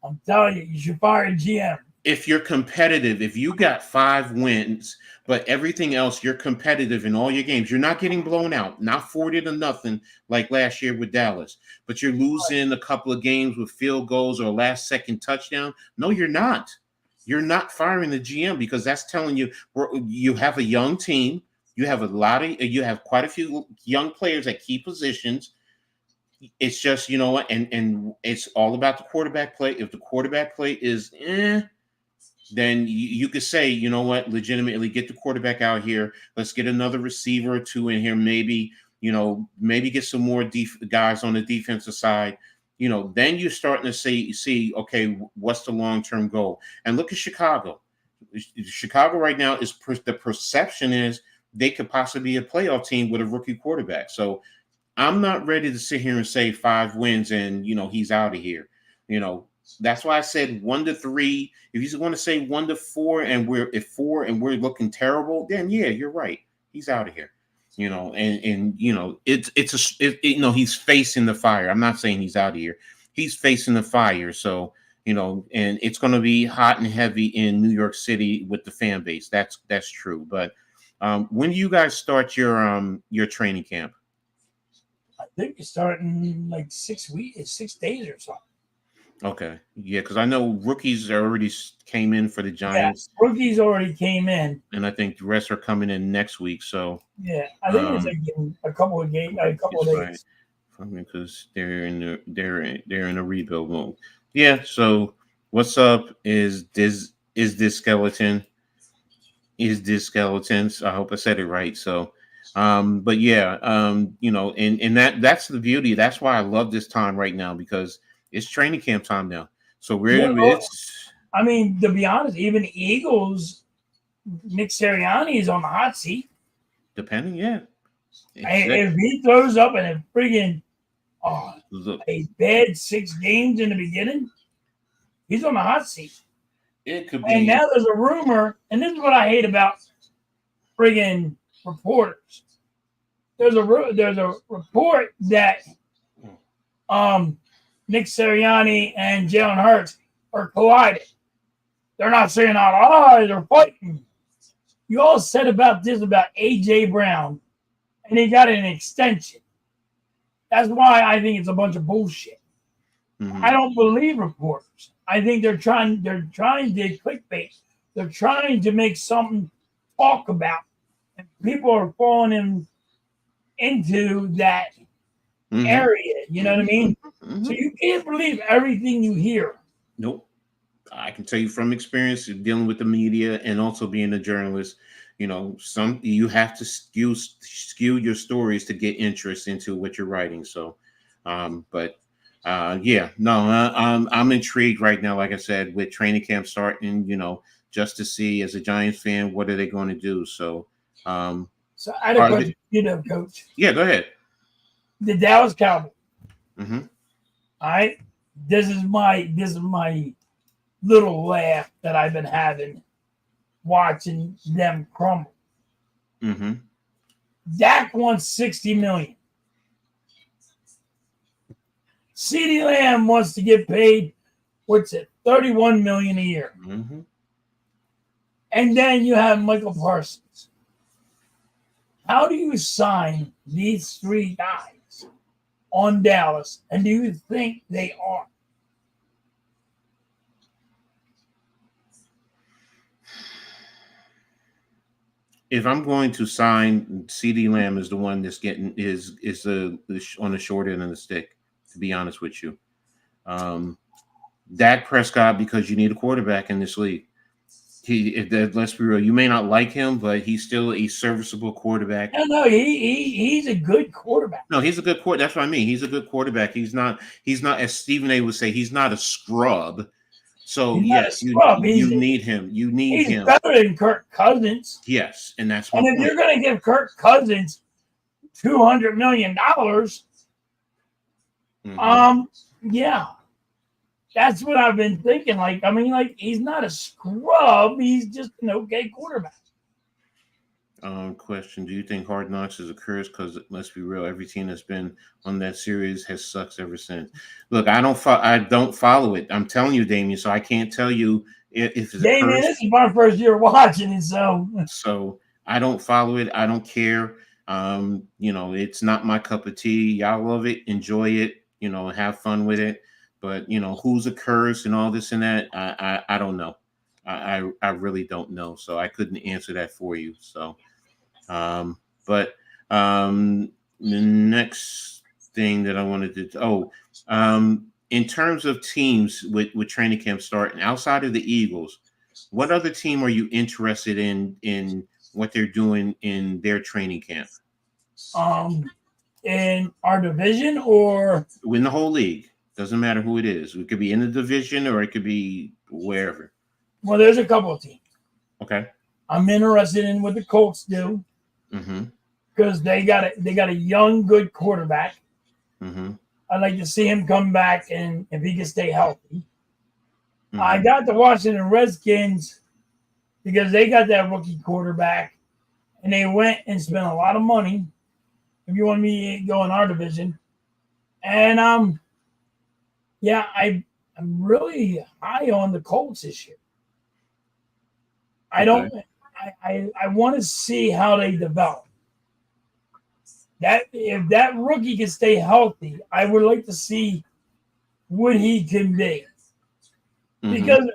I'm telling you, you should fire a GM. If you're competitive, if you got 5 wins, but everything else, you're competitive in all your games. You're not getting blown out, not 40 to nothing like last year with Dallas, but you're losing a couple of games with field goals or a last second touchdown. No, you're not. You're not firing the GM because that's telling you you have a young team. You have quite a few young players at key positions. It's just, and it's all about the quarterback play. If the quarterback play is then you could say, you know what, legitimately get the quarterback out here. Let's get another receiver or 2 in here. Maybe get some more guys on the defensive side. Then you're starting to see, okay, what's the long-term goal? And look at Chicago. Chicago right now the perception is they could possibly be a playoff team with a rookie quarterback. So I'm not ready to sit here and say 5 wins and, he's out of here. That's why I said 1 to 3. If you want to say 1 to 4 and we're looking terrible, then yeah, you're right. He's out of here. he's facing the fire. I'm not saying he's out of here. He's facing the fire. So, and it's going to be hot and heavy in New York City with the fan base. That's true. But when do you guys start your training camp? I think it's starting like 6 weeks, 6 days or something. Okay, yeah, because I know rookies already came in for the Giants. Yeah, rookies already came in, and I think the rest are coming in next week. So yeah, I think it's like a couple of days. Right. I mean, because they're in a rebuild mode. Yeah. So what's up? Is this skeleton? Is this skeletons? I hope I said it right. So, but yeah, and that's the beauty. That's why I love this time right now, because it's training camp time now. So I mean, to be honest, even the Eagles, Nick Sirianni is on the hot seat. Depending, yeah. If he throws up in a friggin' a bad 6 games in the beginning, he's on the hot seat. It could be. And now there's a rumor, and this is what I hate about friggin' reporters. There's a report that Nick Sirianni and Jalen Hurts are colliding. They're not saying out loud, they're fighting. You all said about this about A.J. Brown, and he got an extension. That's why I think it's a bunch of bullshit. Mm-hmm. I don't believe reporters. I think they're trying to clickbait. They're trying to make something to talk about, and people are falling into that area. You know what I mean? Mm-hmm. So you can't believe everything you hear. Nope. I can tell you from experience dealing with the media and also being a journalist, you have to skew your stories to get interest into what you're writing. So, I'm intrigued right now, like I said, with training camp starting, just to see, as a Giants fan, what are they going to do? So, so I had a question, Coach. Yeah, go ahead. The Dallas Cowboys. Mm-hmm. All right. This is my little laugh that I've been having watching them crumble. Mm-hmm. Dak wants $60 million. CeeDee Lamb wants to get paid, $31 million a year. Mm-hmm. And then you have Michael Parsons. How do you sign these 3 guys on Dallas? And do you think they are? If I'm going to sign, CeeDee Lamb is the one that's getting is on the short end of the stick, to be honest with you. Dak Prescott, because you need a quarterback in this league. Let's be real, you may not like him, but he's still a serviceable quarterback. No, he's a good quarterback. No, he's a good quarterback. That's what I mean. He's a good quarterback. He's not, as Stephen A would say, he's not a scrub. So yes, you need him. You need him. He's better than Kirk Cousins. Yes, and that's my point. And if you're going to give Kirk Cousins $200 million, yeah, that's what I've been thinking. He's not a scrub. He's just an okay quarterback. Question: do you think Hard Knocks is a curse? Because let's be real, every team that's been on that series has sucked ever since. Look, I don't follow it. I'm telling you, Damien, so I can't tell you if it's Damien, a curse. This is my first year watching it, so I don't follow it. I don't care. It's not my cup of tea. Y'all love it, enjoy it, have fun with it. But who's a curse and all this and that, I don't know. I really don't know. So I couldn't answer that for you. So. But the next thing that I wanted to in terms of teams with training camp starting outside of the Eagles, what other team are you interested in what they're doing in their training camp? In our division or in the whole league? Doesn't matter who it is. It could be in the division or it could be wherever. Well, there's a couple of teams. Okay. I'm interested in what the Colts do. Mm-hmm. Because they got a young, good quarterback. Mm-hmm. I'd like to see him come back, and if he can stay healthy. Mm-hmm. I got the Washington Redskins because they got that rookie quarterback, and they went and spent a lot of money. If you want me to go in our division, and yeah, I'm really high on the Colts this year. I don't. I want to see how they develop. That if that rookie can stay healthy, I would like to see what he can be. Because,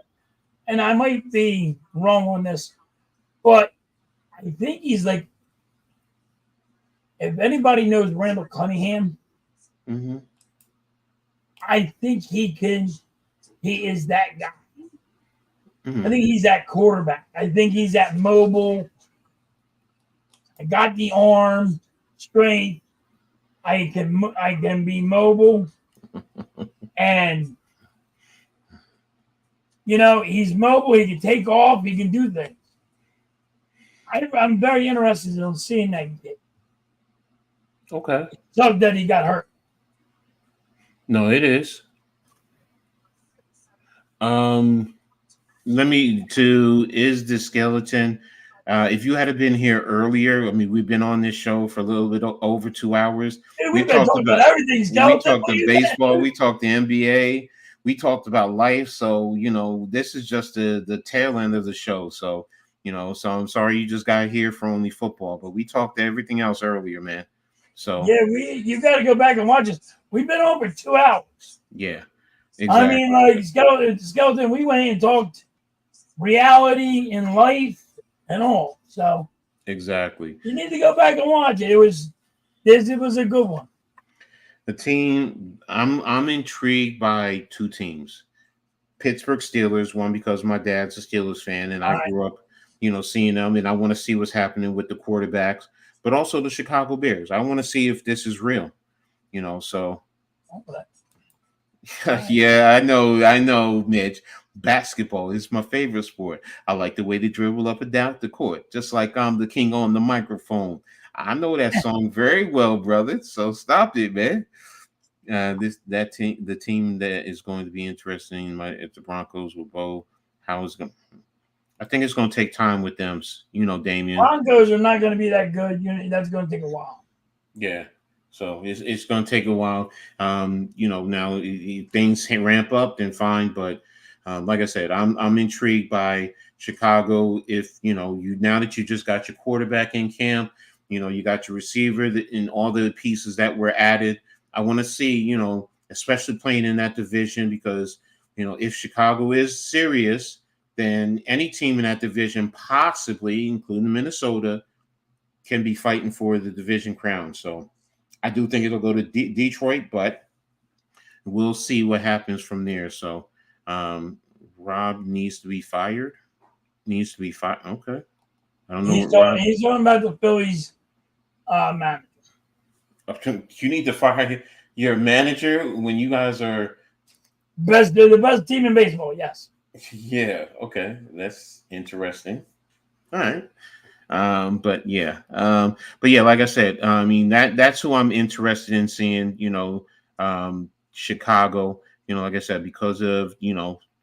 and I might be wrong on this, but I think he's like, if anybody knows Randall Cunningham, I think he is that guy. I think he's that quarterback. I think he's that mobile. I got the arm strength. I can be mobile, and he's mobile. He can take off. He can do things. I'm very interested in seeing that kid. Okay. So that he got hurt. No, it is. Is the skeleton. If you had been here earlier, I mean, we've been on this show for a little bit over 2 hours. Hey, we've been talking about everything. Skeleton. We talked baseball. We talked the NBA. We talked about life. So this is just the tail end of the show. So so I'm sorry you just got here for only football, but we talked everything else earlier, man. So yeah, you got to go back and watch this. We've been on for 2 hours. Yeah, exactly. I mean, like skeleton. We went and talked reality and life and all. So exactly, you need to go back and watch it. It was a good one. The team I'm intrigued by 2 teams. Pittsburgh Steelers, one because my dad's a Steelers fan and I grew up, seeing them, and I want to see what's happening with the quarterbacks, but also the Chicago Bears. I want to see if this is real, so yeah, I know, Mitch. Basketball is my favorite sport. I like the way they dribble up and down the court, just like I'm the king on the microphone. I know that song very well, brother. So stop it, man. The team that is going to be interesting if the Broncos with Bo. How is going? I think it's going to take time with them. Damien. Broncos are not going to be that good. That's going to take a while. Yeah. So it's going to take a while. Now things ramp up, then fine. But like I said, I'm intrigued by Chicago. If now that you just got your quarterback in camp, you got your receiver and all the pieces that were added. I want to see, especially playing in that division, because if Chicago is serious, then any team in that division, possibly including Minnesota, can be fighting for the division crown. So I do think it'll go to Detroit, but we'll see what happens from there. So Rob needs to be fired. Okay. I don't know. He's talking about the Phillies manager. You need to fire your manager when you guys are they're the best team in baseball. Yes. Yeah. Okay. That's interesting. All right. But yeah, like I said, I mean that's who I'm interested in seeing. Chicago. Like I said, because of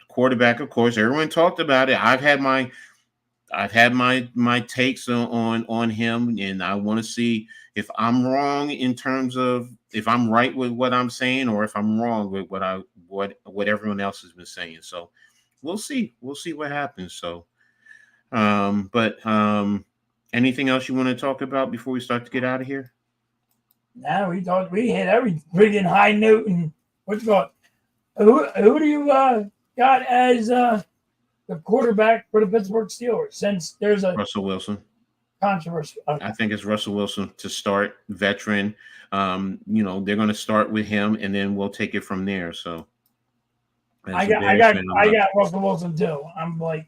quarterback. Of course, everyone talked about it. I've had my takes on him, and I want to see if I'm wrong in terms of if I'm right with what I'm saying, or if I'm wrong with what everyone else has been saying. So we'll see what happens. So, anything else you want to talk about before we start to get out of here? Now we hit every friggin' high note, and what's going? Who do you got as the quarterback for the Pittsburgh Steelers? Since there's a Russell Wilson controversy, okay. I think it's Russell Wilson to start, veteran. They're going to start with him, and then we'll take it from there. So, I got Russell Wilson too. I'm like,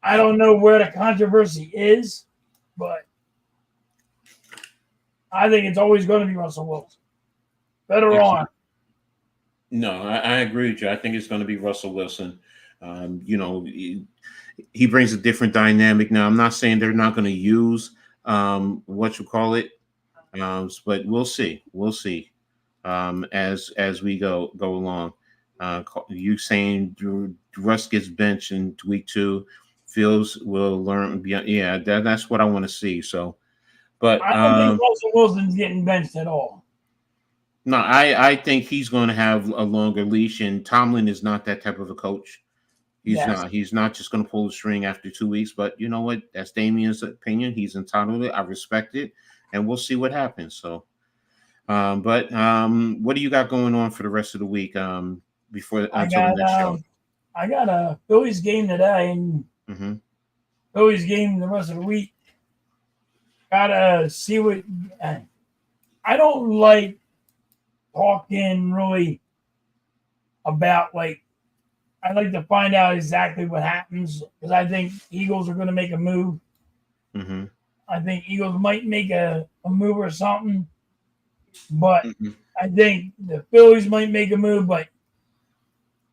I don't know where the controversy is, but I think it's always going to be Russell Wilson. Better on. No, I agree with you. I think it's going to be Russell Wilson. He brings a different dynamic. Now, I'm not saying they're not going to use but we'll see. We'll see as we go along. You saying Russ gets benched in week 2, Fields will learn. Yeah, that's what I want to see. So, but I don't think Russell Wilson's getting benched at all. no, I think he's going to have a longer leash, and Tomlin is not that type of a coach. He's Yes. not. He's not just going to pull the string after 2 weeks. But you know what? That's Damien's opinion. He's entitled to it. I respect it, and we'll see what happens. So, what do you got going on for the rest of the week? Before until the next show. I got a Phillies game today, and Phillies game the rest of the week. Gotta see what. I don't like talking really about like. I like to find out exactly what happens because I think Eagles are going to make a move. I think Eagles might make a move or something, but I think the Phillies might make a move. But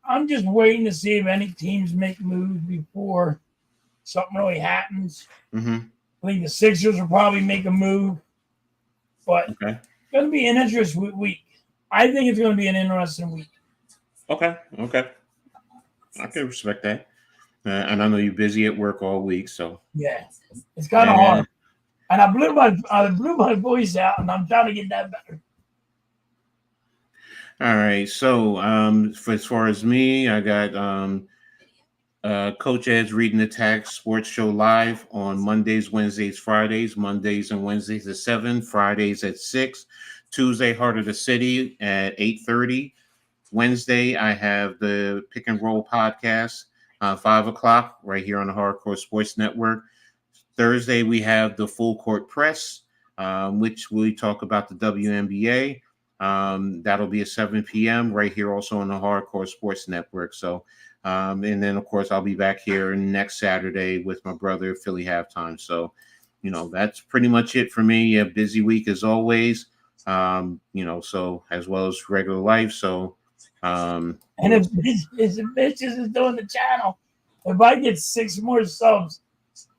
I'm just waiting to see if any teams make moves before something really happens. I think the Sixers will probably make a move, but it's going to be an interesting week. I think it's going to be an interesting week. Okay. I can respect that. And I know you're busy at work all week, so yeah, it's kind of hard. And I blew my voice out, and I'm trying to get that better. All right. So, as far as me, I got Coach Edd's Reading the Tags Sports Show live on Mondays, Wednesdays, Fridays. Mondays and Wednesdays at 7, Fridays at 6. Tuesday, Heart of the City at 8:30. Wednesday, I have the Pick and Roll podcast, 5 o'clock, right here on the Hardcore Sports Network. Thursday, we have the Full Court Press, which we talk about the WNBA. That'll be at 7 p.m. right here also on the Hardcore Sports Network. So, and then, of course, I'll be back here next Saturday with my brother, Philly Halftime. So, that's pretty much it for me. A busy week as always, so as well as regular life. So, and if Mitch is doing the channel, if I get 6 more subs,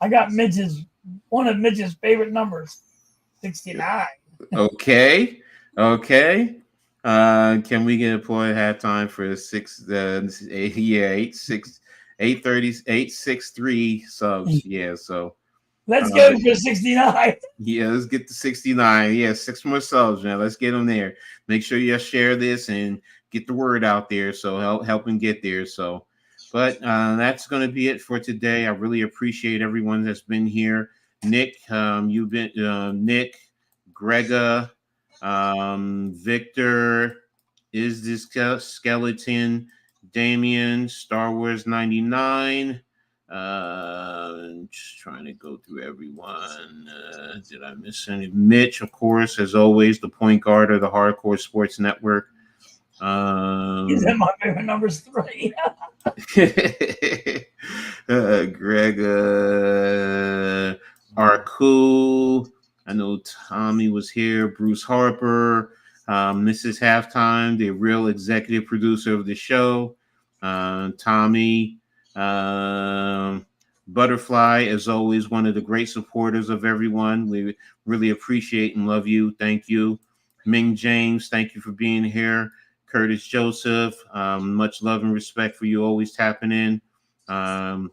I got one of Mitch's favorite numbers, 69. Okay. Can we get a point at halftime for 863 subs? Yeah, so let's go for 69. Yeah, let's get to 69. Yeah, 6 more subs, man. Let's get them there. Make sure you share this and get the word out there. So help them get there. So, but that's going to be it for today. I really appreciate everyone that's been here. Nick, you've been Nick, Grega, Victor, is this skeleton, Damien, Star Wars 99. Just trying to go through everyone. Did I miss any? Mitch, of course, as always, the point guard of the Hardcore Sports Network. He's in my favorite numbers 3. Greg, Arku. I know Tommy was here. Bruce Harper. Mrs. Halftime, the real executive producer of the show. Tommy. Butterfly, as always, one of the great supporters of everyone. We really appreciate and love you. Thank you. Ming James, thank you for being here. Curtis Joseph, much love and respect for you always tapping in. Let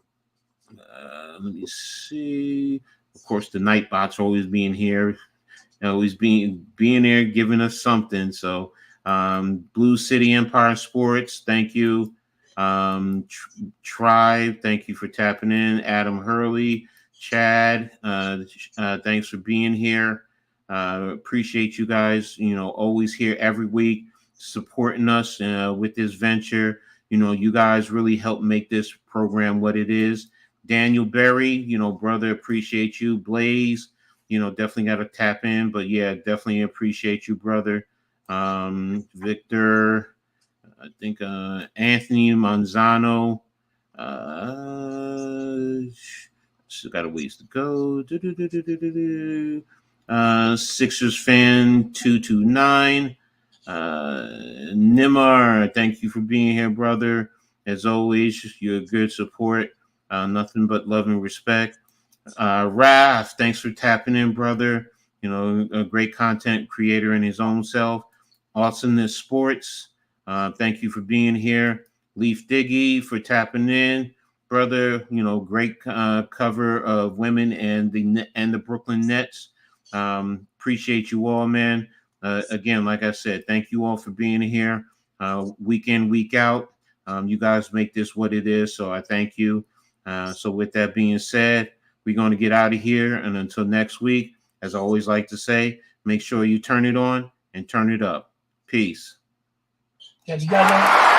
me see. Of course, the Nightbots always being here, always being there, giving us something. So, Blue City Empire Sports, thank you. Tribe, thank you for tapping in. Adam Hurley, Chad, thanks for being here. Appreciate you guys, always here every week supporting us with this venture. You guys really help make this program what it is. Daniel Berry, brother, appreciate you. Blaze, definitely got to tap in, but yeah, definitely appreciate you, brother. Victor, I think Anthony Manzano, still got a ways to go. Sixers fan 229. Nimar, thank you for being here, brother. As always, you're a good support. Nothing but love and respect. Raf, thanks for tapping in, brother. A great content creator in his own self. Awesomeness Sports, thank you for being here. Leaf Diggy for tapping in. brother. Great cover of women and the Brooklyn Nets. Appreciate you all, man. Again, like I said, thank you all for being here week in, week out. You guys make this what it is, so I thank you. So with that being said, we're going to get out of here. And until next week, as I always like to say, make sure you turn it on and turn it up. Peace. Catch you guys on.